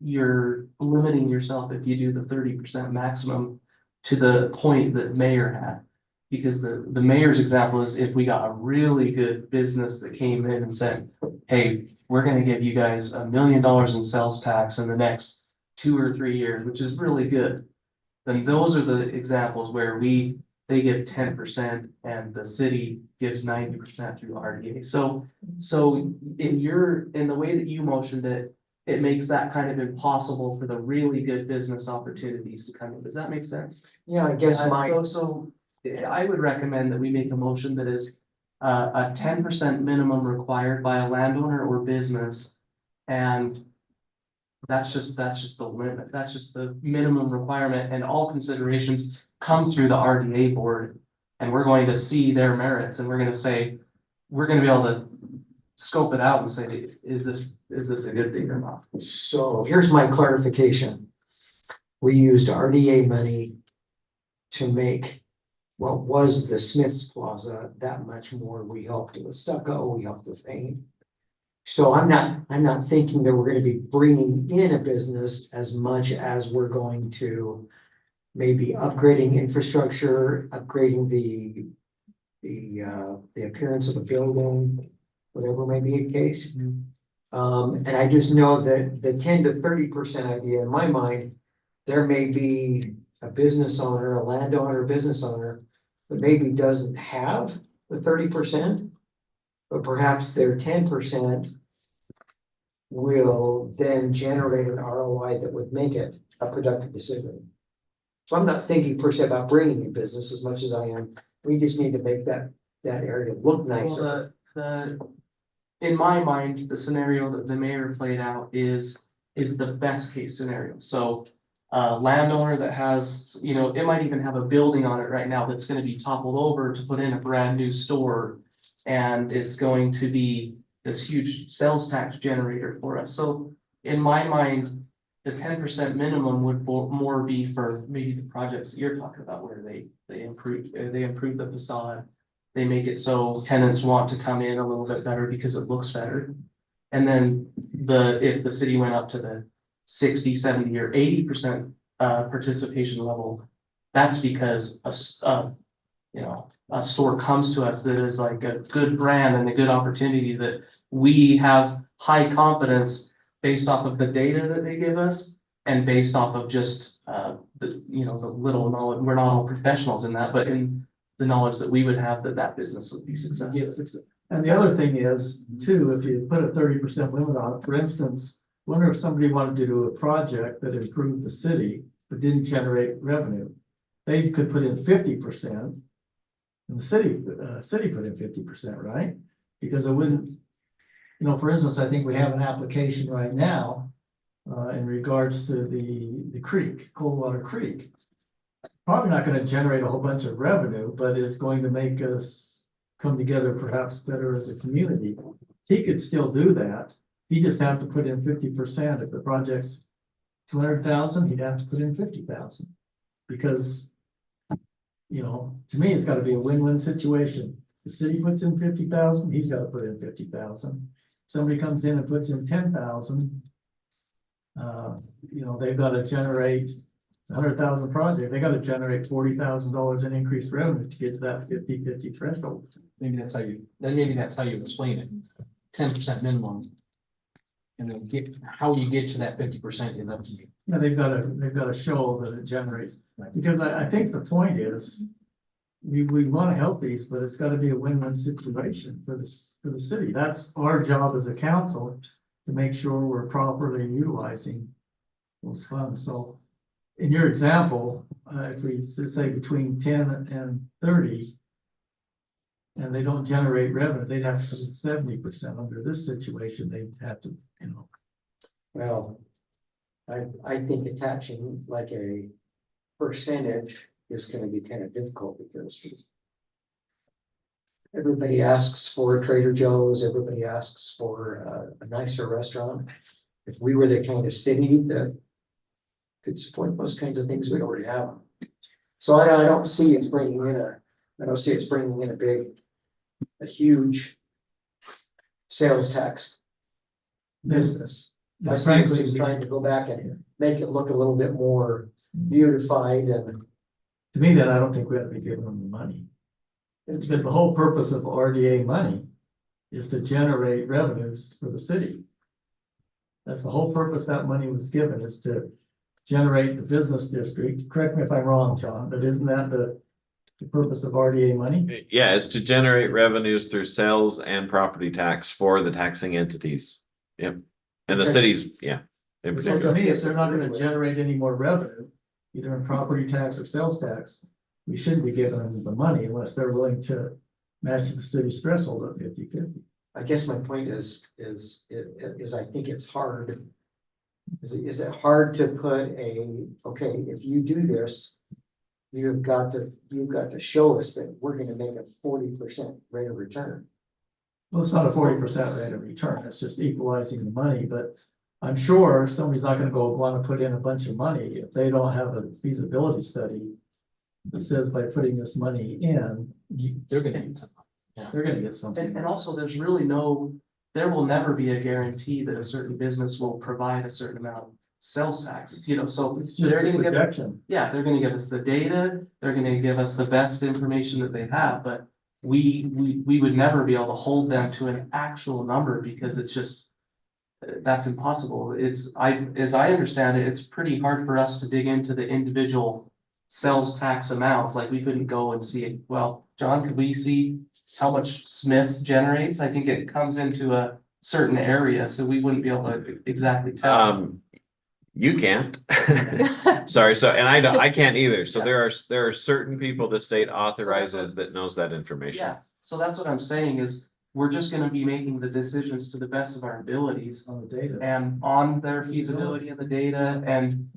J: you're limiting yourself if you do the 30% maximum to the point that mayor had. Because the mayor's example is if we got a really good business that came in and said, hey, we're gonna give you guys $1 million in sales tax in the next 2 or 3 years, which is really good. Then those are the examples where they give 10% and the city gives 90% through RDA. So in the way that you motioned it, it makes that kind of impossible for the really good business opportunities to come in. Does that make sense?
C: Yeah, I guess
J: So I would recommend that we make a motion that is a 10% minimum required by a landowner or business. And that's just the limit. That's just the minimum requirement, and all considerations come through the RDA board. And we're going to see their merits, and we're going to say, we're going to be able to scope it out and say, is this a good thing or not?
C: So here's my clarification. We used RDA money to make what was the Smith's Plaza that much more. We helped with stucco, we helped with paint. So I'm not thinking that we're going to be bringing in a business as much as we're going to maybe upgrading infrastructure, upgrading the appearance of the building, whatever may be the case. And I just know that the 10 to 30% idea in my mind, there may be a business owner, a landowner, business owner that maybe doesn't have the 30%, but perhaps their 10% will then generate an ROI that would make it a productive decision. So I'm not thinking per se about bringing in business as much as I am. We just need to make that area look nicer.
J: In my mind, the scenario that the mayor played out is the best case scenario. So landowner that has, it might even have a building on it right now that's going to be toppled over to put in a brand new store. And it's going to be this huge sales tax generator for us. So in my mind, the 10% minimum would more be for maybe the projects that you're talking about where they improve the facade. They make it so tenants want to come in a little bit better because it looks better. And then if the city went up to the 60, 70 or 80% participation level, that's because a store comes to us that is like a good brand and a good opportunity that we have high confidence based off of the data that they give us and based off of just the little knowledge. We're not all professionals in that, but in the knowledge that we would have that business would be successful.
B: Yes, and the other thing is too, if you put a 30% limit on it, for instance, wonder if somebody wanted to do a project that improved the city but didn't generate revenue, they could put in 50%. And the city put in 50%, right? Because it wouldn't, for instance, I think we have an application right now in regards to the creek, Coldwater Creek. Probably not going to generate a whole bunch of revenue, but it's going to make us come together perhaps better as a community. He could still do that. He just have to put in 50%. If the project's 200,000, he'd have to put in 50,000. Because, to me, it's got to be a win-win situation. The city puts in 50,000, he's got to put in 50,000. Somebody comes in and puts in 10,000. They've got to generate 100,000 project. They got to generate $40,000 in increased revenue to get to that 50-50 threshold.
H: Maybe that's how you explain it. 10% minimum. And then how you get to that 50% is up to you.
B: Yeah, they've got to show that it generates, because I think the point is, we want to help these, but it's got to be a win-win situation for the city. That's our job as a council, to make sure we're properly utilizing those funds. So in your example, if we say between 10 and 30, and they don't generate revenue, they'd have to put in 70%. Under this situation, they'd have to,
C: Well, I think attaching like a percentage is gonna be kind of difficult because everybody asks for Trader Joe's, everybody asks for a nicer restaurant. If we were the kind of city that could support those kinds of things, we'd already have them. So I don't see it's bringing in a huge sales tax business. I see it's just trying to go back and make it look a little bit more beautified and.
B: To me, then I don't think we have to be giving them the money. It's because the whole purpose of RDA money is to generate revenues for the city. That's the whole purpose that money was given, is to generate the business district. Correct me if I'm wrong, John, but isn't that the purpose of RDA money?
G: Yeah, it's to generate revenues through sales and property tax for the taxing entities. Yep. And the cities, yeah. In
B: So to
G: particular.
B: me, if they're not gonna generate any more revenue, either in property tax or sales tax, we shouldn't be giving them the money unless they're willing to match the city's threshold of 50-50.
C: I guess my point is I think it's hard. Is it hard to put okay, if you do this, you've got to show us that we're gonna make a 40% rate of return.
B: Well, it's not a 40% rate of return, it's just equalizing the money, but I'm sure somebody's not gonna want to put in a bunch of money if they don't have a feasibility study that says by putting this money in,
H: They're gonna get something.
B: they're gonna get something.
J: And also, there will never be a guarantee that a certain business will provide a certain amount of sales tax, so
B: It's just
J: they're
B: a
J: gonna give,
B: projection.
J: they're gonna give us the data, they're gonna give us the best information that they have, but we would never be able to hold them to an actual number because it's just, that's impossible. As I understand it, it's pretty hard for us to dig into the individual sales tax amounts. Like we couldn't go and see it. Well, John, could we see how much Smith's generates? I think it comes into a certain area, so we wouldn't be able to exactly tell.
G: You can't. Sorry, and I can't either. So there are certain people the state authorizes that knows that information.
J: Yeah, so that's what I'm saying is we're just gonna be making the decisions to the best of our abilities
B: On the data.
J: and on their feasibility of the data, and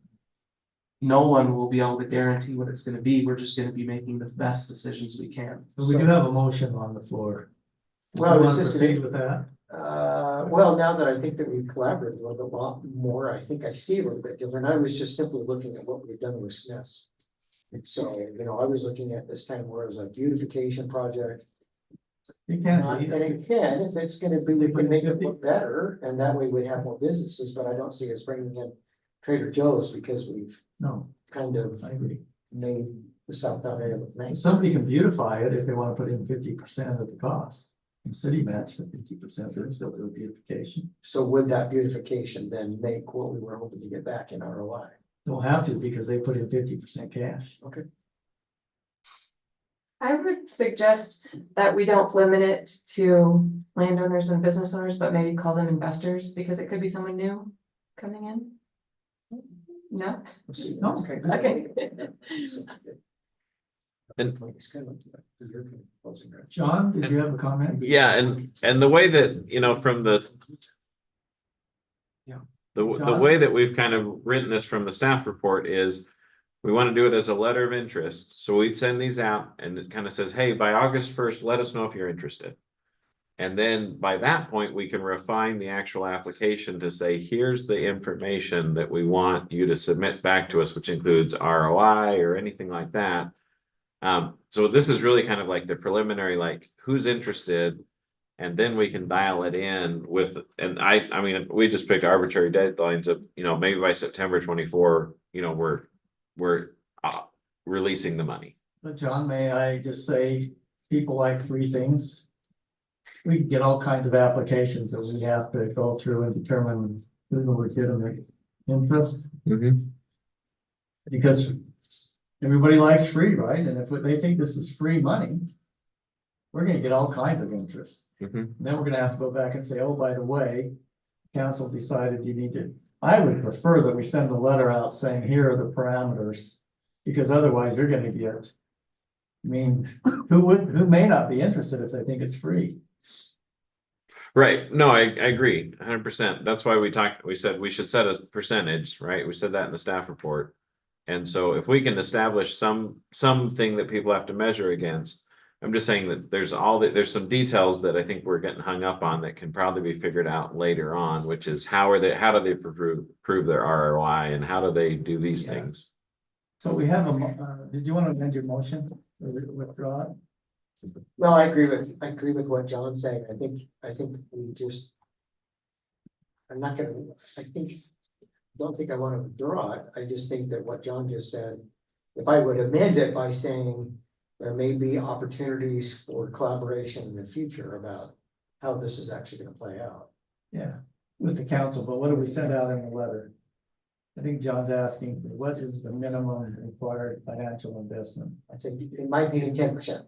J: no one will be able to guarantee what it's gonna be. We're just gonna be making the best decisions we can.
B: But we do have a motion on the floor.
C: Well,
B: You
C: it's
B: want to
C: just
B: proceed with that?
C: Well, now that I think that we've collaborated a little bit more, I think I see a little bit different. I was just simply looking at what we've done with SNES. And so, I was looking at this kind of more as a beautification project.
B: You can't
C: And
B: beat it.
C: it can, if it's gonna be, we can make it look better, and that way we have more businesses, but I don't see us bringing in Trader Joe's because we've
B: No,
C: kind of
B: I agree.
C: made the South area look nice.
B: Somebody can beautify it if they want to put in 50% of the cost. And city match the 50%, they're still do beautification.
C: So would that beautification then make what we were hoping to get back in ROI?
B: Don't have to because they put in 50% cash.
C: Okay.
K: I would suggest that we don't limit it to landowners and business owners, but maybe call them investors, because it could be someone new coming in. No?
B: No.
C: Okay.
G: And-
C: It's kind of like that, 'cause you're kind of closing that.
B: John, did you have a comment?
G: Yeah, and the way that, from the.
B: Yeah.
G: The
B: John?
G: way that we've kind of written this from the staff report is, we want to do it as a letter of interest, so we'd send these out and it kind of says, hey, by August 1st, let us know if you're interested. And then by that point, we can refine the actual application to say, here's the information that we want you to submit back to us, which includes ROI or anything like that. So this is really kind of like the preliminary, like who's interested, and then we can dial it in with, and I mean, we just picked arbitrary deadlines of, maybe by September 24, we're releasing the money.
B: But John, may I just say, people like three things. We can get all kinds of applications that we have to go through and determine who's the legitimate interest. Because everybody likes free, right? And if they think this is free money, we're gonna get all kinds of interest. Then we're gonna have to go back and say, oh, by the way, council decided you need to. I would prefer that we send a letter out saying, here are the parameters, because otherwise you're gonna get. I mean, who may not be interested if they think it's free?
G: Right, no, I agree, 100%. That's why we said we should set a percentage, right? We said that in the staff report. And so if we can establish something that people have to measure against, I'm just saying that there's some details that I think we're getting hung up on that can probably be figured out later on, which is how do they prove their ROI, and how do they do these things?
B: So we have did you want to amend your motion or withdraw it?
C: No, I agree with what John's saying. I think we just. I'm not gonna, don't think I want to withdraw it. I just think that what John just said, if I would amend it by saying there may be opportunities for collaboration in the future about how this is actually gonna play out.
B: Yeah, with the council, but what do we send out in the letter? I think John's asking, what is the minimum required financial investment?
C: I think it might be 10%.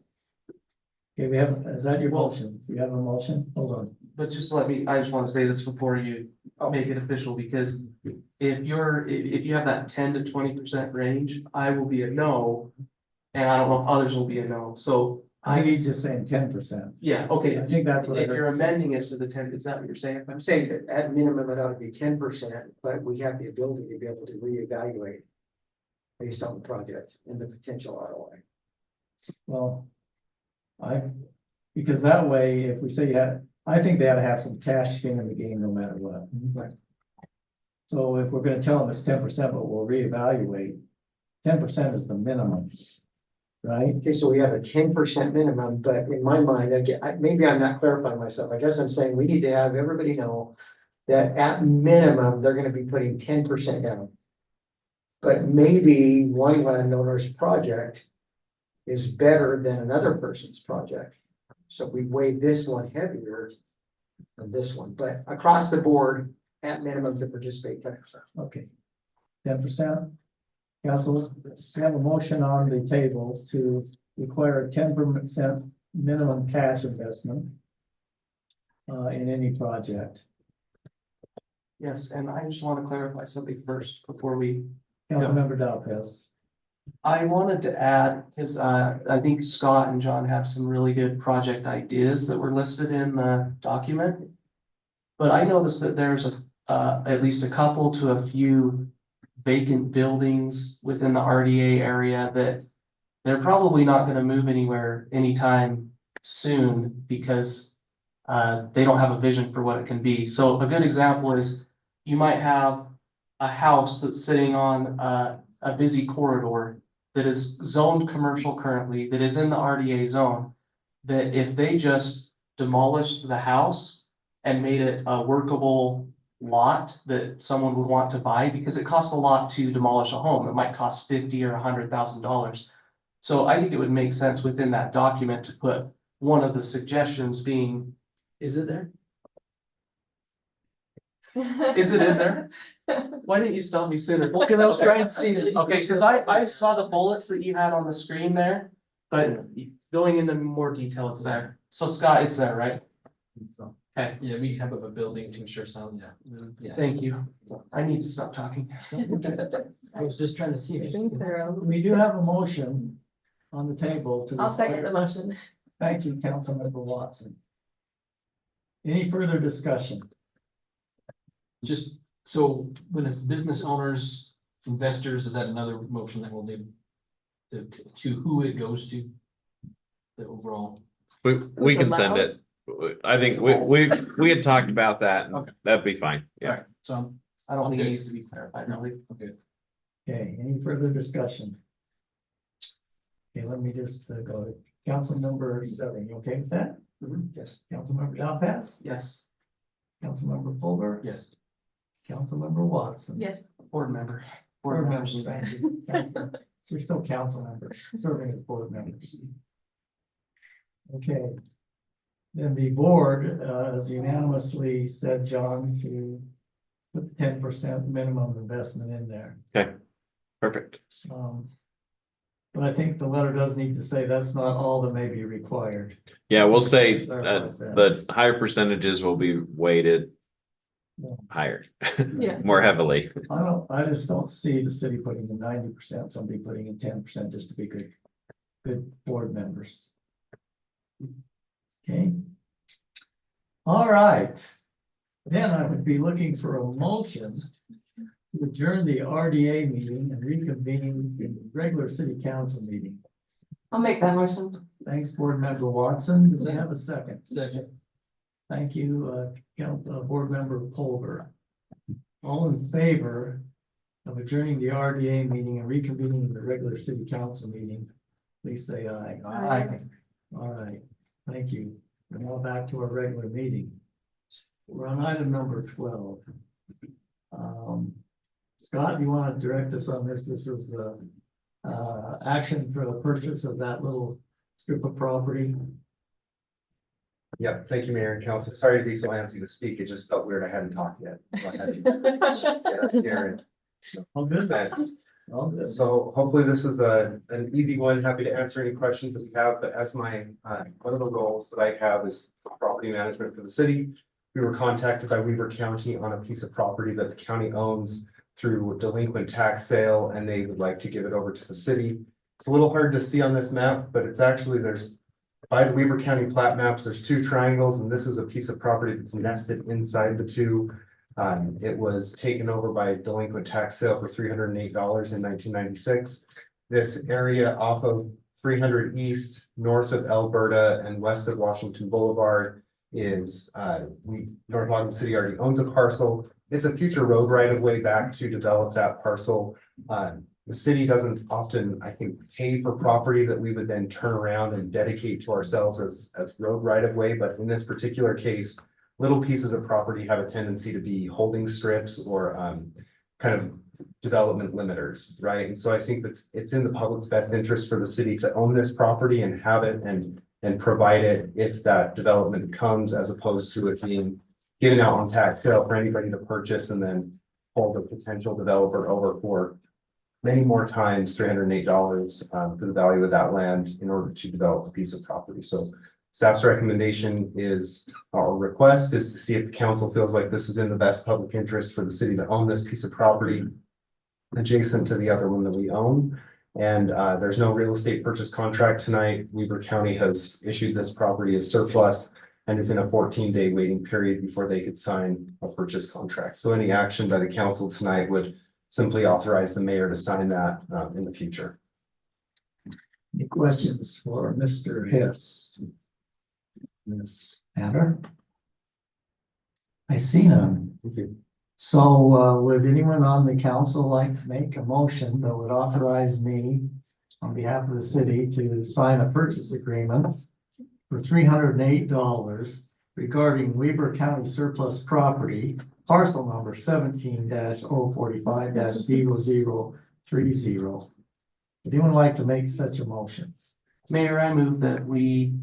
B: Okay, is that your motion? Do you have a motion? Hold on.
J: But just I just want to say this before you make it official, because if you have that 10 to 20% range, I will be a no. And I don't know if others will be a no, so.
B: I think he's just saying 10%.
J: Yeah, okay.
B: I think that's what I
J: If you're
B: heard him say.
J: amending it to the 10, is that what you're saying?
C: I'm saying that at minimum, it ought to be 10%, but we have the ability to be able to reevaluate based on the project and the potential ROI.
B: Well, because that way, if we say I think they ought to have some cash skin in the game no matter what.
C: Right.
B: So if we're gonna tell them it's 10%, but we'll reevaluate, 10% is the minimum. Right?
C: Okay, so we have a 10% minimum, but in my mind, again, maybe I'm not clarifying myself. I guess I'm saying we need to have everybody know that at minimum, they're gonna be putting 10% down. But maybe one landowner's project is better than another person's project. So we weigh this one heavier than this one, but across the board, at minimum to participate 10%.
B: Okay. 10%. Council, we have a motion on the table to require a 10% minimum cash investment in any project.
J: Yes, and I just want to clarify something first before we.
B: Councilmember Dalpez.
J: I wanted to add, because I think Scott and John have some really good project ideas that were listed in the document. But I noticed that there's at least a couple to a few vacant buildings within the RDA area that they're probably not going to move anywhere anytime soon, because they don't have a vision for what it can be. So a good example is you might have a house that's sitting on a busy corridor that is zoned commercial currently, that is in the RDA zone, that if they just demolished the house and made it a workable lot that someone would want to buy, because it costs a lot to demolish a home. It might cost $50,000 or $100,000. So I think it would make sense within that document to put one of the suggestions being, is it there? Is it in there? Why didn't you stop me sooner? Well, because I was trying to see it. Okay, because I saw the bullets that you had on the screen there, but going into more detail, it's there. So Scott, it's there, right? Okay,
H: Yeah, we have a building to ensure sound, yeah.
J: thank you. I need to stop talking.
B: I was just trying to see.
K: I think they're-
B: We do have a motion on the table to.
K: I'll second the motion.
B: Thank you, Councilmember Watson. Any further discussion?
H: Just, so when it's business owners, investors, is that another motion that we'll do? To who it goes to? The overall.
G: We can send it. I think we had talked about that, and
H: Okay.
G: that'd be fine, yeah.
H: Alright, so
J: I don't think it
H: Okay.
J: needs to be clarified, no.
H: okay.
B: Okay, any further discussion? Okay, let me just go. Councilmember Severing, you okay with that?
J: Yes.
B: Councilmember Alpas?
J: Yes,
B: Councilmember Fulber?
H: Yes.
B: Councilmember Watson?
K: Yes.
J: board member.
B: Board members, thank you. Thank you. We're still council members, serving as board members. Okay. Then the board has unanimously said, John, to put 10% minimum investment in there.
G: Okay, perfect.
B: But I think the letter does need to say that's not all that may be required.
G: Yeah, we'll say
B: Clarifies that.
G: the higher percentages will be weighted higher,
K: Yeah.
G: more heavily.
B: I just don't see the city putting in 90%, somebody putting in 10% just to be good board members. Okay. All right. Then I would be looking for a motion to adjourn the RDA meeting and reconvene in the regular city council meeting.
K: I'll make that motion.
B: Thanks, board member Watson. Does it have a second?
H: Second.
B: Thank you, board member Pulver. All in favor of adjourning the RDA meeting and reconvening the regular city council meeting, please say aye.
K: Aye.
B: All right, thank you. We're now back to our regular meeting. We're on item number 12. Scott, you want to direct us on this? This is action for the purchase of that little strip of property.
Q: Yep, thank you, Mayor and Council. Sorry to be so antsy to speak. It just felt weird. I hadn't talked yet. So I had to get here
B: All good.
Q: and-
B: All good.
Q: So hopefully this is an easy one. Happy to answer any questions that you have, but as my, one of the roles that I have is property management for the city. We were contacted by Weber County on a piece of property that the county owns through delinquent tax sale, and they would like to give it over to the city. It's a little hard to see on this map, but it's actually, by the Weber County plat maps, there's two triangles, and this is a piece of property that's nested inside the two. It was taken over by delinquent tax sale for $308 in 1996. This area off of 300 East, north of Alberta and west of Washington Boulevard is, North Ogden City already owns a parcel. It's a future road right of way back to develop that parcel. The city doesn't often, I think, pay for property that we would then turn around and dedicate to ourselves as road right of way. But in this particular case, little pieces of property have a tendency to be holding strips or kind of development limiters, right? And so I think that it's in the public's best interest for the city to own this property and have it and provide it if that development comes, as opposed to it being given out on tax sale for anybody to purchase and then hold a potential developer over for many more times $308 for the value of that land in order to develop a piece of property. So staff's recommendation is, our request is to see if the council feels like this is in the best public interest for the city to own this piece of property adjacent to the other one that we own. And there's no real estate purchase contract tonight. Weber County has issued this property as surplus and is in a 14-day waiting period before they could sign a purchase contract. So any action by the council tonight would simply authorize the mayor to sign that in the future.
B: Any questions for Mr. Hess? Ms. matter? I see none.
Q: Thank you.
B: So, would anyone on the council like to make a motion that would authorize me on behalf of the city to sign a purchase agreement for $308 regarding Weber County surplus property, parcel number 17-045-0030? Would anyone like to make such a motion?
J: Mayor, I move that we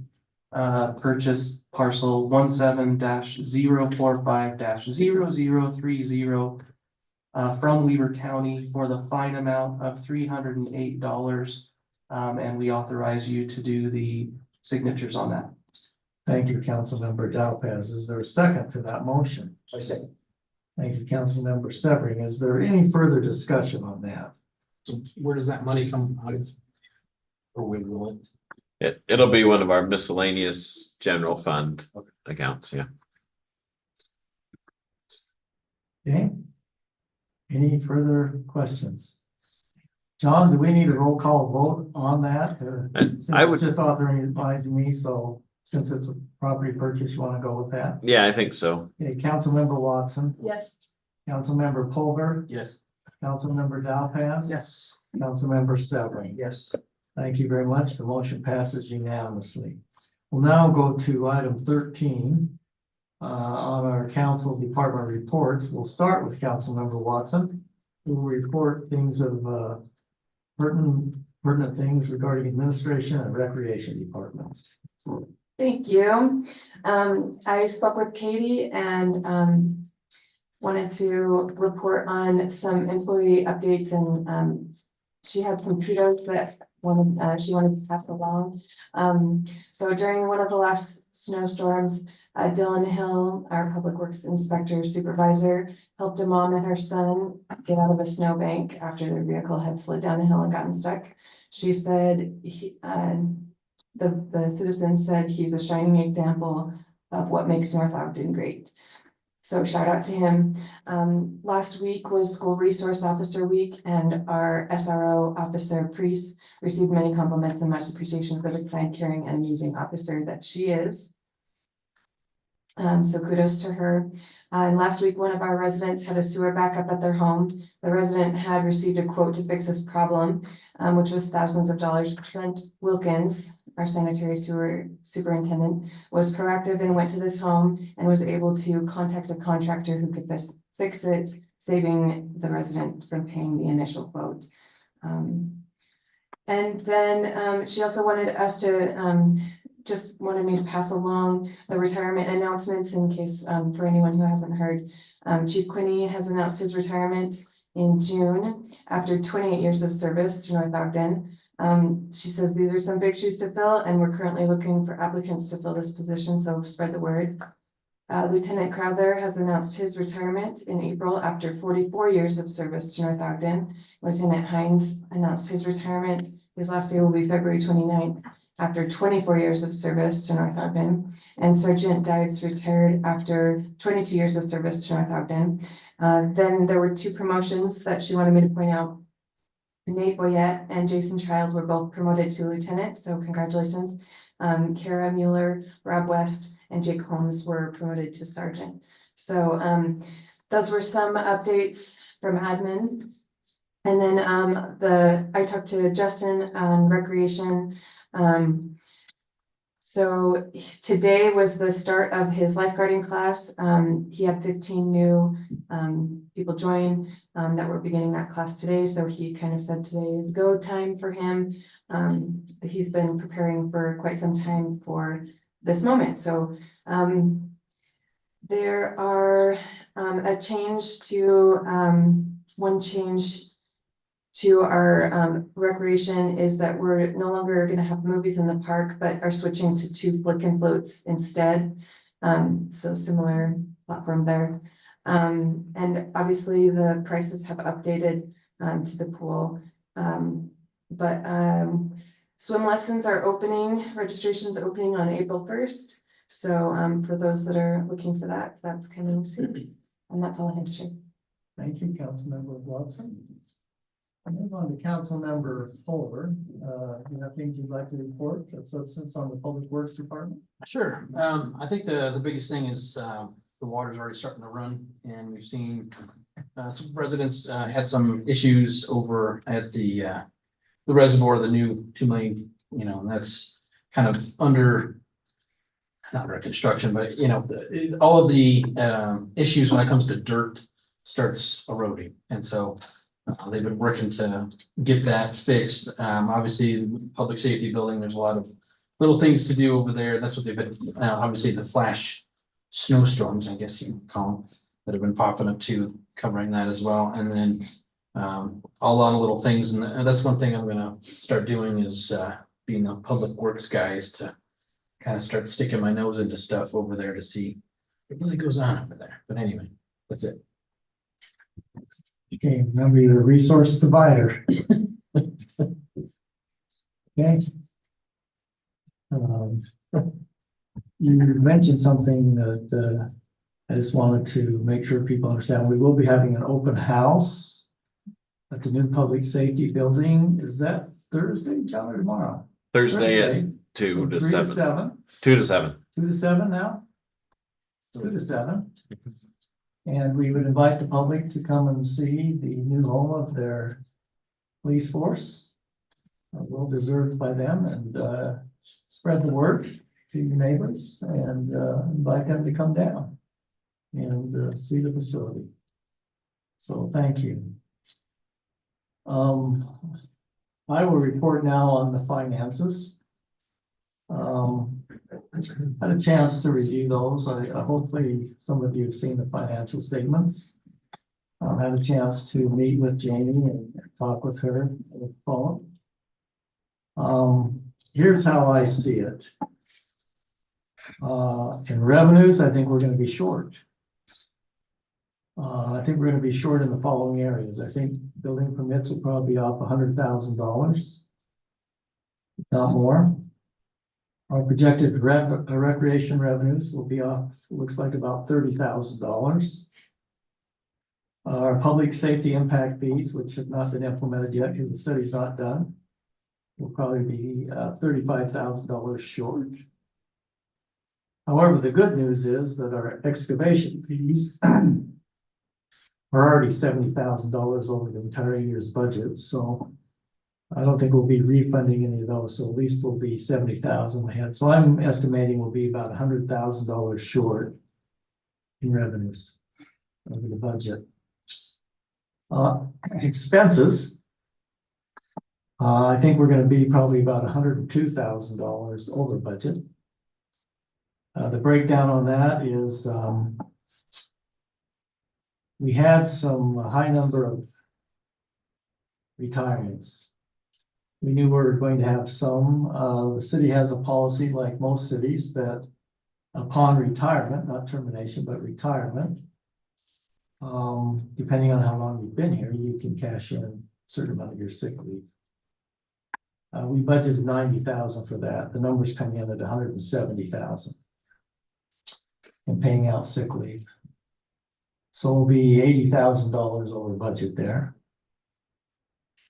J: purchase parcel 17-045-0030 from Weber County for the fine amount of $308. And we authorize you to do the signatures on that.
B: Thank you, Councilmember Dowpaz. Is there a second to that motion?
C: I second.
B: Thank you, Councilmember Severing. Is there any further discussion on that?
H: So where does that money come out of? Or we will it?
G: It'll be one of our miscellaneous general fund accounts, yeah.
B: Okay. Any further questions? John, do we need a roll call vote on that? Or since
G: I would
B: it's just authorizing me, so since it's a property purchase, you want to go with that?
G: Yeah, I think so.
B: Okay, Councilmember Watson,
K: Yes.
B: Councilmember Pulver,
H: Yes.
B: Councilmember Dowpaz.
C: Yes.
B: Councilmember Severing.
C: Yes.
B: Thank you very much. The motion passes unanimously. We'll now go to item 13 on our council department reports. We'll start with Councilmember Watson, who will report things of pertinent things regarding administration and recreation departments.
K: Thank you. I spoke with Katie and wanted to report on some employee updates, and she had some kudos that she wanted to pass along. So during one of the last snowstorms, Dylan Hill, our public works inspector supervisor, helped a mom and her son get out of a snowbank after their vehicle had slid down a hill and gotten stuck. She said the citizen said he's a shining example of what makes North Ogden great. So shout out to him. Last week was School Resource Officer Week, and our SRO officer, Priest, received many compliments and much appreciation for the kind, caring, and amusing officer that she is. So kudos to her. And last week, one of our residents had a sewer backup at their home. The resident had received a quote to fix this problem, which was thousands of dollars. Trent Wilkins, our sanitary sewer superintendent, was proactive and went to this home and was able to contact a contractor who could fix it, saving the resident from paying the initial quote. And then she also wanted us to just wanted me to pass along the retirement announcements in case for anyone who hasn't heard. Chief Quinney has announced his retirement in June after 28 years of service to North Ogden. She says these are some big shoes to fill, and we're currently looking for applicants to fill this position, so spread the word. Lieutenant Crowther has announced his retirement in April after 44 years of service to North Ogden. Lieutenant Hines announced his retirement. His last day will be February 29th after 24 years of service to North Ogden. And Sergeant Dives retired after 22 years of service to North Ogden. Then there were two promotions that she wanted me to point out. Nate Boyette and Jason Child were both promoted to lieutenant, so congratulations. Kara Mueller, Rob West, and Jake Holmes were promoted to sergeant. So those were some updates from admin. And then I talked to Justin on recreation. So today was the start of his lifeguarding class. He had 15 new people join that were beginning that class today. So he kind of said today is go time for him. He's been preparing for quite some time for this moment. So there are a change to one change to our recreation is that we're no longer going to have movies in the park, but are switching to 2 flick and floats instead. So similar platform there. And obviously the prices have updated to the pool. But swim lessons are opening, registration's opening on April 1st. So for those that are looking for that, that's coming soon. And that's all I had to share.
B: Thank you, Councilmember Watson. Move on to council member Fuller. You have things you'd like to report of substance on the Public Works Department?
H: Sure. I think the biggest thing is, the water's already starting to run and we've seen, some residents, had some issues over at the reservoir, the new 2 million, and that's kind of under, not under construction, but all of the, issues when it comes to dirt starts eroding. And so, they've been working to get that fixed. Obviously, the public safety building, there's a lot of little things to do over there. That's what they've been, obviously the flash snowstorms, I guess you can call them, that have been popping up too, covering that as well. And then all on little things. And that's one thing I'm gonna start doing is being a public works guy is to kind of start sticking my nose into stuff over there to see what really goes on over there. But anyway, that's it.
B: Okay, remember you're a resource provider. Okay. You mentioned something that I just wanted to make sure people understand. We will be having an open house at the new public safety building. Is that Thursday, John, or tomorrow?
G: Thursday at 2
B: From
G: to
B: 3
G: 7. 2 to 7.
B: 2 to 7 now? 2 to 7. And we would invite the public to come and see the new home of their police force. Well deserved by them, and spread the word to your neighbors and invite them to come down and see the facility. So thank you. I will report now on the finances. Had a chance to review those. Hopefully some of you have seen the financial statements. Had a chance to meet with Jamie and talk with her on the phone. Here's how I see it. In revenues, I think we're going to be short. I think we're going to be short in the following areas. I think building permits will probably be off $100,000, if not more. Our projected recreation revenues will be off, looks like about $30,000. Our public safety impact fees, which have not been implemented yet because the study's not done, will probably be $35,000 short. However, the good news is that our excavation fees are already $70,000 over the entire year's budget, so I don't think we'll be refunding any of those, so at least we'll be 70,000 ahead. So I'm estimating we'll be about $100,000 short in revenues over the budget. Expenses. I think we're going to be probably about $102,000 over budget. The breakdown on that is we had some high number of retirements. We knew we were going to have some. The city has a policy, like most cities, that upon retirement, not termination, but retirement, depending on how long you've been here, you can cash in a certain amount of your sick leave. We budgeted $90,000 for that. The numbers come in at $170,000 and paying out sick leave. So it'll be $80,000 over budget there.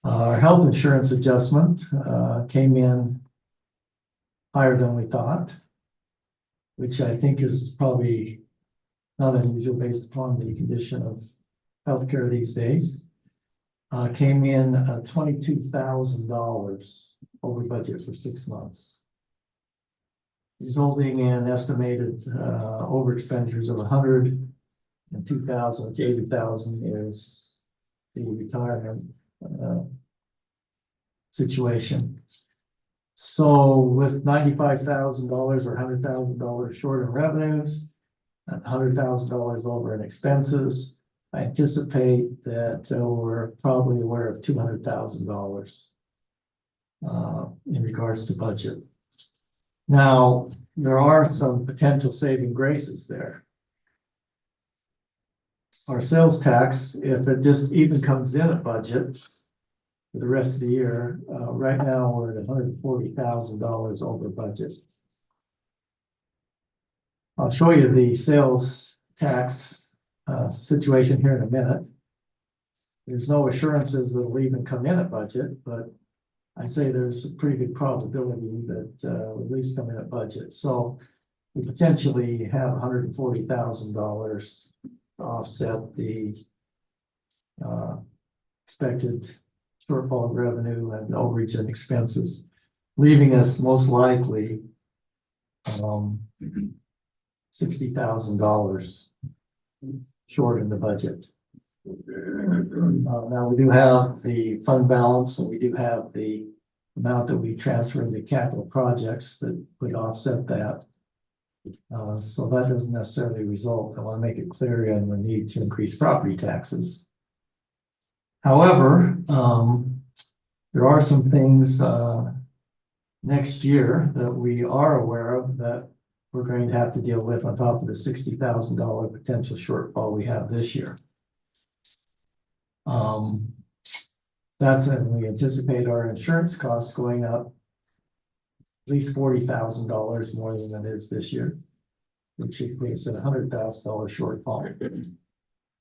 B: Our health insurance adjustment came in higher than we thought, which I think is probably not unusual based upon the condition of healthcare these days. Came in $22,000 over budget for 6 months, resulting in estimated over expenditures of $102,000, which $80,000 is the retirement situation. So with $95,000 or $100,000 short in revenues, and $100,000 over in expenses, I anticipate that we're probably aware of $200,000 in regards to budget. Now, there are some potential saving graces there. Our sales tax, if it just even comes in at budget for the rest of the year, right now we're at $140,000 over budget. I'll show you the sales tax situation here in a minute. There's no assurances that it'll even come in at budget, but I'd say there's a pretty good probability that it'll at least come in at budget. So we potentially have $140,000 to offset the expected shortfall in revenue and overage and expenses, leaving us most likely $60,000 short in the budget. Now, we do have the fund balance, and we do have the amount that we transfer into capital projects that would offset that. So that doesn't necessarily result, I want to make it clear, in the need to increase property taxes. However, there are some things next year that we are aware of that we're going to have to deal with on top of the $60,000 potential shortfall we have this year. That's when we anticipate our insurance costs going up at least $40,000 more than it is this year, which equates to $100,000 shortfall.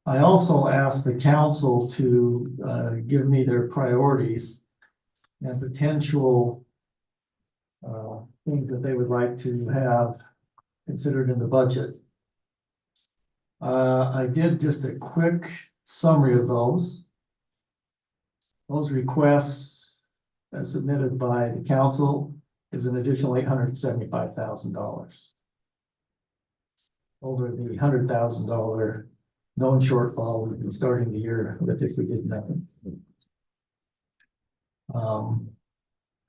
B: I also asked the council to give me their priorities and potential things that they would like to have considered in the budget. I did just a quick summary of those. Those requests as submitted by the council is an additional $875,000 over the $100,000 known shortfall we've been starting the year with if we did nothing.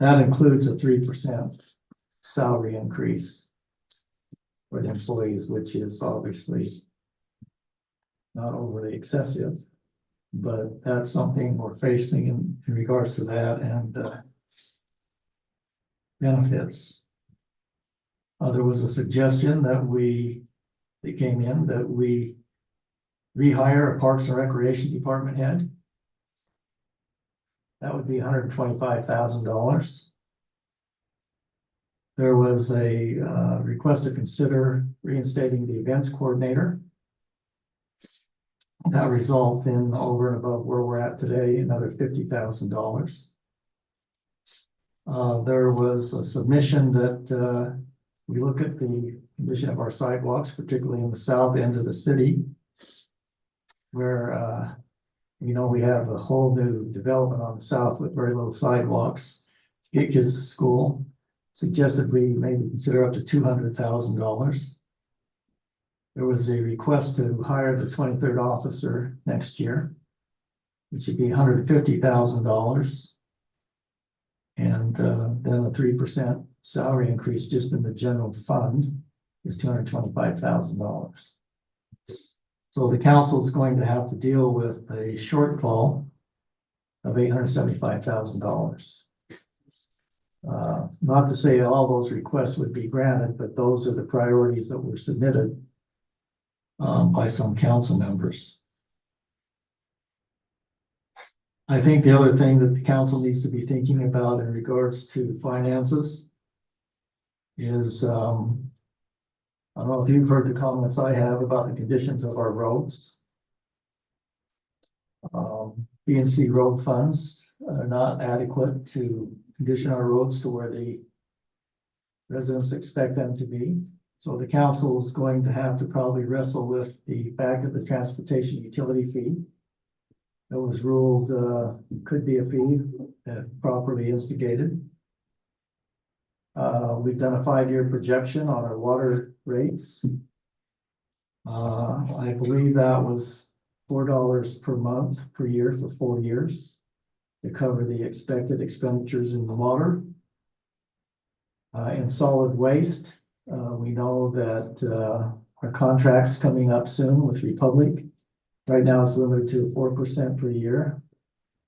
B: That includes a 3% salary increase for the employees, which is obviously not overly excessive, but that's something we're facing in regards to that and benefits. There was a suggestion that came in that we rehire a Parks and Recreation Department head. That would be $125,000. There was a request to consider reinstating the events coordinator. That results in over and above where we're at today, another $50,000. There was a submission that we look at the condition of our sidewalks, particularly in the south end of the city, where we have a whole new development on the south with very little sidewalks to get kids to school. Suggested we maybe consider up to $200,000. There was a request to hire the 23rd officer next year, which would be $150,000. And then a 3% salary increase just in the general fund is $225,000. So the council is going to have to deal with a shortfall of $875,000. Not to say all those requests would be granted, but those are the priorities that were submitted by some council members. I think the other thing that the council needs to be thinking about in regards to finances is, I don't know if you've heard the comments I have about the conditions of our roads. B&C road funds are not adequate to condition our roads to where the residents expect them to be. So the council is going to have to probably wrestle with the fact of the transportation utility fee. It was ruled could be a fee if properly instigated. We've done a 5-year projection on our water rates. I believe that was $4 per month per year for 4 years to cover the expected expenditures in the water. In solid waste, we know that our contract's coming up soon with Republic. Right now it's limited to 4% per year,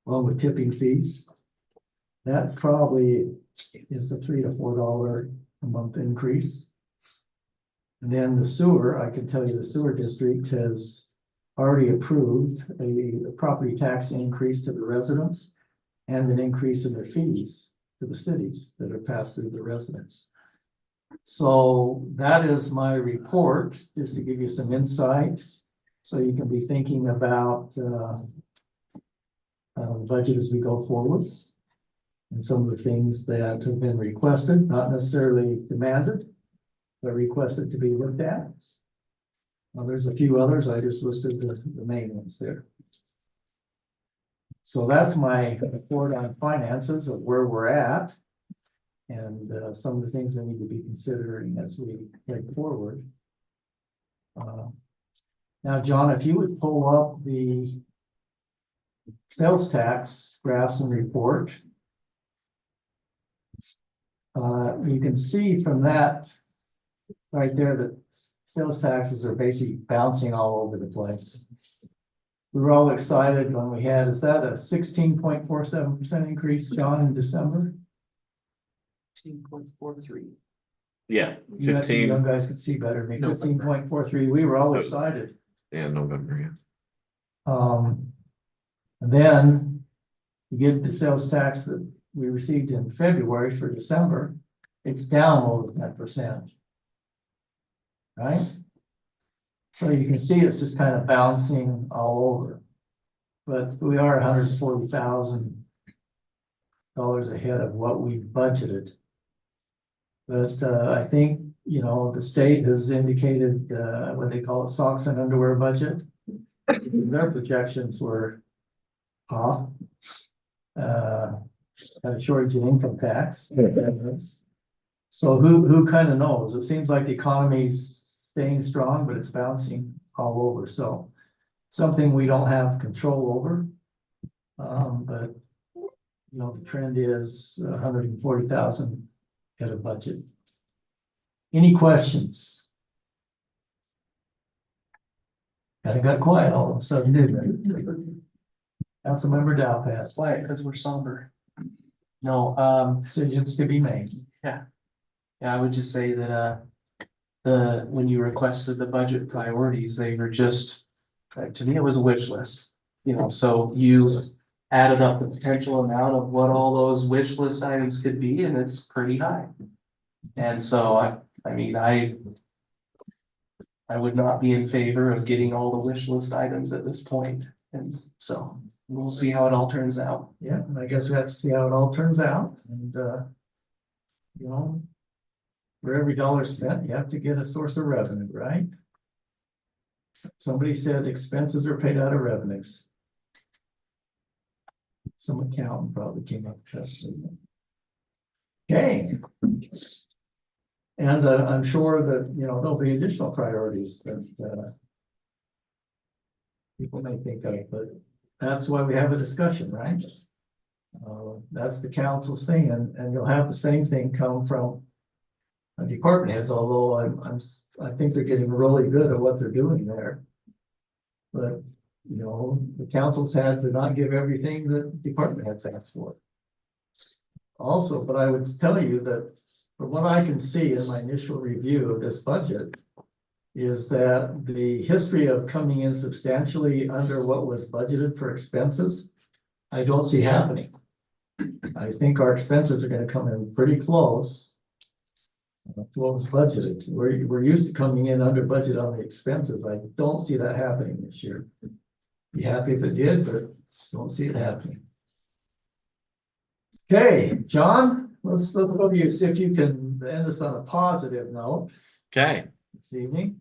B: along with tipping fees. That probably is a $3 to $4 a month increase. And then the sewer, I can tell you the sewer district has already approved a property tax increase to the residents and an increase in their fees to the cities that are passed through the residents. So that is my report, just to give you some insight. So you can be thinking about budget as we go forward. And some of the things that have been requested, not necessarily demanded, but requested to be looked at. There's a few others, I just listed the main ones there. So that's my report on finances of where we're at. And some of the things we need to be considering as we head forward. Now, John, if you would pull up the sales tax graphs and report. You can see from that right there that sales taxes are basically bouncing all over the place. We were all excited when we had, is that a 16.47% increase, John, in December?
C: 15.43.
G: Yeah,
B: You
G: 15,
B: guys could see better than me, 15.43. We were all excited.
G: yeah, November, yeah.
B: And then you get the sales tax that we received in February for December, it's down over 10%. Right? So you can see it's just kind of bouncing all over. But we are $140,000 ahead of what we budgeted. But I think, you know, the state has indicated what they call a socks and underwear budget. Their projections were off. Had a shortage in income tax. So who kind of knows? It seems like the economy's staying strong, but it's bouncing all over. So something we don't have control over. But you know, the trend is 140,000 at a budget. Any questions? Kind of got quiet all of a sudden, didn't it? Councilmember Dowpass.
J: Quiet because we're somber. No,
B: Decisions to be made.
J: yeah, I would just say that, when you requested the budget priorities, they were just, to me, it was a wish list. You know, so you added up the potential amount of what all those wish list items could be, and it's pretty high. And so, I mean, I would not be in favor of getting all the wish list items at this point. And so we'll see how it all turns out.
B: Yeah, and I guess we have to see how it all turns out, and you know, for every dollar spent, you have to get a source of revenue, right? Somebody said expenses are paid out of revenues. Some accountant probably came up with that. Okay. And I'm sure that, you know, there'll be additional priorities that people may think of, but that's why we have a discussion, right? That's the council's thing, and you'll have the same thing come from department heads, although I think they're getting really good at what they're doing there. But, you know, the council's had to not give everything that department heads asked for. Also, but I would tell you that from what I can see in my initial review of this budget, is that the history of coming in substantially under what was budgeted for expenses, I don't see happening. I think our expenses are going to come in pretty close to what was budgeted. We're used to coming in under budget on the expenses. I don't see that happening this year. Be happy if it did, but don't see it happening. Okay, John, let's go to you, see if you can end us on a positive note
G: Okay.
B: this evening.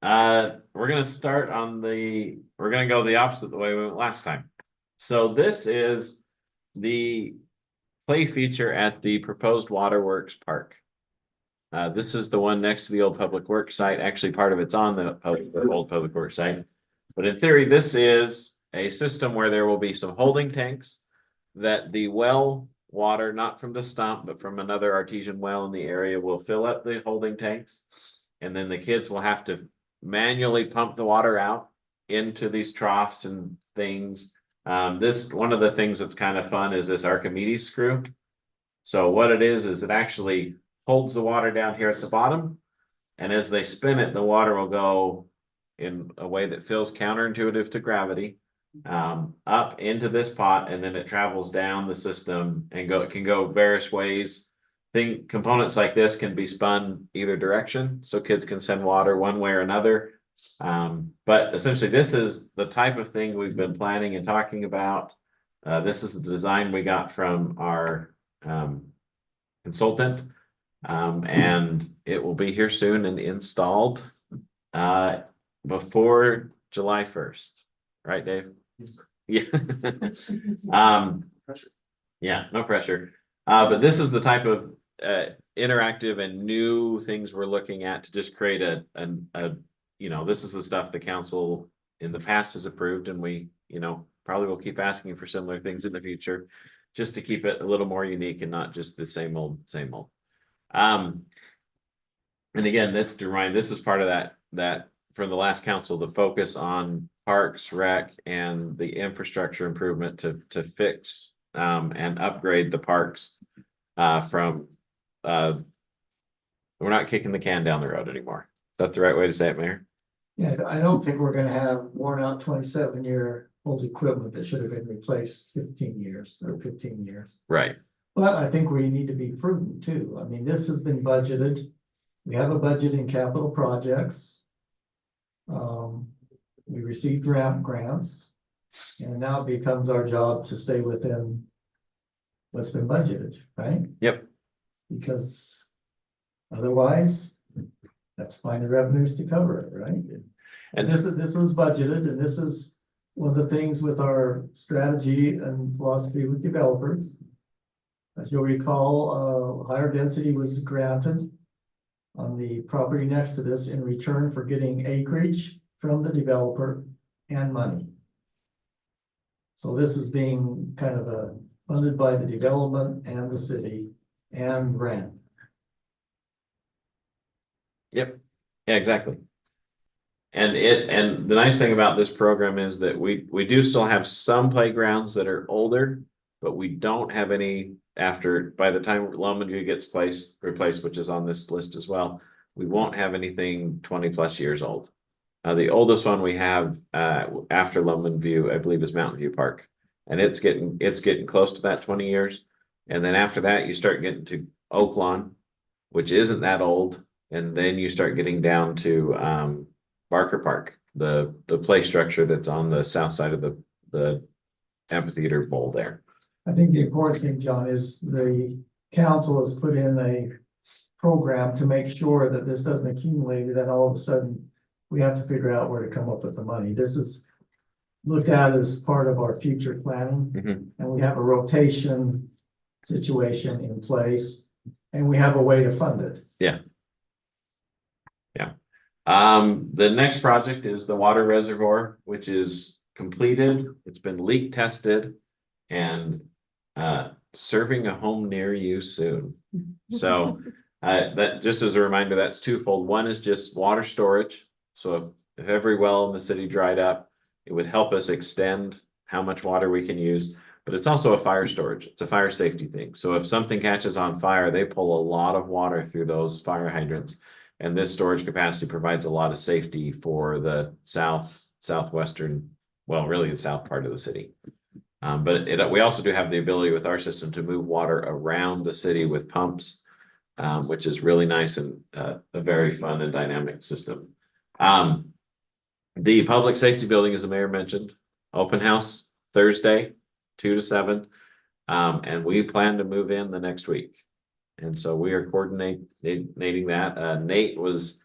G: We're gonna start on we're gonna go the opposite the way we went last time. So this is the play feature at the proposed Waterworks Park. This is the one next to the old Public Works site. Actually, part of it's on the old Public Works site. But in theory, this is a system where there will be some holding tanks that the well water, not from the stump, but from another artesian well in the area, will fill up the holding tanks. And then the kids will have to manually pump the water out into these troughs and things. One of the things that's kind of fun is this Archimedes screw. So what it is it actually holds the water down here at the bottom. And as they spin it, the water will go in a way that feels counterintuitive to gravity, up into this pot, and then it travels down the system and it can go various ways. Components like this can be spun either direction, so kids can send water one way or another. But essentially, this is the type of thing we've been planning and talking about This is the design we got from our consultant. And it will be here soon and installed before July 1st. Right, Dave? Yeah. Yeah, no pressure. But this is the type of interactive and new things we're looking at to just create a, this is the stuff the council in the past has approved, and we, probably will keep asking for similar things in the future, just to keep it a little more unique and not just the same old, same old. And again, that's to remind, this is part of that from the last council, the focus on parks, rec, and the infrastructure improvement to fix and upgrade the parks from we're not kicking the can down the road anymore. Is that the right way to say it, Mayor?
B: Yeah, I don't think we're gonna have worn out 27-year-old equipment that should have been replaced 15 years or 15 years.
G: Right.
B: But I think we need to be prudent too. I mean, this has been budgeted. We have a budget in capital projects. We received grants, and now it becomes our job to stay within what's been budgeted, right?
G: Yep.
B: Because otherwise, that's find the revenues to cover it, right? And this was budgeted, and this is one of the things with our strategy and philosophy with developers. As you'll recall, higher density was granted on the property next to this in return for getting acreage from the developer and money. So this is being kind of funded by the development and the city and rent.
G: Yep. Yeah, exactly. And the nice thing about this program is that we do still have some playgrounds that are older, but we don't have any by the time Lomanview gets replaced, which is on this list as well, we won't have anything 20+ years old. The oldest one we have after Lomanview, I believe, is Mountain View Park, and it's getting close to that 20 years. And then after that, you start getting to Oaklawn, which isn't that old, and then you start getting down to Barker Park, the play structure that's on the south side of the amphitheater bowl there.
B: I think the important thing, John, is the council has put in a program to make sure that this doesn't accumulate, and then all of a sudden we have to figure out where to come up with the money. This is looked at as part of our future planning, and we have a rotation situation in place, and we have a way to fund it.
G: Yeah. Yeah. The next project is the water reservoir, which is completed. It's been leak tested and serving a home near you soon. So that just as a reminder, that's twofold. One is just water storage. So if every well in the city dried up, it would help us extend how much water we can use. But it's also a fire storage. It's a fire safety thing. So if something catches on fire, they pull a lot of water through those fire hydrants. And this storage capacity provides a lot of safety for the southwestern, well, really the south part of the city. But we also do have the ability with our system to move water around the city with pumps, which is really nice and a very fun and dynamic system. The public safety building, as the mayor mentioned, open house Thursday, 2 to 7. And we plan to move in the next week. And so we are coordinating that. Nate was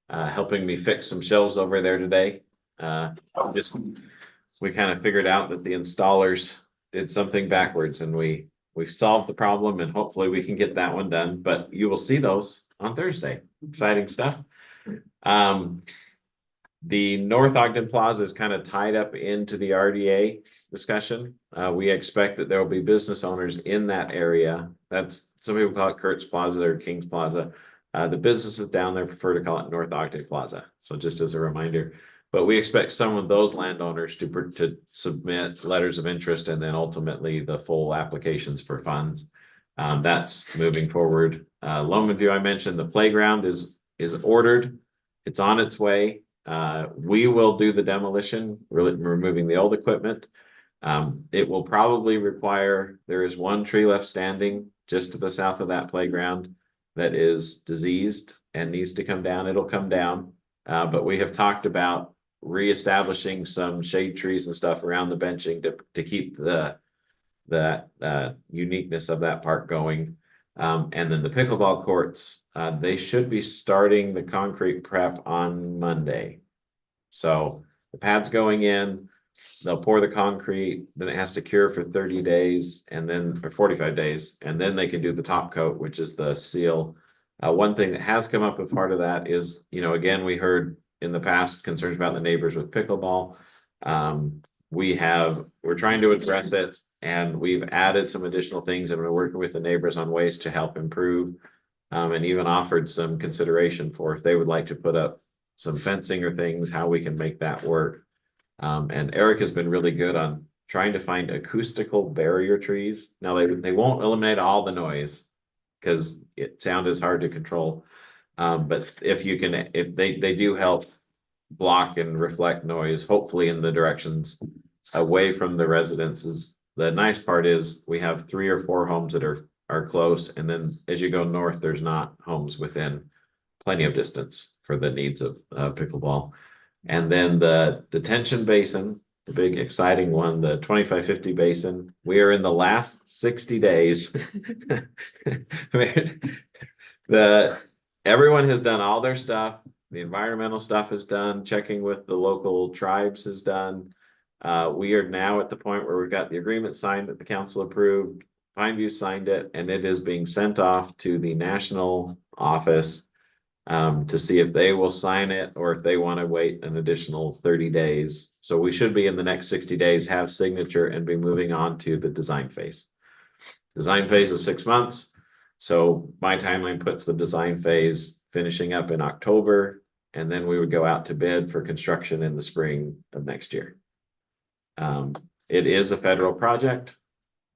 G: helping me fix some shelves over there today. We kind of figured out that the installers did something backwards, and we solved the problem, and hopefully we can get that one done. But you will see those on Thursday. Exciting stuff. The North Ogden Plaza is kind of tied up into the RDA discussion. We expect that there will be business owners in that area. Some people call it Kurt's Plaza or King's Plaza. The businesses down there prefer to call it North Ogden Plaza. So just as a reminder, but we expect some of those landowners to submit letters of interest and then ultimately the full applications for funds. That's moving forward. Lomanview, I mentioned the playground is ordered. It's on its way. We will do the demolition, removing the old equipment. It will probably require, there is one tree left standing just to the south of that playground that is diseased and needs to come down. It'll come down. But we have talked about reestablishing some shade trees and stuff around the benching to keep the that uniqueness of that park going. And then the pickleball courts, they should be starting the concrete prep on Monday. So the pad's going in, they'll pour the concrete, then it has to cure for 30 days and then, or 45 days, and then they can do the top coat, which is the seal. One thing that has come up as part of that is, again, we heard in the past concerns about the neighbors with pickleball. We're trying to address it, and we've added some additional things and we're working with the neighbors on ways to help improve. And even offered some consideration for if they would like to put up some fencing or things, how we can make that work. And Eric has been really good on trying to find acoustical barrier trees. Now they won't eliminate all the noise because sound is hard to control. But if they do help block and reflect noise, hopefully in the directions away from the residences. The nice part is we have 3 or 4 homes that are close, and then as you go north, there's not homes within plenty of distance for the needs of pickleball. And then the detention basin, the big exciting one, the 2550 basin, we are in the last 60 days. Everyone has done all their stuff. The environmental stuff is done. Checking with the local tribes is done. We are now at the point where we've got the agreement signed that the council approved. Pineview signed it, and it is being sent off to the national office to see if they will sign it or if they want to wait an additional 30 days. So we should be in the next 60 days, have signature and be moving on to the design phase. Design phase is 6 months. So my timeline puts the design phase finishing up in October, and then we would go out to bid for construction in the spring of next year. It is a federal project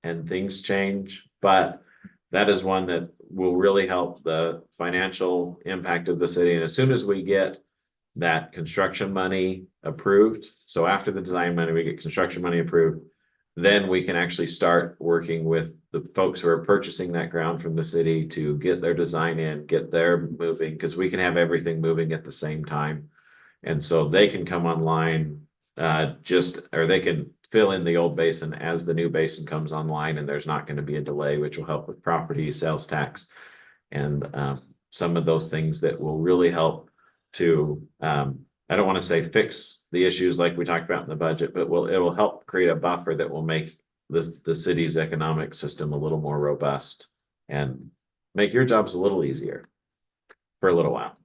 G: and things change, but that is one that will really help the financial impact of the city. And as soon as we get that construction money approved, so after the design money, we get construction money approved, then we can actually start working with the folks who are purchasing that ground from the city to get their design in, get their moving, because we can have everything moving at the same time. And so they can come online or they can fill in the old basin as the new basin comes online, and there's not going to be a delay, which will help with property sales tax and some of those things that will really help to, I don't want to say fix the issues like we talked about in the budget, but it will help create a buffer that will make the city's economic system a little more robust and make your jobs a little easier for a little while.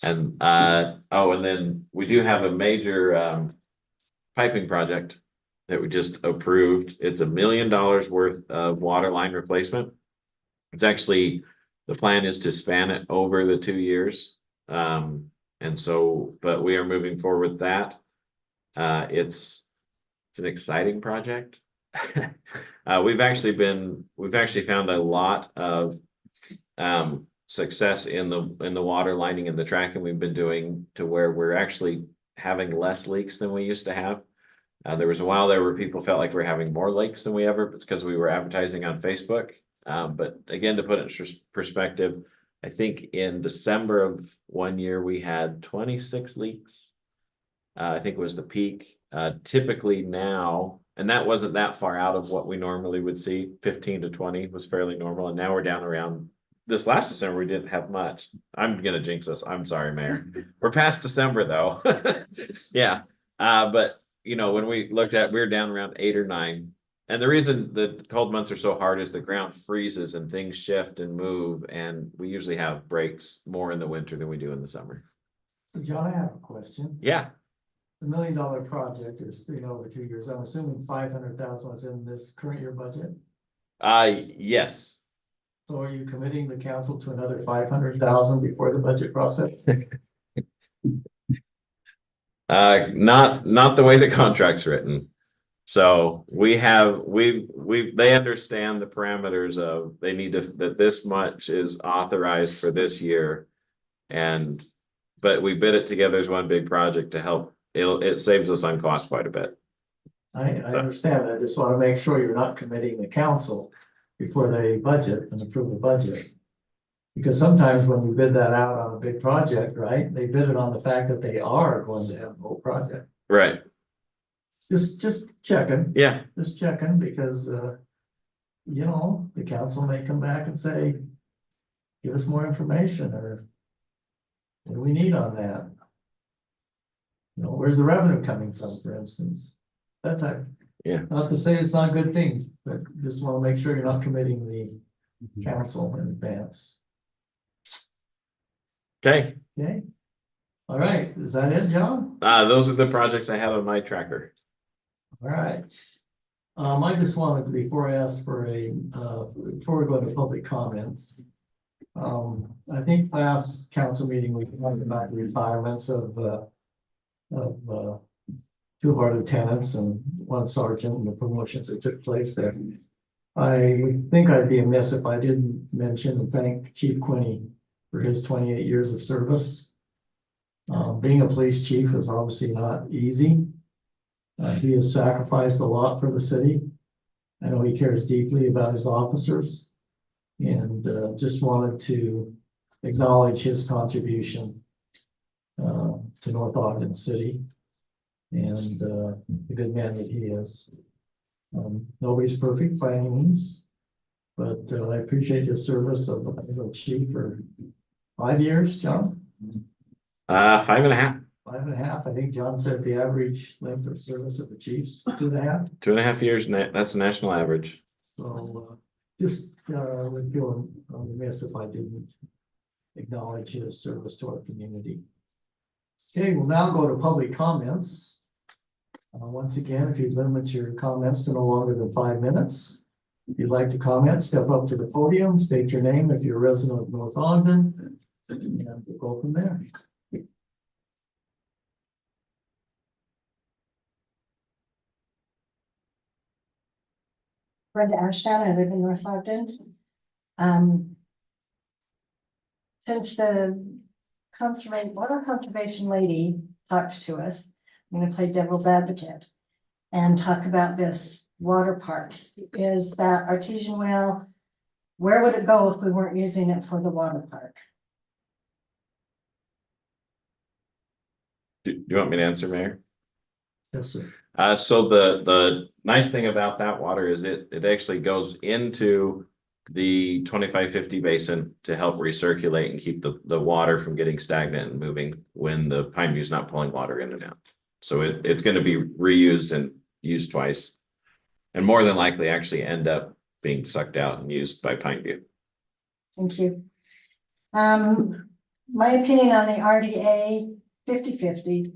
G: And and then we do have a major piping project that we just approved. It's $1 million worth of water line replacement. It's actually, the plan is to span it over the 2 years. And so, but we are moving forward with that. It's an exciting project. We've actually found a lot of success in the water lining and the tracking we've been doing to where we're actually having less leaks than we used to have. There was a while there where people felt like we're having more leaks than we ever, it's because we were advertising on Facebook. But again, to put it in perspective, I think in December of 1 year, we had 26 leaks. I think it was the peak. Typically now, and that wasn't that far out of what we normally would see, 15 to 20 was fairly normal. And now we're down around, this last December, we didn't have much. I'm going to jinx us. I'm sorry, Mayor. We're past December though. Yeah. But when we looked at, we were down around 8 or 9. And the reason the cold months are so hard is the ground freezes and things shift and move. And we usually have breaks more in the winter than we do in the summer.
B: So John, I have a question.
G: Yeah.
B: The $1 million project is spread over 2 years. I'm assuming 500,000 was in this current year budget.
G: Yes.
B: So are you committing the council to another 500,000 before the budget process?
G: Not the way the contract's written. So they understand the parameters of, they need that this much is authorized for this year. But we bid it together as one big project to help. It saves us on cost quite a bit.
B: I understand that. I just want to make sure you're not committing the council before they budget and approve the budget. Because sometimes when you bid that out on a big project, right, they bid it on the fact that they are going to have the whole project.
G: Right.
B: Just checking,
G: Yeah,
B: just checking because, you know, the council may come back and say, give us more information or what do we need on that? You know, where's the revenue coming from, for instance? That type.
G: Yeah.
B: Not to say it's not a good thing, but just want to make sure you're not committing the council in advance.
G: okay.
B: Okay? All right, is that it, John?
G: Those are the projects I had on my tracker.
B: All right. I just wanted, before I ask for before we go to public comments. I think last council meeting, we talked about the retirements of two of our lieutenants and one sergeant and the promotions that took place there. I think I'd be amiss if I didn't mention and thank Chief Quinney for his 28 years of service. Being a police chief is obviously not easy. He has sacrificed a lot for the city. I know he cares deeply about his officers and just wanted to acknowledge his contribution to North Ogden City and the good man that he is. Nobody's perfect by any means, but I appreciate his service as a chief for 5 years, John.
G: 5.5.
B: 5.5. I think John said the average length of service of the chiefs 2.5.
G: 2.5 years, that's the national average.
B: So just would feel remiss if I didn't acknowledge his service to our community. Okay, we'll now go to public comments. Once again, if you limit your comments to no longer than 5 minutes. If you'd like to comment, step up to the podium, state your name if you're a resident of North Ogden, and we'll go from there.
F: Brenda Ashdown, I live in North Ogden. Since the water conservation lady talked to us, I'm gonna play devil's advocate and talk about this water park. Is that artesian well, where would it go if we weren't using it for the water park?
G: Do you want me to answer, Mayor?
B: Yes, sir.
G: So the nice thing about that water is it actually goes into the 2550 basin to help recirculate and keep the water from getting stagnant and moving when the Pine View's not pulling water in and out. So it's going to be reused and used twice, and more than likely actually end up being sucked out and used by Pine View.
F: Thank you. My opinion on the RDA 50/50.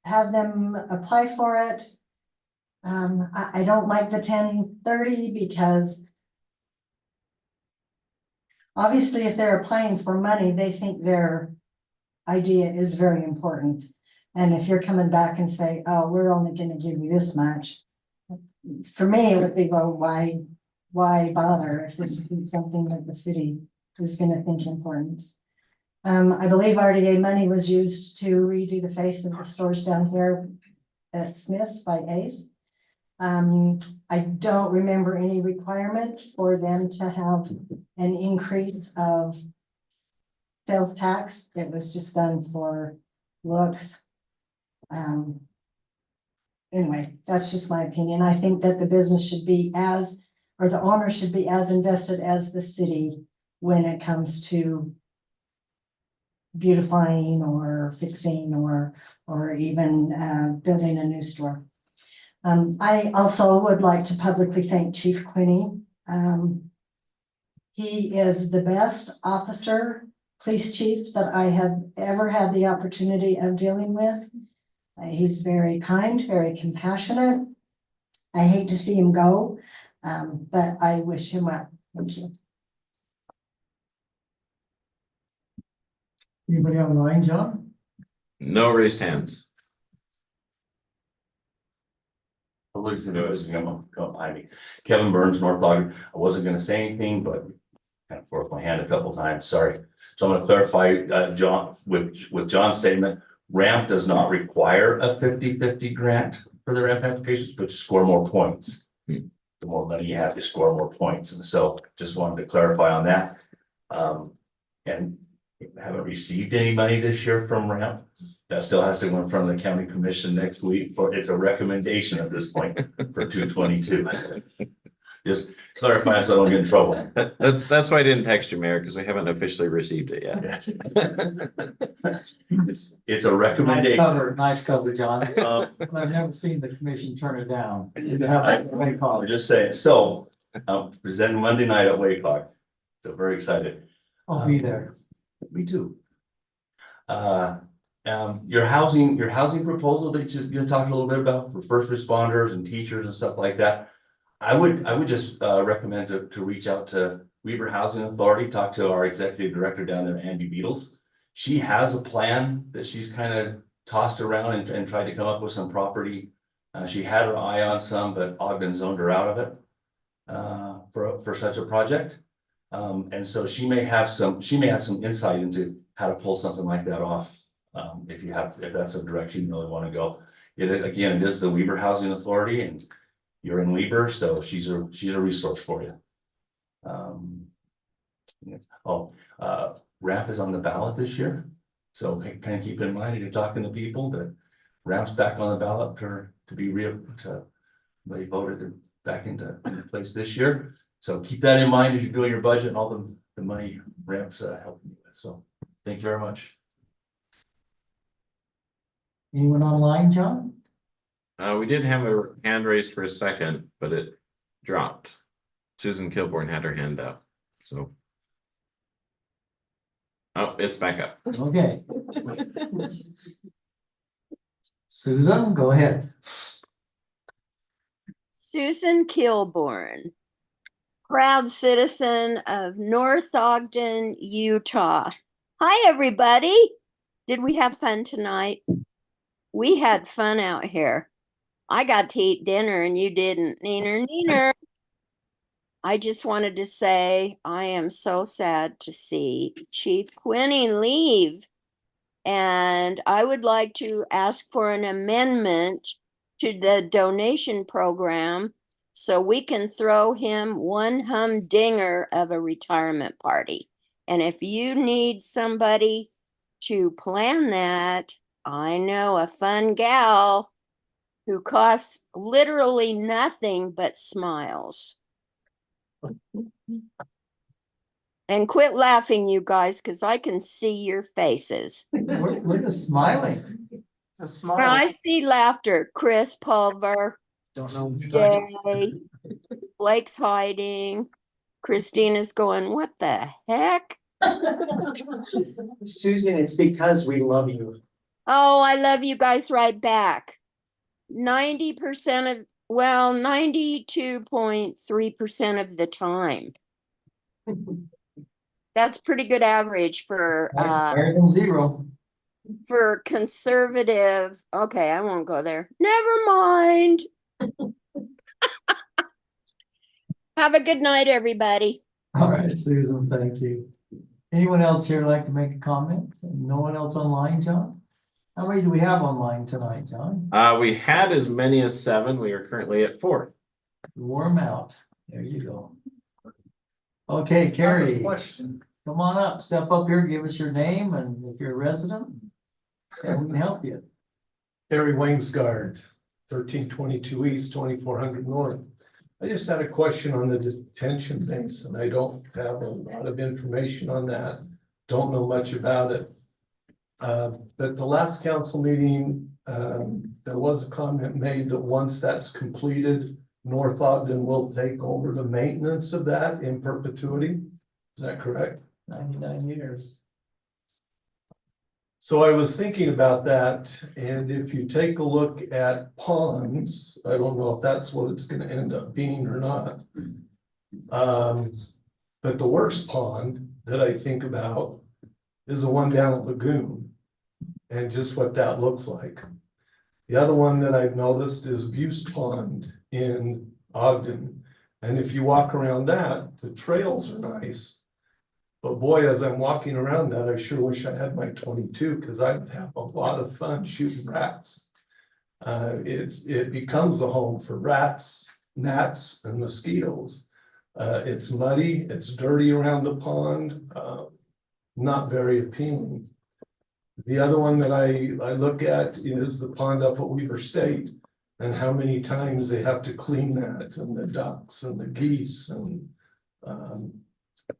F: Have them apply for it. I don't like the 10/30 because obviously if they're applying for money, they think their idea is very important. And if you're coming back and say, oh, we're only gonna give you this much. For me, it would be, well, why bother if this isn't something that the city is gonna think important? I believe RDA money was used to redo the face of the stores down here at Smith's by Ace. I don't remember any requirement for them to have an increase of sales tax. It was just done for looks. Anyway, that's just my opinion. I think that the business should be or the owner should be as invested as the city when it comes to beautifying or fixing or even building a new store. I also would like to publicly thank Chief Quinney. He is the best police chief that I have ever had the opportunity of dealing with. He's very kind, very compassionate. I hate to see him go, but I wish him well. Thank you.
B: Anybody online, John?
G: No raised hands.
A: Looks into it, is gonna come behind me. Kevin Burns, North Ogden. I wasn't gonna say anything, but kind of forced my hand a couple times, sorry. So I'm gonna clarify, John, with John's statement, ramp does not require a 50/50 grant for the ramp applications, but you score more points. The more money you have, you score more points. And so just wanted to clarify on that. And haven't received any money this year from ramp. that still has to go in front of the county commission next week for, it's a recommendation at this point for 222. Just clarify so I don't get in trouble.
G: That's why I didn't text you, Mayor, because we haven't officially received it yet.
A: It's a
B: Nice
A: recommendation.
B: nice cover, John. I've never seen the commission turn it down. You have that way
A: I'm
B: called.
A: just saying, so, presenting Monday night at Waycross. So very excited.
B: I'll be there.
A: Me too. Your housing proposal that you talked a little bit about for first responders and teachers and stuff like that. I would just recommend to reach out to Weaver Housing Authority, talk to our executive director down there, Andy Beatles. She has a plan that she's kind of tossed around and tried to come up with some property. She had her eye on some, but Ogden zoned her out of it for such a project. And so she may have some insight into how to pull something like that off. If that's a direction you really want to go. It is the Weaver Housing Authority, and you're in Weaver, so she's a resource for you. RAMP is on the ballot this year, so kind of keep in mind, you're talking to people that RAMP's back on the ballot they voted back into place this year. So keep that in mind as you're doing your budget and all the money RAMP's helping you with. So thank you very much.
B: Anyone online, John?
G: We did have a hand raised for a second, but it dropped. Susan Kilborn had her hand up, so. Oh, it's back up.
B: Okay. Susan, go ahead.
R: Susan Kilborn, proud citizen of North Ogden, Utah. Hi, everybody. Did we have fun tonight? We had fun out here. I got to eat dinner and you didn't. Neener, neener. I just wanted to say I am so sad to see Chief Quinney leave. And I would like to ask for an amendment to the donation program so we can throw him one humdinger of a retirement party. And if you need somebody to plan that, I know a fun gal who costs literally nothing but smiles. And quit laughing, you guys, because I can see your faces.
B: We're just smiling.
J: A smile.
R: I see laughter. Chris Pulver,
J: Don't know what you're talking about.
R: Jay, Blake's hiding. Christina's going, what the heck?
C: Susan, it's because we love you.
R: Oh, I love you guys right back. 92.3% of the time. That's pretty good average for
B: Better than zero.
R: for conservative. Okay, I won't go there. Never mind. Have a good night, everybody.
B: All right, Susan, thank you. Anyone else here like to make a comment? No one else online, John? How many do we have online tonight, John?
G: We had as many as 7. We are currently at 4.
B: Warm out. There you go. Okay, Carrie,
M: Question.
B: come on up, step up here, give us your name and if you're a resident, and we can help you.
M: Harry Wainsgard, 1322 East, 2400 North. I just had a question on the detention base, and I don't have a lot of information on that. Don't know much about it. But the last council meeting, there was a comment made that once that's completed, North Ogden will take over the maintenance of that in perpetuity. Is that correct?
B: 99 years.
M: So I was thinking about that, and if you take a look at ponds, I don't know if that's what it's gonna end up being or not. But the worst pond that I think about is the one down at Lagoon, and just what that looks like. The other one that I've noticed is Buse Pond in Ogden, and if you walk around that, the trails are nice. But boy, as I'm walking around that, I sure wish I had my 22, because I'd have a lot of fun shooting rats. It becomes a home for rats, gnats, and mosquitoes. It's muddy, it's dirty around the pond, not very appealing.
S: The other one that I look at is the pond up at Weaver State. And how many times they have to clean that, and the ducks and the geese and,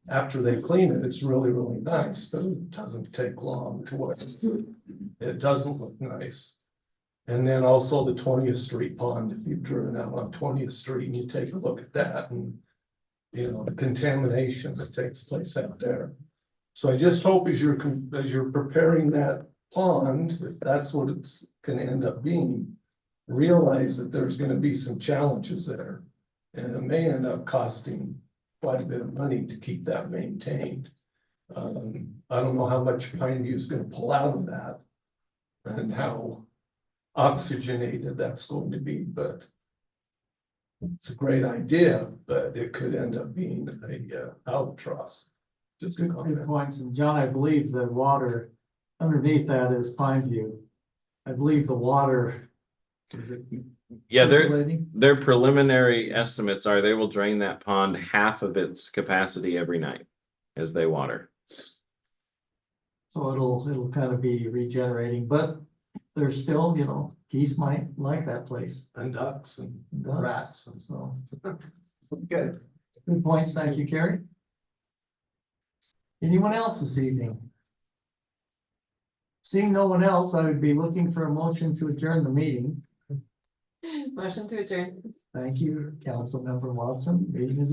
S: after they clean it, it's really, really nice, but it doesn't take long to work. It doesn't look nice. And then also the 20th Street Pond, if you've driven out on 20th Street and you take a look at that and, you know, the contamination that takes place out there. So I just hope as you're preparing that pond, if that's what it's gonna end up being, realize that there's gonna be some challenges there. And it may end up costing quite a bit of money to keep that maintained. I don't know how much Pineview is gonna pull out of that and how oxygenated that's going to be, but it's a great idea, but it could end up being a albatross. Just a
B: Good
S: comment.
B: points. And John, I believe the water underneath that is Pine View. I believe the water. Is it
G: Yeah,
B: circulating?
G: their preliminary estimates are they will drain that pond half of its capacity every night as they water.
B: So it'll kind of be regenerating, but there's still, you know, geese might like that place.
S: And ducks and
B: Ducks.
S: rats and
B: So,
S: okay.
B: good points. Thank you, Carrie. Anyone else this evening? Seeing no one else, I would be looking for a motion to adjourn the meeting.
K: Motion to adjourn.
B: Thank you, Councilmember Watson. Meeting is